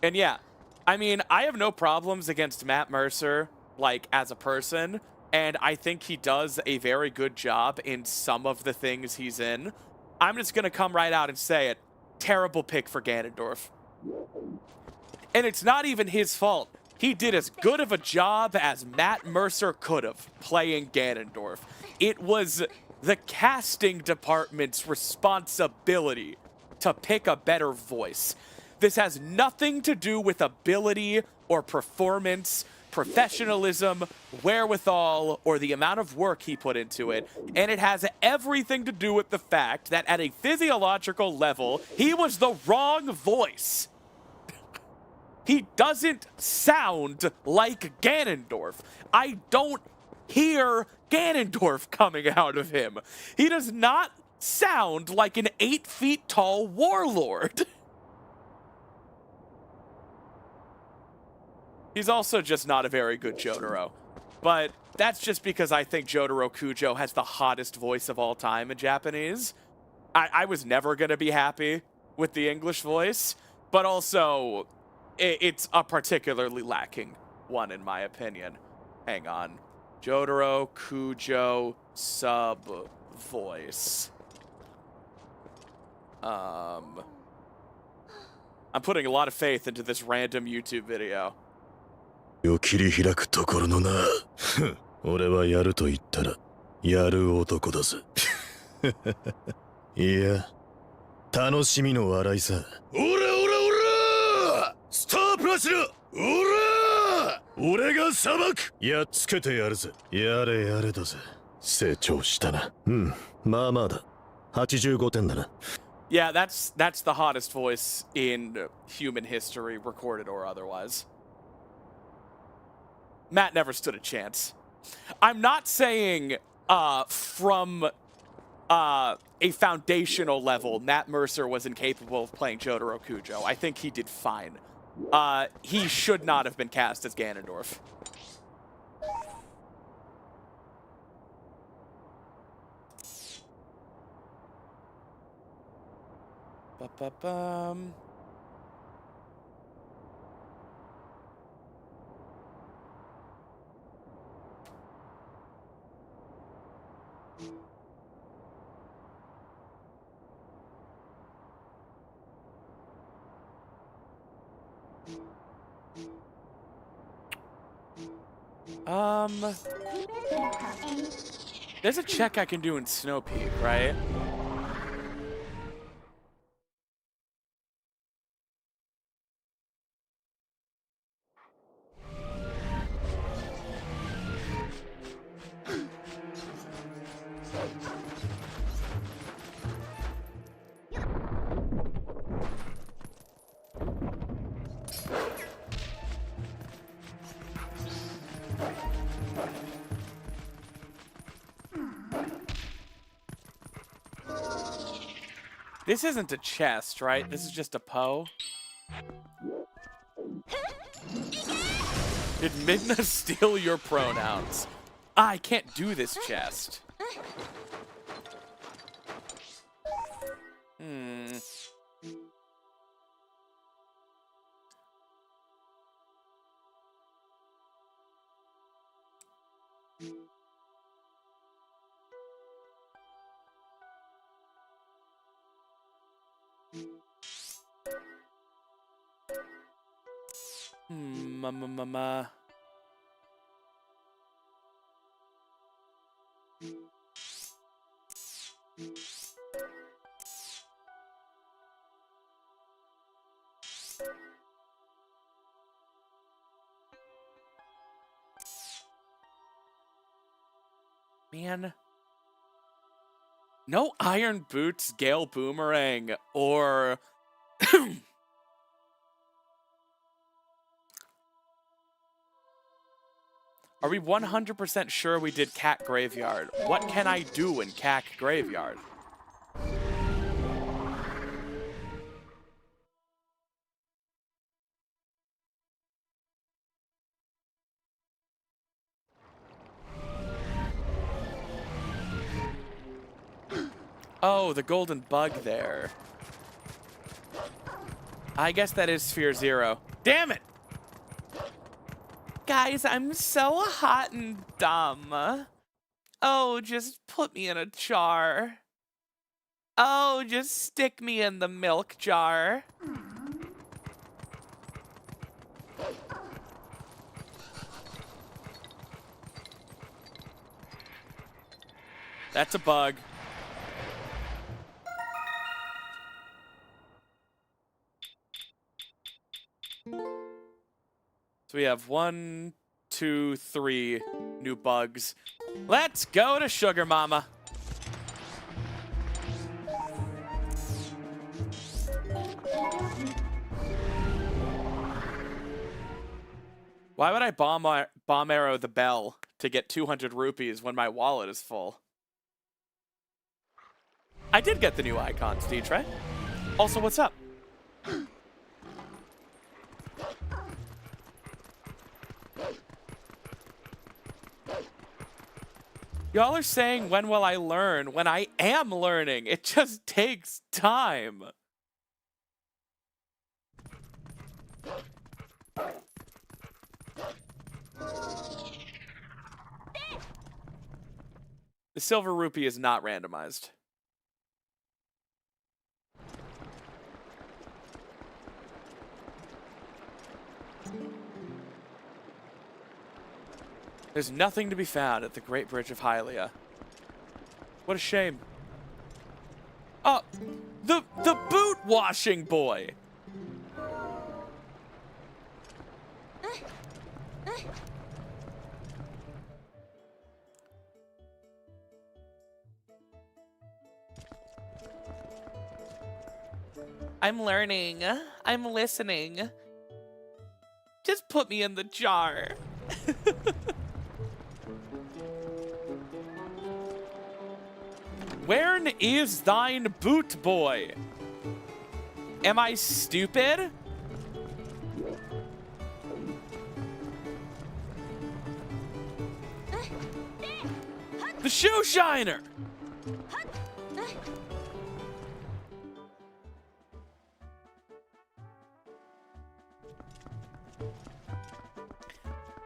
And yeah, I mean, I have no problems against Matt Mercer, like, as a person, and I think he does a very good job in some of the things he's in. I'm just gonna come right out and say it. Terrible pick for Ganondorf. And it's not even his fault. He did as good of a job as Matt Mercer could have playing Ganondorf. It was the casting department's responsibility to pick a better voice. This has nothing to do with ability or performance, professionalism, wherewithal, or the amount of work he put into it. And it has everything to do with the fact that at a physiological level, he was the wrong voice. He doesn't sound like Ganondorf. I don't hear Ganondorf coming out of him. He does not sound like an 8 feet tall warlord. He's also just not a very good Jotaro. But that's just because I think Jotaro Kujo has the hottest voice of all time in Japanese. I was never going to be happy with the English voice, but also it's a particularly lacking one in my opinion. Hang on. Jotaro Kujo sub voice. I'm putting a lot of faith into this random YouTube video. 切り開くところのな。俺はやると言ったらやる男だぜ。いや、楽しみの笑いさ。オラオラオラ！スタープラチナ！オラ！俺が裁く！やっつけてやるぜ。やれやれだぜ。成長したな。まあまあだ。85点だな。Yeah, that's the hottest voice in human history, recorded or otherwise. Matt never stood a chance. I'm not saying from a foundational level, Matt Mercer was incapable of playing Jotaro Kujo. I think he did fine. He should not have been cast as Ganondorf. Ba-ba-bum. There's a check I can do in Snow Peak, right? This isn't a chest, right? This is just a Poe. Did Midna steal your pronouns? I can't do this chest. Man. No Iron Boots, Gale Boomerang, or... Are we 100% sure we did Cat Graveyard? What can I do in Cat Graveyard? Oh, the golden bug there. I guess that is Sphere Zero. Damn it! Guys, I'm so hot and dumb. Oh, just put me in a jar. Oh, just stick me in the milk jar. That's a bug. So we have 1, 2, 3 new bugs. Let's go to Sugar Mama. Why would I bomb arrow the bell to get 200 rupees when my wallet is full? I did get the new icons, Ditrey. Also, what's up? Y'all are saying, when will I learn? When I am learning. It just takes time. The silver rupee is not randomized. There's nothing to be found at the Great Bridge of Hylia. What a shame. Oh, the boot washing boy. I'm learning. I'm listening. Just put me in the jar. Where'n is thine boot boy? Am I stupid? The shoe shiner!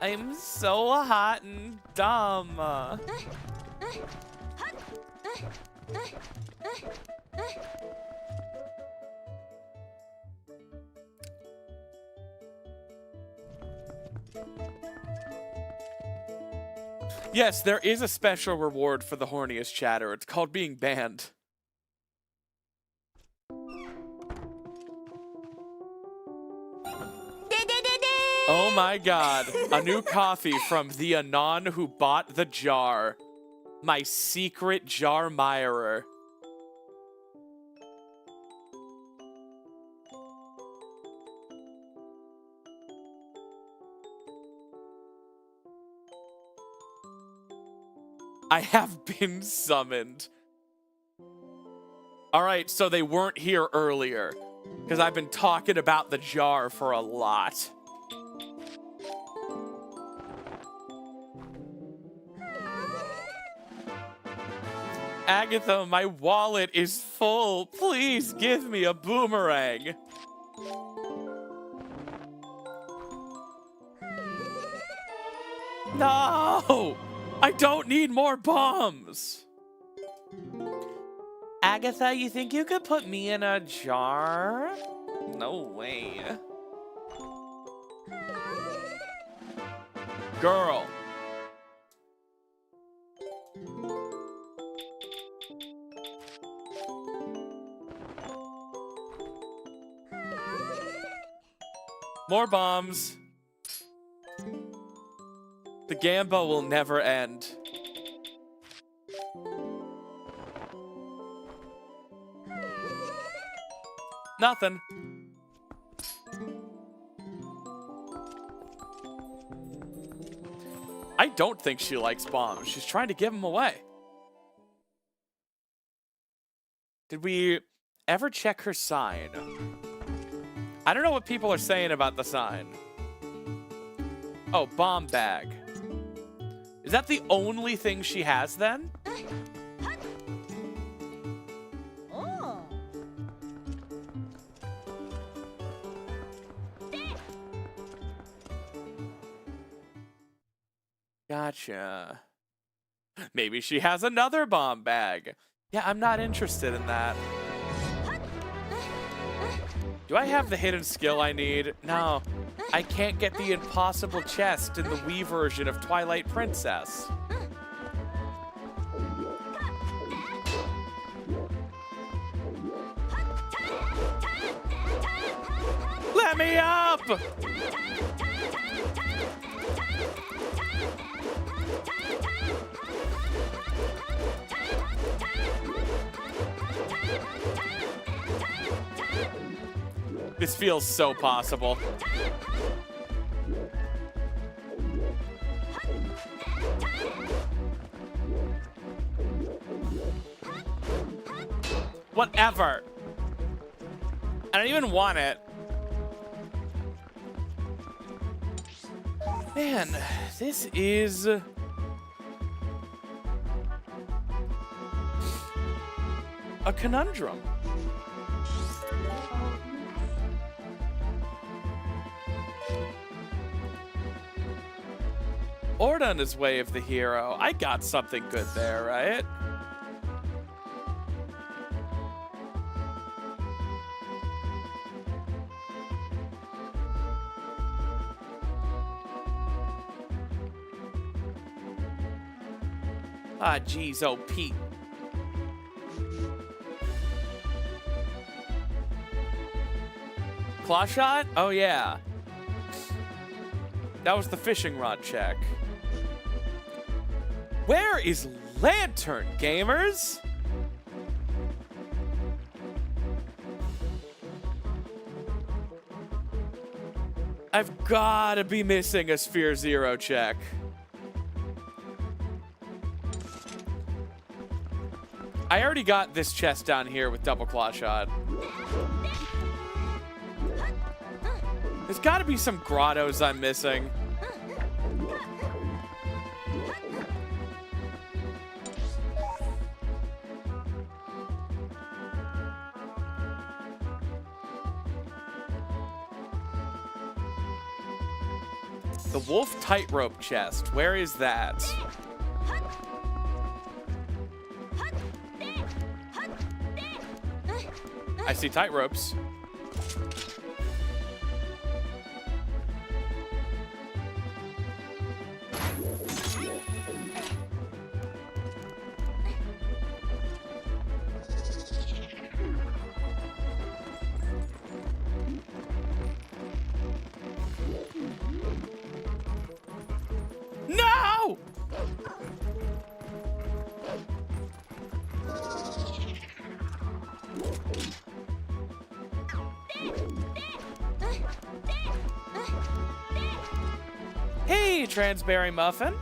I'm so hot and dumb. Yes, there is a special reward for the horniest chatter. It's called being banned. Oh my god. A new coffee from the Anon who bought the jar. My secret jar mirer. I have been summoned. Alright, so they weren't here earlier. Because I've been talking about the jar for a lot. Agatha, my wallet is full. Please give me a boomerang. No! I don't need more bombs! Agatha, you think you could put me in a jar? No way. Girl. More bombs. The Gamba will never end. Nothing. I don't think she likes bombs. She's trying to give them away. Did we ever check her sign? I don't know what people are saying about the sign. Oh, bomb bag. Is that the only thing she has then? Gotcha. Maybe she has another bomb bag. Yeah, I'm not interested in that. Do I have the hidden skill I need? No. I can't get the impossible chest in the Wii version of Twilight Princess. Let me up! This feels so possible. Whatever. I don't even want it. Man, this is... a conundrum. Ord on his way of the hero. I got something good there, right? Ah, geez, oh, Pete. Claw shot? Oh, yeah. That was the fishing rod check. Where is Lantern, gamers? I've gotta be missing a Sphere Zero check. I already got this chest down here with double claw shot. There's gotta be some grottos I'm missing. The wolf tightrope chest, where is that? I see tightropes. No! Hey, Transberry Muffin.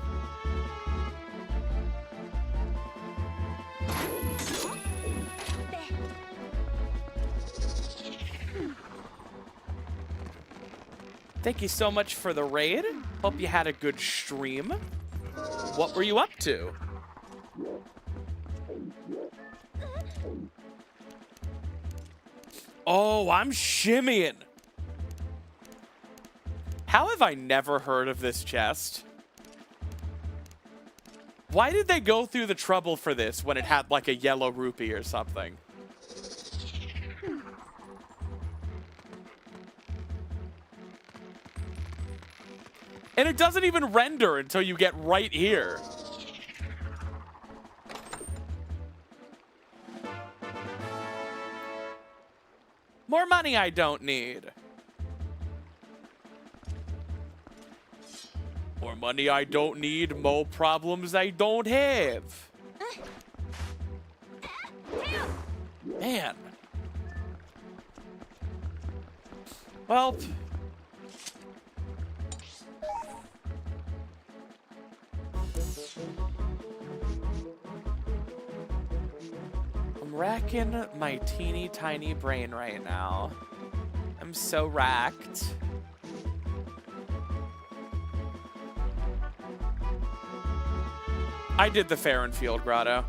Thank you so much for the raid. Hope you had a good stream. What were you up to? Oh, I'm shimmying. How have I never heard of this chest? Why did they go through the trouble for this when it had like a yellow rupee or something? And it doesn't even render until you get right here. More money I don't need. More money I don't need, more problems I don't have. Man. Well. I'm racking my teeny tiny brain right now. I'm so racked. I did the Farinfield Grotto.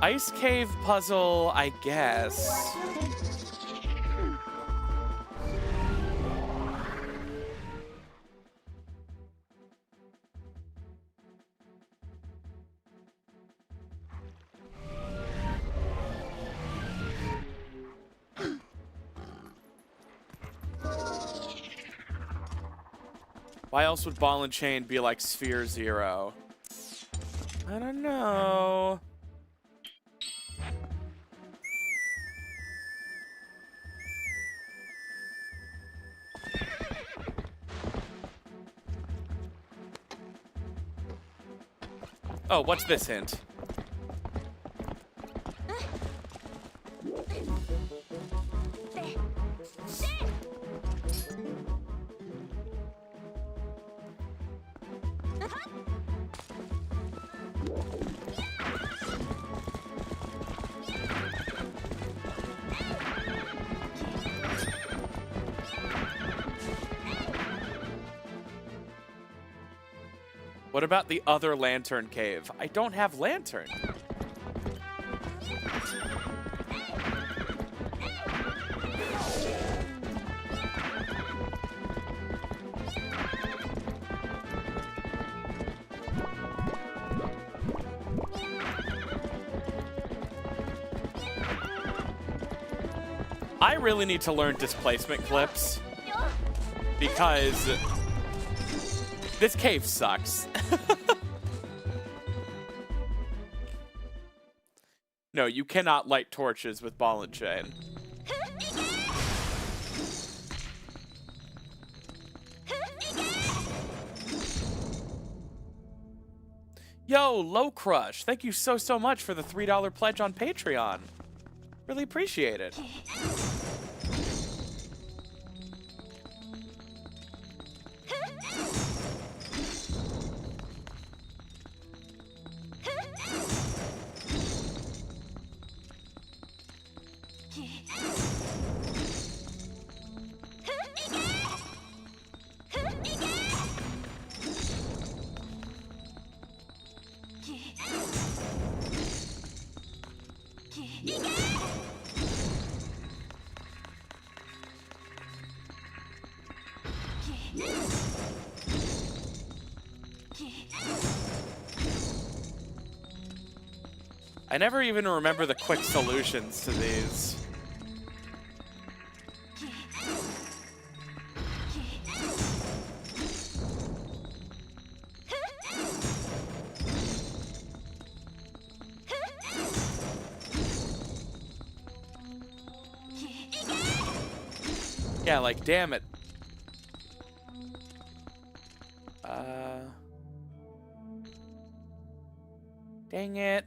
Ice cave puzzle, I guess. Why else would Ball and Chain be like Sphere Zero? I don't know. Oh, what's this hint? What about the other lantern cave? I don't have lantern. I really need to learn displacement clips because this cave sucks. No, you cannot light torches with Ball and Chain. Yo, Low Crush, thank you so much for the $3 pledge on Patreon. Really appreciate it. I never even remember the quick solutions to these. Yeah, like, damn it. Dang it.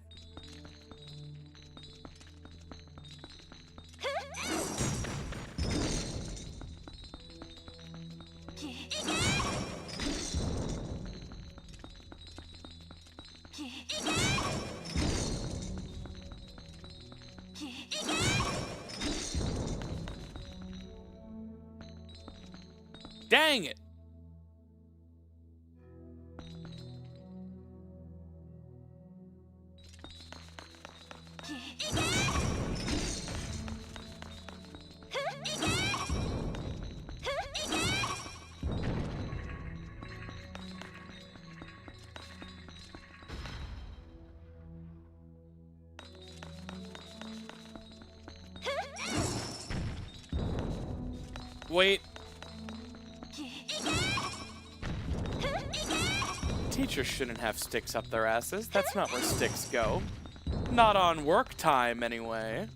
Dang it. Wait. Teachers shouldn't have sticks up their asses. That's not where sticks go. Not on work time, anyway.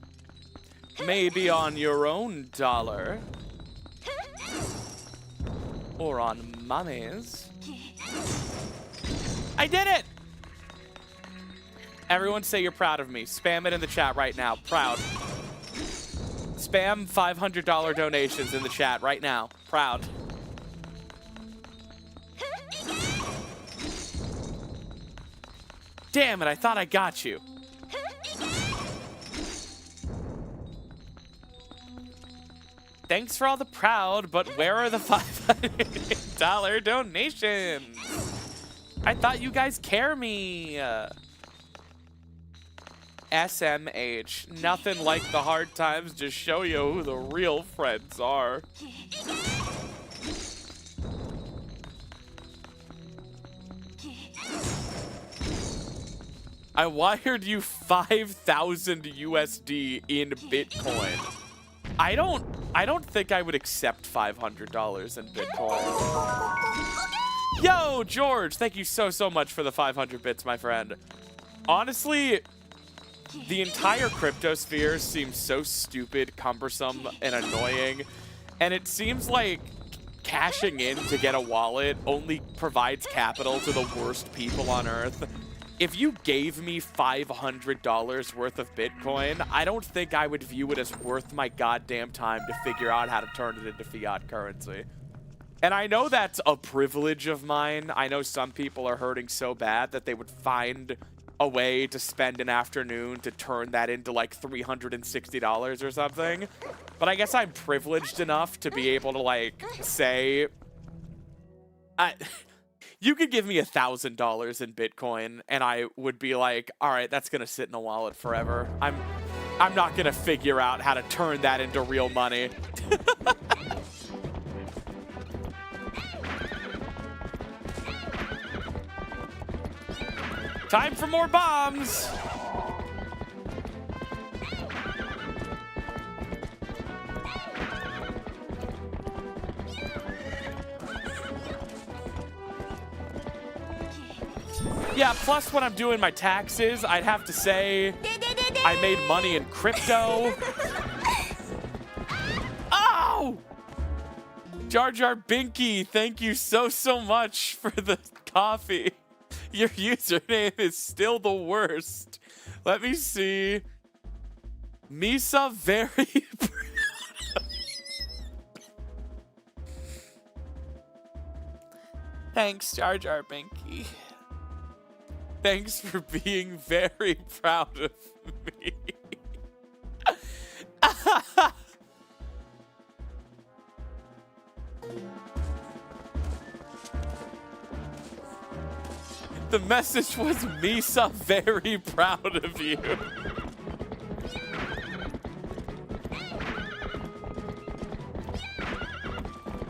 Maybe on your own dollar. Or on mommy's. I did it! Everyone say you're proud of me. Spam it in the chat right now. Proud. Spam $500 donations in the chat right now. Proud. Damn it, I thought I got you. Thanks for all the proud, but where are the $500 donations? I thought you guys care me. SMH. Nothing like the hard times to show you who the real friends are. I wired you 5,000 USD in Bitcoin. I don't I don't think I would accept $500 in Bitcoin. Yo, George, thank you so much for the 500 bits, my friend. Honestly, the entire cryptosphere seems so stupid, cumbersome, and annoying. And it seems like cashing in to get a wallet only provides capital to the worst people on Earth. If you gave me $500 worth of Bitcoin, I don't think I would view it as worth my goddamn time to figure out how to turn it into fiat currency. And I know that's a privilege of mine. I know some people are hurting so bad that they would find a way to spend an afternoon to turn that into like $360 or something. But I guess I'm privileged enough to be able to like say, you could give me $1,000 in Bitcoin and I would be like, all right, that's gonna sit in a wallet forever. I'm not gonna figure out how to turn that into real money. Time for more bombs! Yeah, plus when I'm doing my taxes, I'd have to say I made money in crypto. Oh! Jar Jar Binky, thank you so much for the coffee. Your username is still the worst. Let me see. Misa very proud. Thanks, Jar Jar Binky. Thanks for being very proud of me. The message was Misa very proud of you.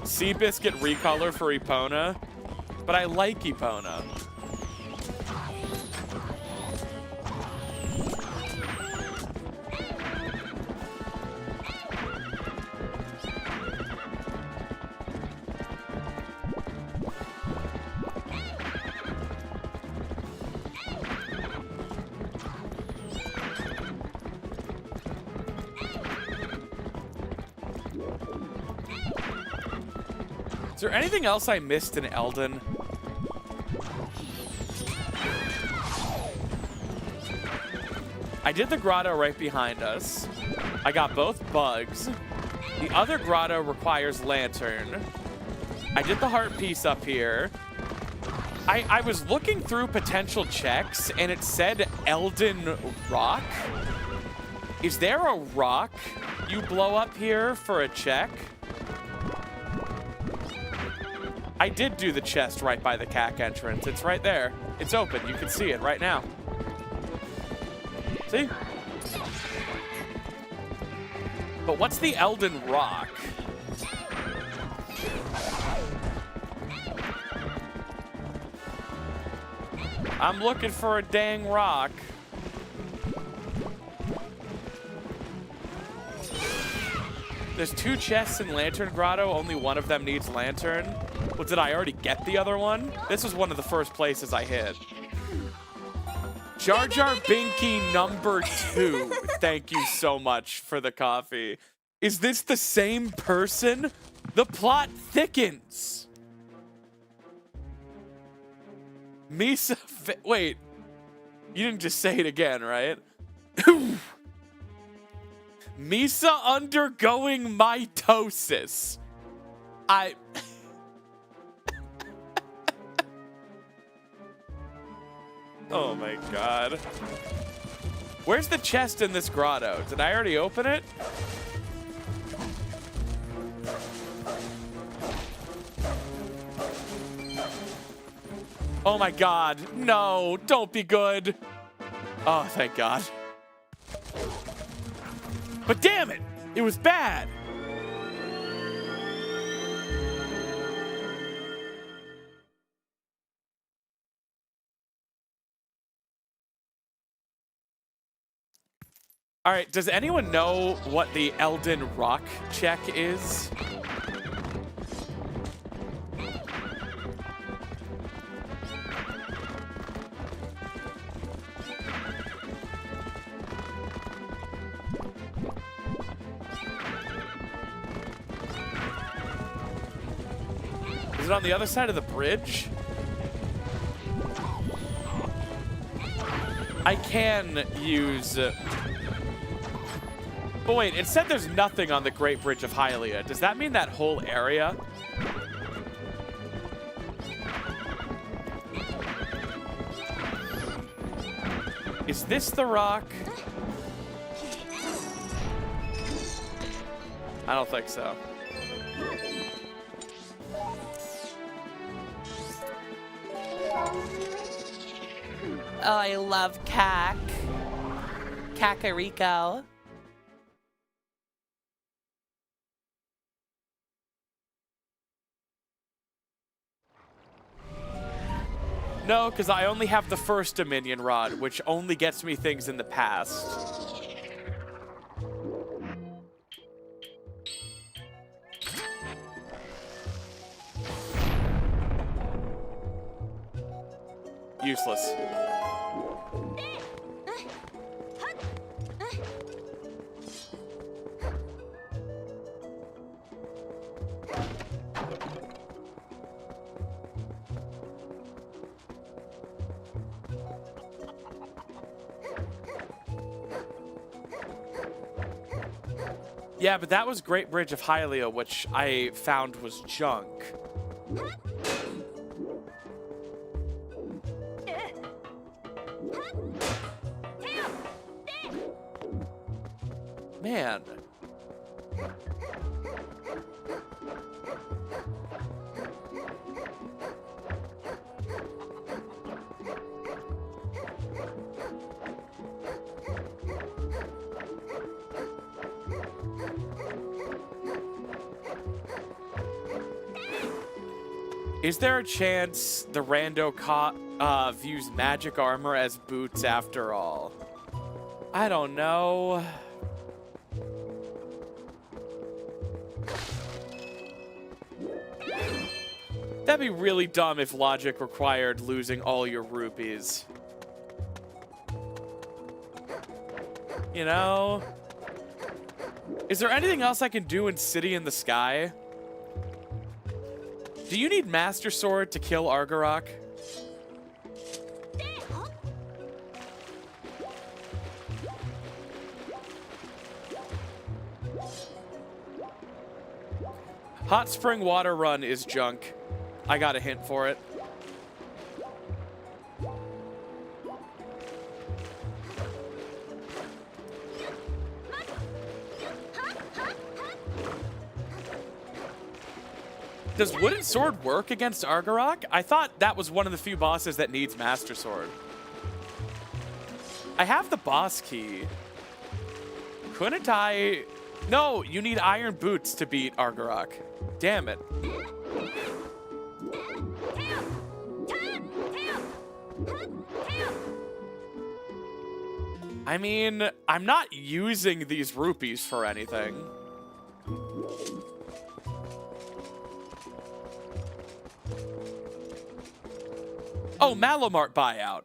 Seabiscuit recolor for Epona, but I like Epona. Is there anything else I missed in Elden? I did the grotto right behind us. I got both bugs. The other grotto requires lantern. I did the heart piece up here. I was looking through potential checks and it said Elden Rock. Is there a rock you blow up here for a check? I did do the chest right by the CAC entrance. It's right there. It's open. You can see it right now. See? But what's the Elden Rock? I'm looking for a dang rock. There's 2 chests in Lantern Grotto. Only one of them needs lantern. Well, did I already get the other one? This was one of the first places I hit. Jar Jar Binky number 2. Thank you so much for the coffee. Is this the same person? The plot thickens. Misa, wait. You didn't just say it again, right? Misa undergoing mitosis. Oh my god. Where's the chest in this grotto? Did I already open it? Oh my god. No, don't be good. Oh, thank god. But damn it, it was bad. All right, does anyone know what the Elden Rock check is? Is it on the other side of the bridge? I can use... But wait, it said there's nothing on the Great Bridge of Hylia. Does that mean that whole area? Is this the rock? I don't think so. Oh, I love cack. Kakariko. No, because I only have the first Dominion Rod, which only gets me things in the past. Useless. Yeah, but that was Great Bridge of Hylia, which I found was junk. Man. Is there a chance the rando views magic armor as boots after all? I don't know. That'd be really dumb if logic required losing all your rupees. You know? Is there anything else I can do in City in the Sky? Do you need Master Sword to kill Argarok? Hot Spring Water Run is junk. I got a hint for it. Does Wooden Sword work against Argarok? I thought that was one of the few bosses that needs Master Sword. I have the boss key. Couldn't I... No, you need Iron Boots to beat Argarok. Damn it. I mean, I'm not using these rupees for anything. Oh, Malomart buyout.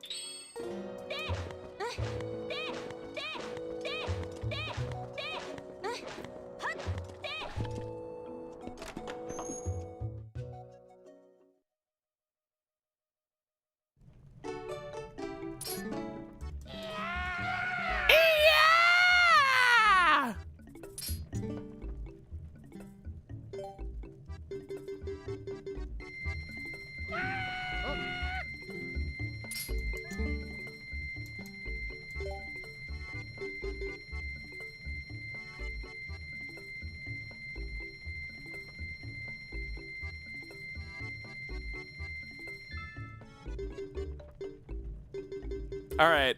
Yeah! All right.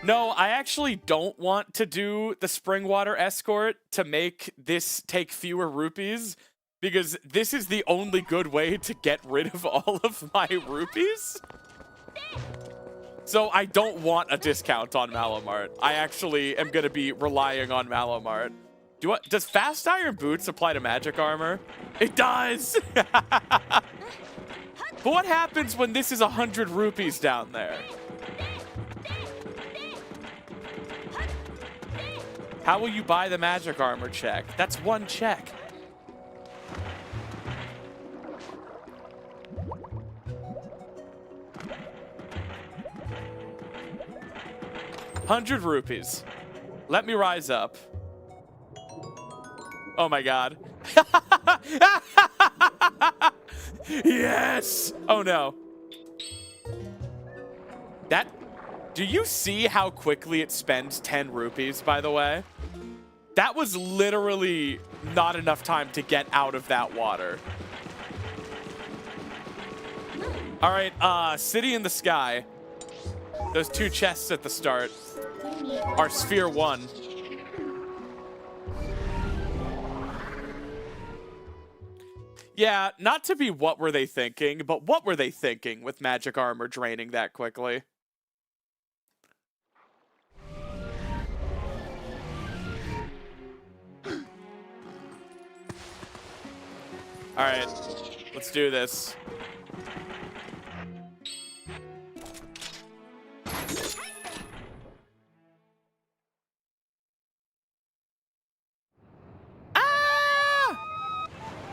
No, I actually don't want to do the Springwater Escort to make this take fewer rupees, because this is the only good way to get rid of all of my rupees. So I don't want a discount on Malamart. I actually am going to be relying on Malamart. Does Fast Iron Boots apply to magic armor? It does! But what happens when this is 100 rupees down there? How will you buy the magic armor check? That's one check. ₹100. Let me rise up. Oh my god. Yes! Oh no. Do you see how quickly it spends 10 rupees, by the way? That was literally not enough time to get out of that water. All right, City in the Sky. Those 2 chests at the start are Sphere 1. Yeah, not to be what were they thinking, but what were they thinking with magic armor draining that quickly? All right, let's do this.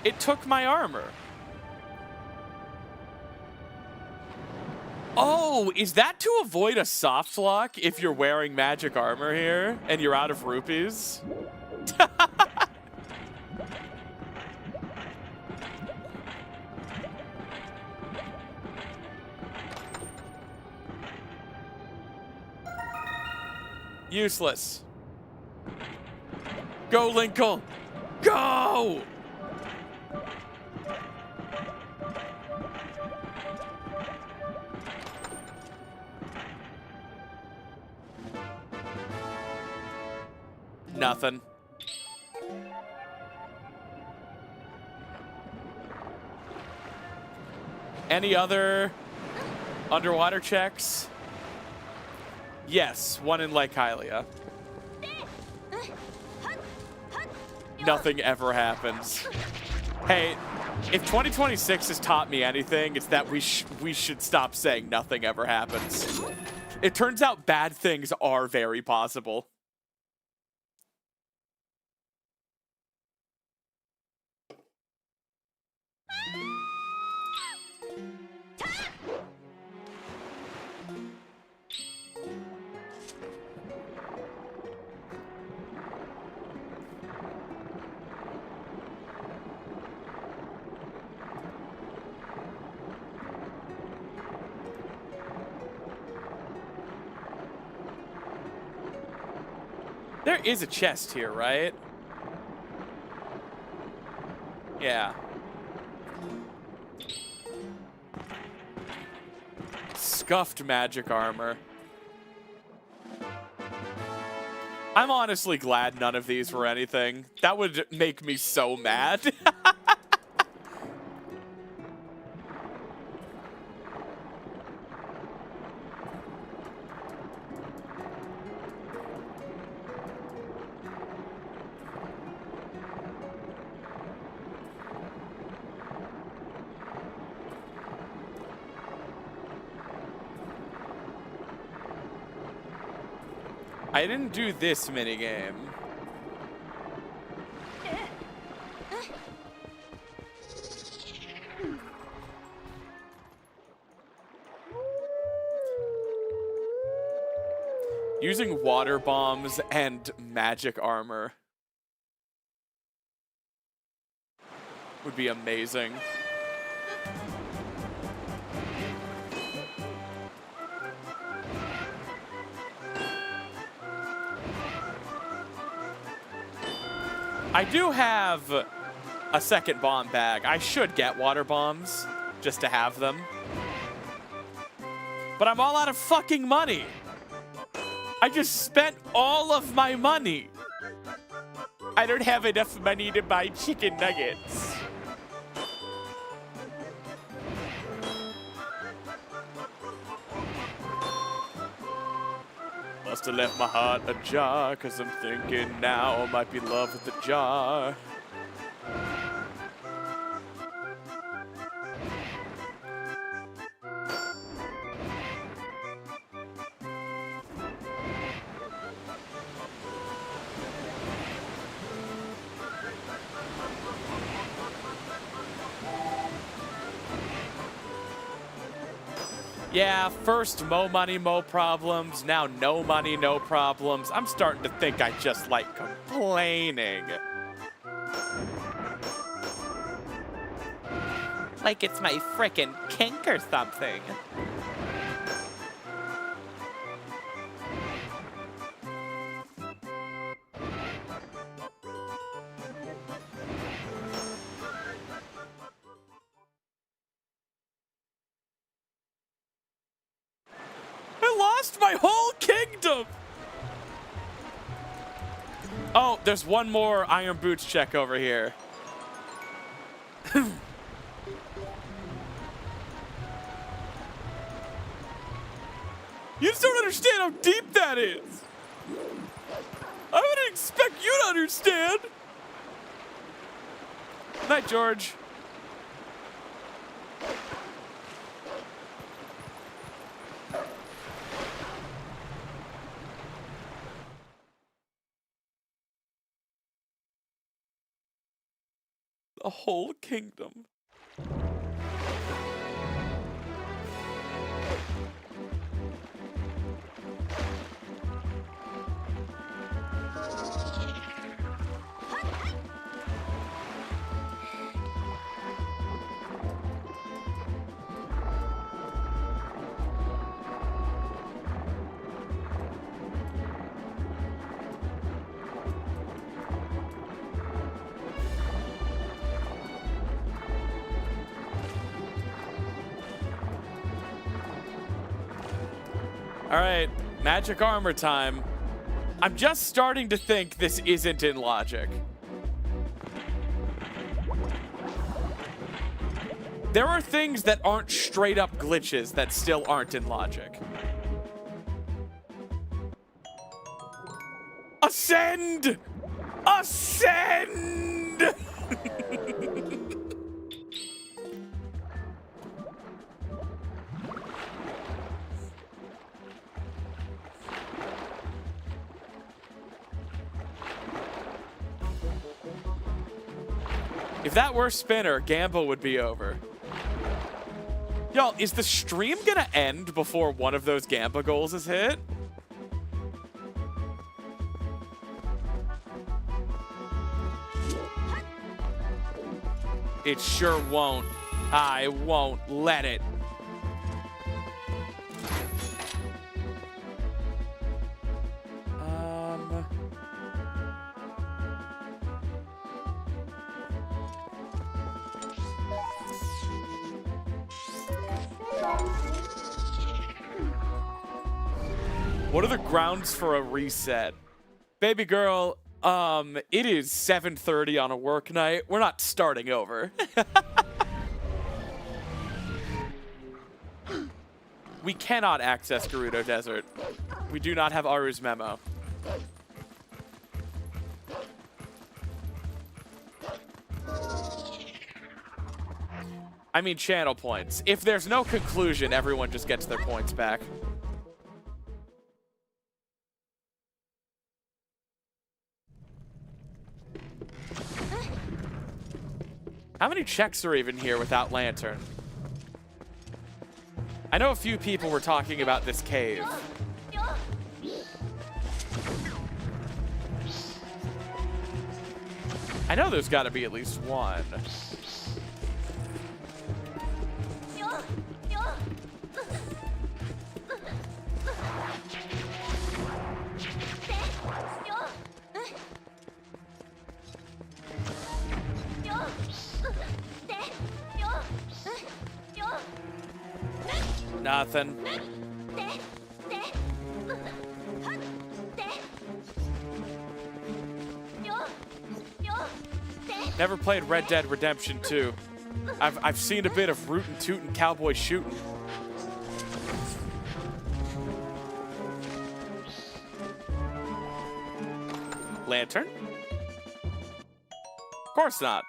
It took my armor. Oh, is that to avoid a soft lock if you're wearing magic armor here and you're out of rupees? Useless. Go, Linkle. Go! Nothing. Any other underwater checks? Yes, one in Lake Hylia. Nothing ever happens. Hey, if 2026 has taught me anything, it's that we should stop saying nothing ever happens. It turns out bad things are very possible. There is a chest here, right? Yeah. Scuffed magic armor. I'm honestly glad none of these were anything. That would make me so mad. I didn't do this minigame. Using water bombs and magic armor would be amazing. I do have a second bomb bag. I should get water bombs just to have them. But I'm all out of fucking money. I just spent all of my money. I don't have enough money to buy chicken nuggets. Must have left my heart ajar, 'cause I'm thinking now might be love with the jar. Yeah, first mo money, mo problems. Now no money, no problems. I'm starting to think I just like complaining. Like it's my frickin' kink or something. I lost my whole kingdom! Oh, there's one more Iron Boots check over here. You just don't understand how deep that is. I wouldn't expect you to understand. Night, George. The whole kingdom. All right, magic armor time. I'm just starting to think this isn't in logic. There are things that aren't straight up glitches that still aren't in logic. Ascend! Ascend! If that were Spinner, Gamble would be over. Y'all, is the stream gonna end before one of those Gamba goals is hit? It sure won't. I won't let it. What are the grounds for a reset? Baby girl, it is 7:30 on a work night. We're not starting over. We cannot access Gerudo Desert. We do not have Aru's memo. I mean channel points. If there's no conclusion, everyone just gets their points back. How many checks are even here without Lantern? I know a few people were talking about this cave. I know there's got to be at least one. Nothing. Never played Red Dead Redemption 2. I've seen a bit of rootin' tootin' cowboy shooting. Lantern? Of course not.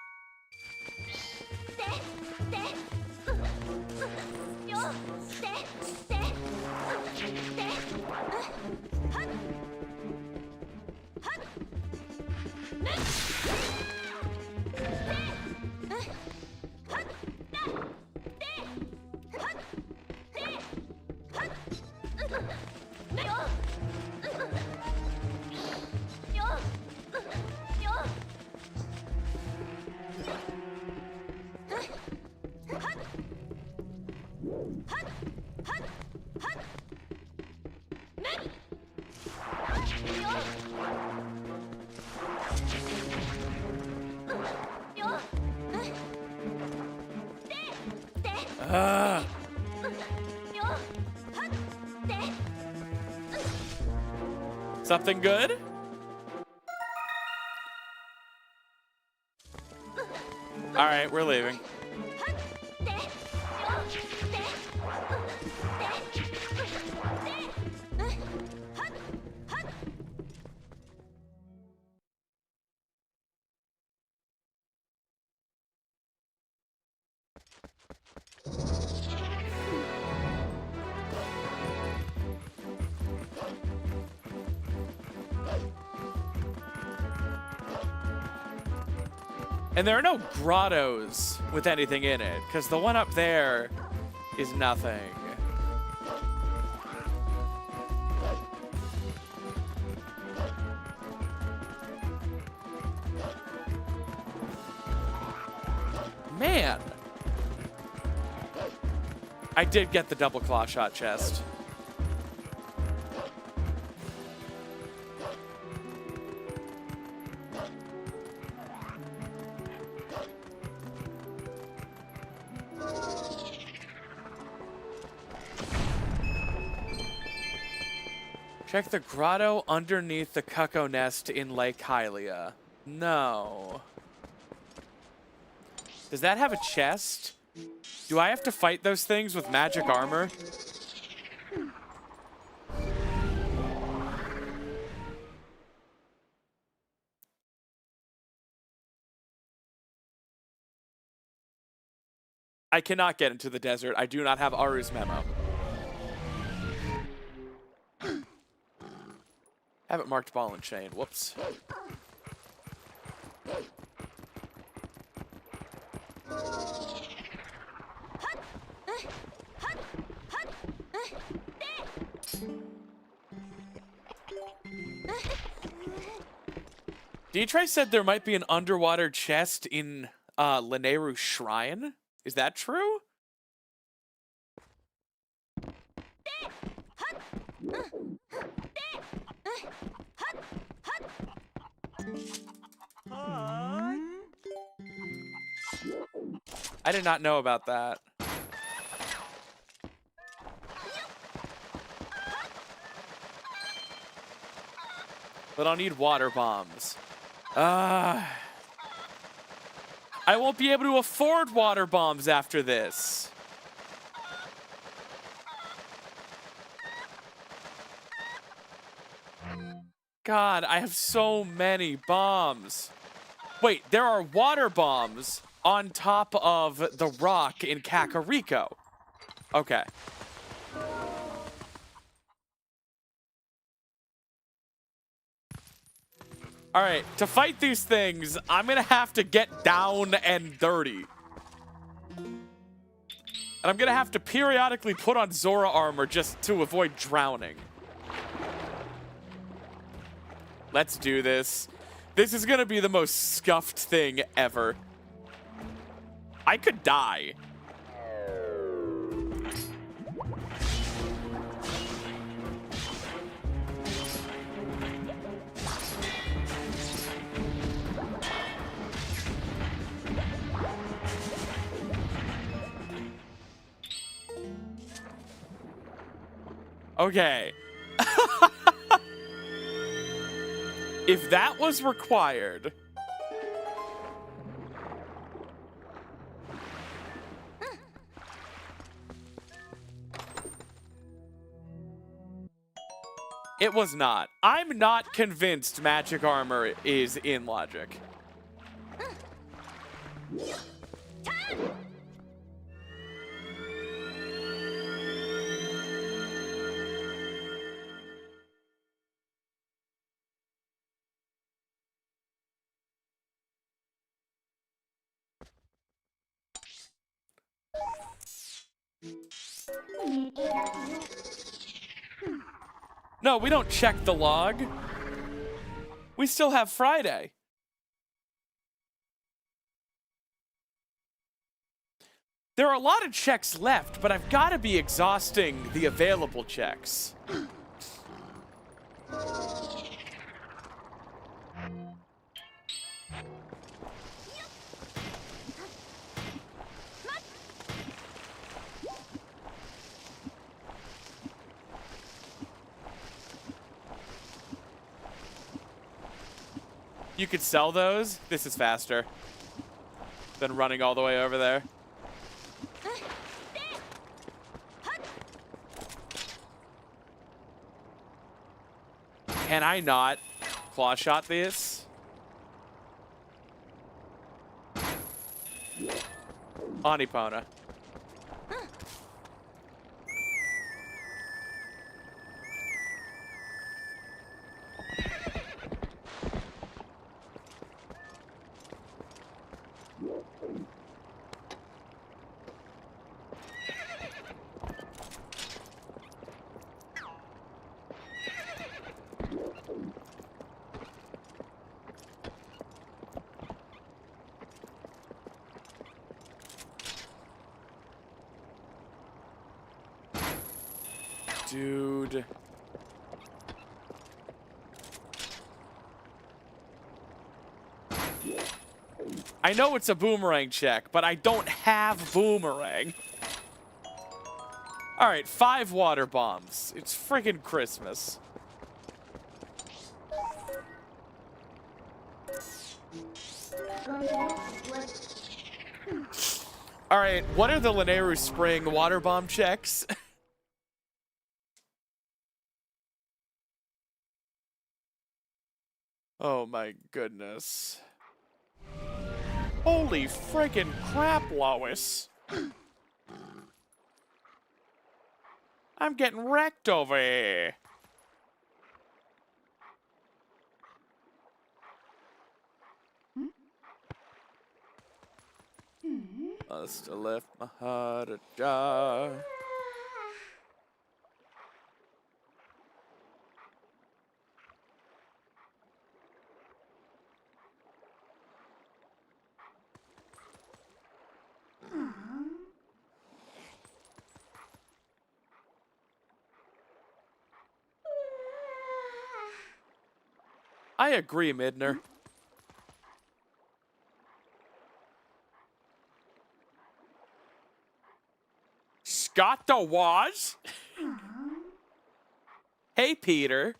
Something good? All right, we're leaving. And there are no grottos with anything in it, because the one up there is nothing. Man! I did get the double claw shot chest. Check the grotto underneath the cuckoo nest in Lake Hylia. No. Does that have a chest? Do I have to fight those things with magic armor? I cannot get into the desert. I do not have Aru's memo. Haven't marked ball and chain. Whoops. Ditrey said there might be an underwater chest in Lineru Shrine. Is that true? I did not know about that. But I'll need water bombs. I won't be able to afford water bombs after this. God, I have so many bombs. Wait, there are water bombs on top of the rock in Kakariko. Okay. All right, to fight these things, I'm gonna have to get down and dirty. And I'm gonna have to periodically put on Zora armor just to avoid drowning. Let's do this. This is gonna be the most scuffed thing ever. I could die. Okay. If that was required... It was not. I'm not convinced magic armor is in logic. No, we don't check the log. We still have Friday. There are a lot of checks left, but I've got to be exhausting the available checks. You could sell those. This is faster than running all the way over there. Can I not claw shot this? Anipona. Dude. I know it's a boomerang check, but I don't have boomerang. All right, 5 water bombs. It's friggin' Christmas. All right, what are the Lanayru Spring water bomb checks? Oh my goodness. Holy friggin' crap, Lois. I'm getting wrecked over here. Must have left my heart ajar. I agree, Midner. Scott the was? Hey, Peter.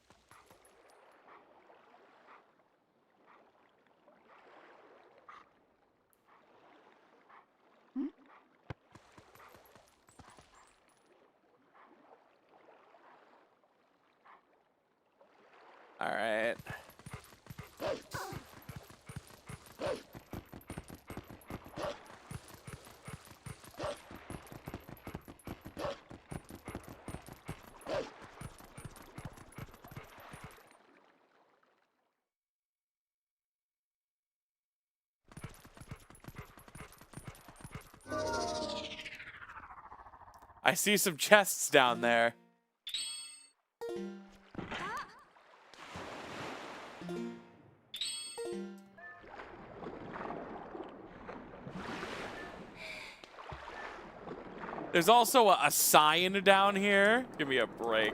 All right. I see some chests down there. There's also a sign down here. Give me a break.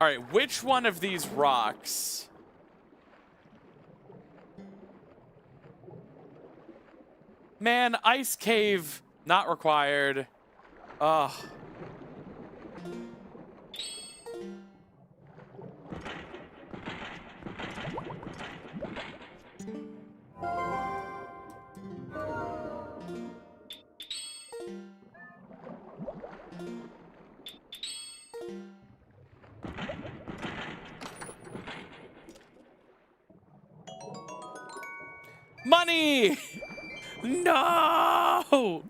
All right, which one of these rocks? Man, ice cave, not required. Ugh. Money! No!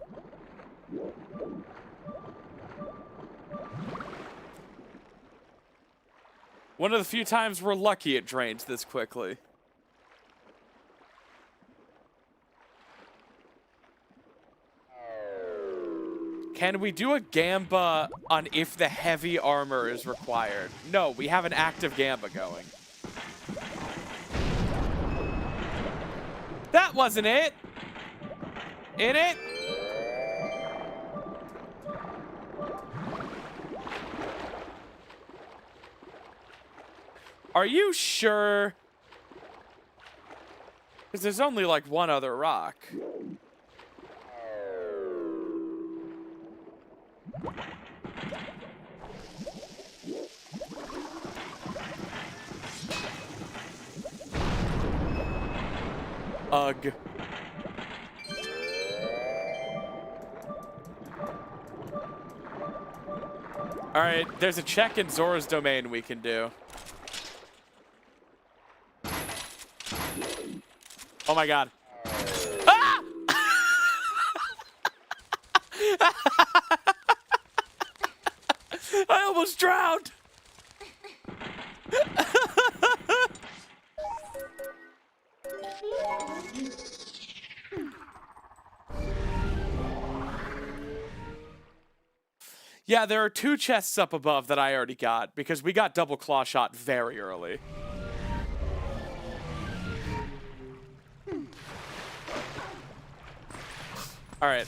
One of the few times we're lucky it drains this quickly. Can we do a Gamba on if the heavy armor is required? No, we have an active Gamba going. That wasn't it. In it? Are you sure? Because there's only like one other rock. Ugh. All right, there's a check in Zora's domain we can do. Oh my god. Ah! I almost drowned. Yeah, there are 2 chests up above that I already got because we got double claw shot very early. All right.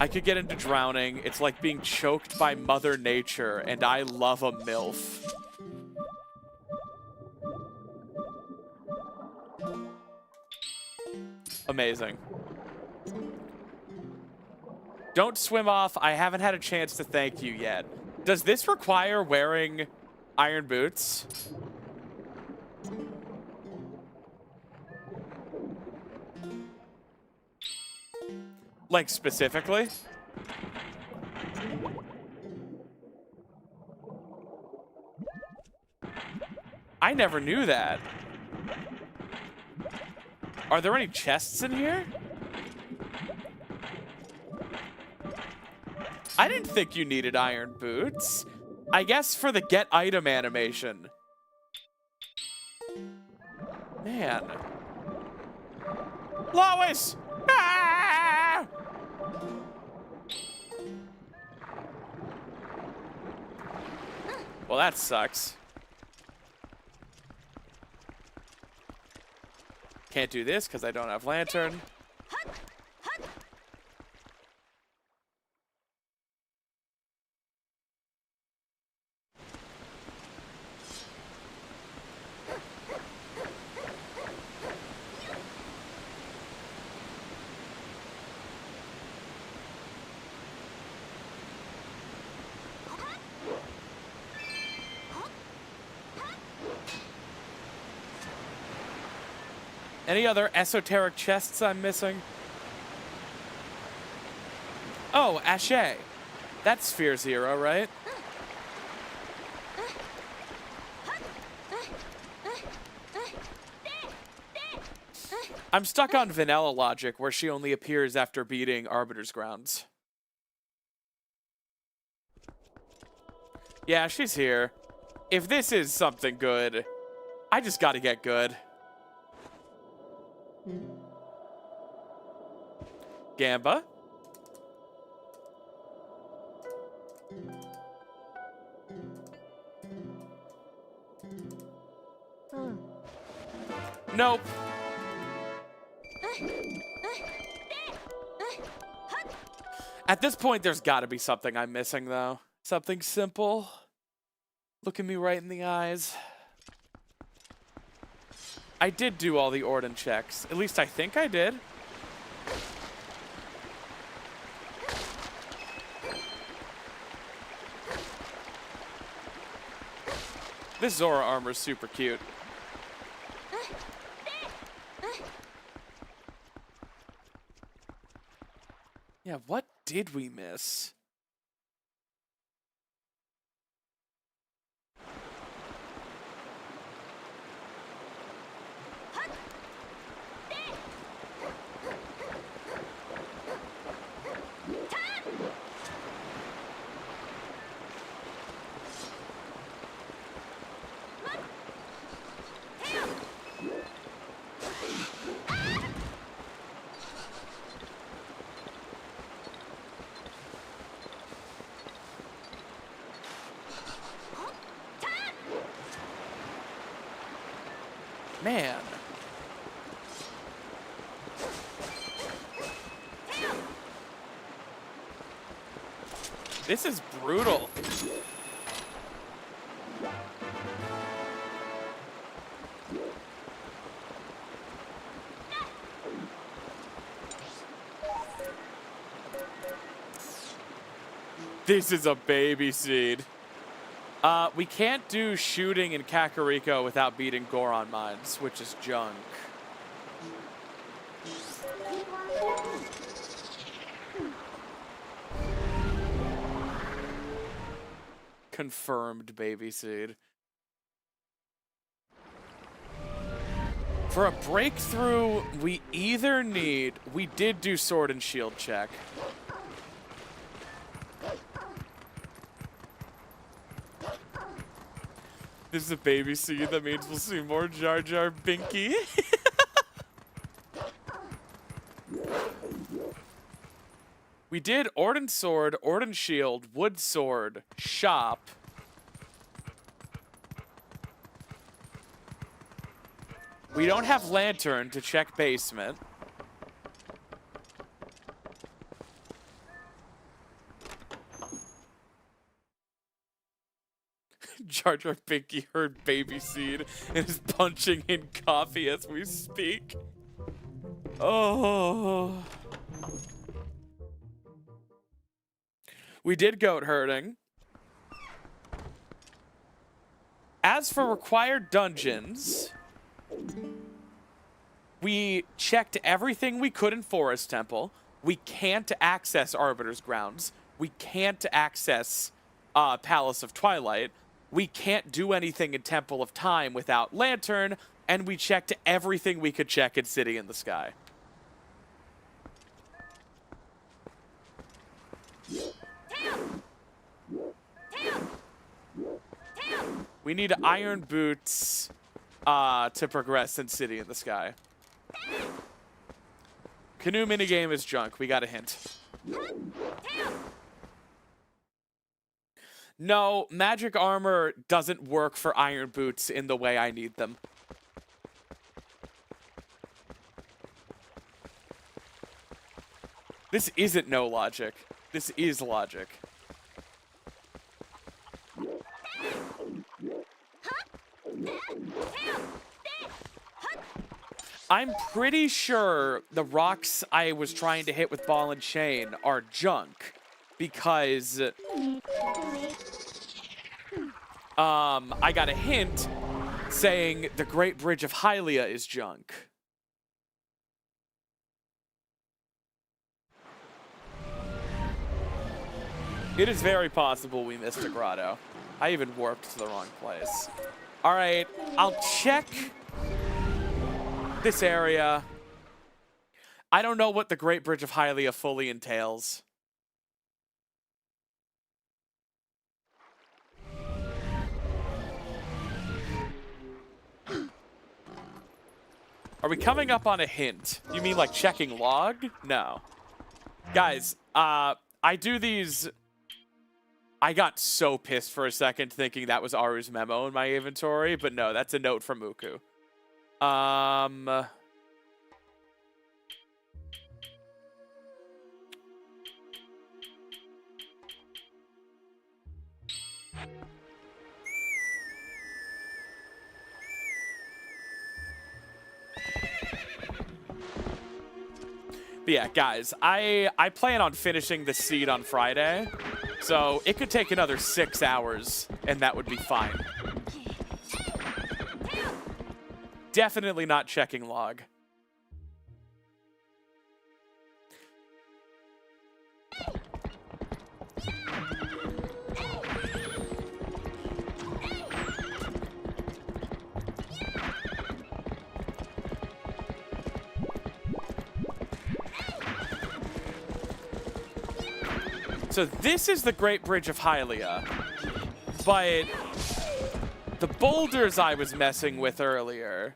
I could get into drowning. It's like being choked by Mother Nature, and I love a MILF. Amazing. Don't swim off. I haven't had a chance to thank you yet. Does this require wearing iron boots? Like, specifically? I never knew that. Are there any chests in here? I didn't think you needed iron boots. I guess for the get item animation. Man. Lois! Ah! Well, that sucks. Can't do this because I don't have lantern. Any other esoteric chests I'm missing? Oh, Ashe. That's Sphere 0, right? I'm stuck on vanilla logic where she only appears after beating Arbiter's Grounds. Yeah, she's here. If this is something good, I just gotta get good. Gamba. Nope. At this point, there's got to be something I'm missing, though. Something simple. Look at me right in the eyes. I did do all the Orden checks. At least I think I did. This Zora armor is super cute. Yeah, what did we miss? Man. This is brutal. This is a baby seed. We can't do shooting in Kakariko without beating Goron Mines, which is junk. Confirmed baby seed. For a breakthrough, we either need... We did do sword and shield check. This is a baby seed. That means we'll see more Jar Jar Binky. We did Orden Sword, Orden Shield, Wood Sword, Shop. We don't have Lantern to check basement. Jar Jar Binky heard baby seed and is punching in coffee as we speak. Oh. We did goat herding. As for required dungeons, we checked everything we could in Forest Temple. We can't access Arbiter's Grounds. We can't access Palace of Twilight. We can't do anything in Temple of Time without Lantern, and we checked everything we could check in City in the Sky. We need Iron Boots to progress in City in the Sky. Canoe minigame is junk. We got a hint. No, magic armor doesn't work for Iron Boots in the way I need them. This isn't no logic. This is logic. I'm pretty sure the rocks I was trying to hit with ball and chain are junk because I got a hint saying the Great Bridge of Hylia is junk. It is very possible we missed a grotto. I even warped to the wrong place. All right, I'll check this area. I don't know what the Great Bridge of Hylia fully entails. Are we coming up on a hint? You mean like checking log? No. Guys, I do these... I got so pissed for a second thinking that was Aru's memo in my inventory, but no, that's a note from Muku. But yeah, guys, I plan on finishing the seed on Friday, so it could take another 6 hours, and that would be fine. definitely not checking log. So this is the Great Bridge of Hylia, but the boulders I was messing with earlier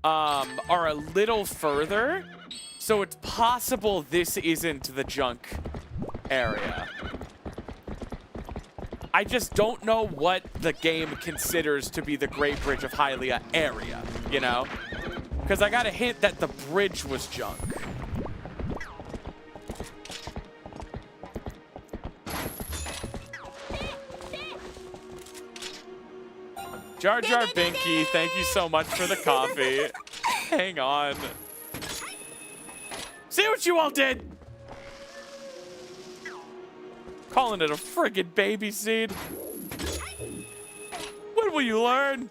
are a little further, so it's possible this isn't the junk area. I just don't know what the game considers to be the Great Bridge of Hylia area, you know? Because I got a hint that the bridge was junk. Jar Jar Binky, thank you so much for the coffee. Hang on. See what you all did? Calling it a friggin' baby seed. When will you learn?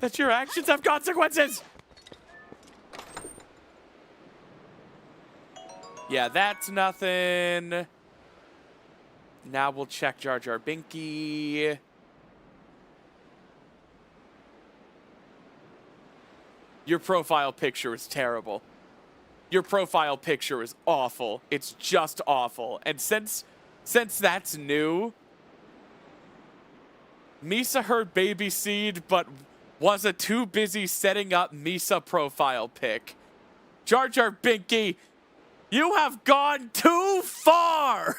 That your actions have consequences. Yeah, that's nothing. Now we'll check Jar Jar Binky. Your profile picture is terrible. Your profile picture is awful. It's just awful. And since that's new, Misa heard baby seed, but wasn't too busy setting up Misa profile pic. Jar Jar Binky, you have gone too far.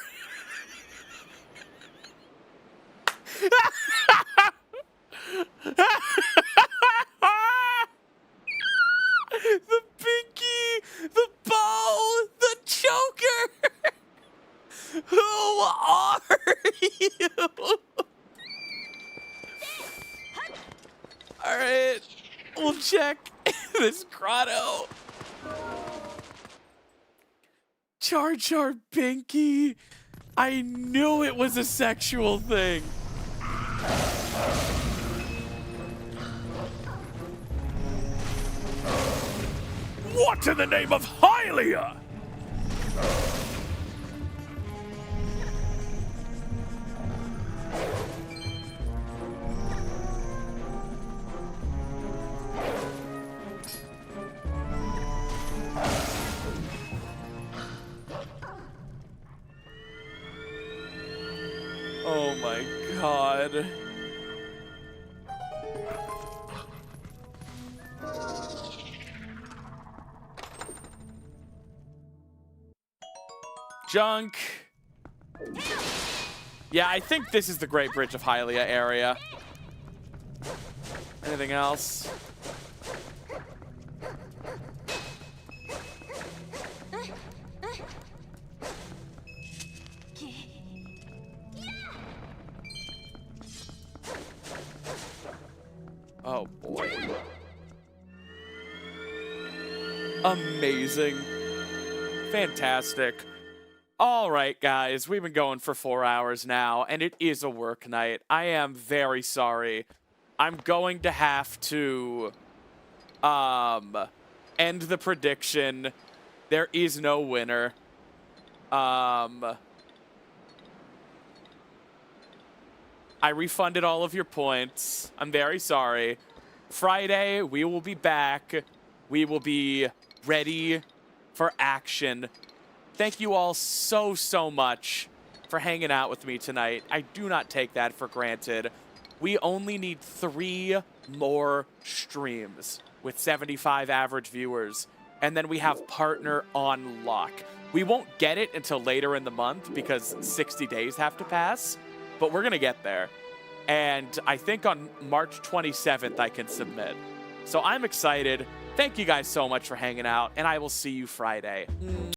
The Binky, the bow, the choker. Who are you? All right, we'll check this grotto. Jar Jar Binky, I knew it was a sexual thing. What in the name of Hylia? Oh my God. Junk. Yeah, I think this is the Great Bridge of Hylia area. Anything else? Oh boy. Amazing. Fantastic. All right, guys, we've been going for 4 hours now, and it is a work night. I am very sorry. I'm going to have to end the prediction. There is no winner. I refunded all of your points. I'm very sorry. Friday, we will be back. We will be ready for action. Thank you all so, so much for hanging out with me tonight. I do not take that for granted. We only need 3 more streams with 75 average viewers, and then we have partner on lock. We won't get it until later in the month because 60 days have to pass, but we're going to get there. And I think on March 27th, I can submit. So I'm excited. Thank you guys so much for hanging out, and I will see you Friday.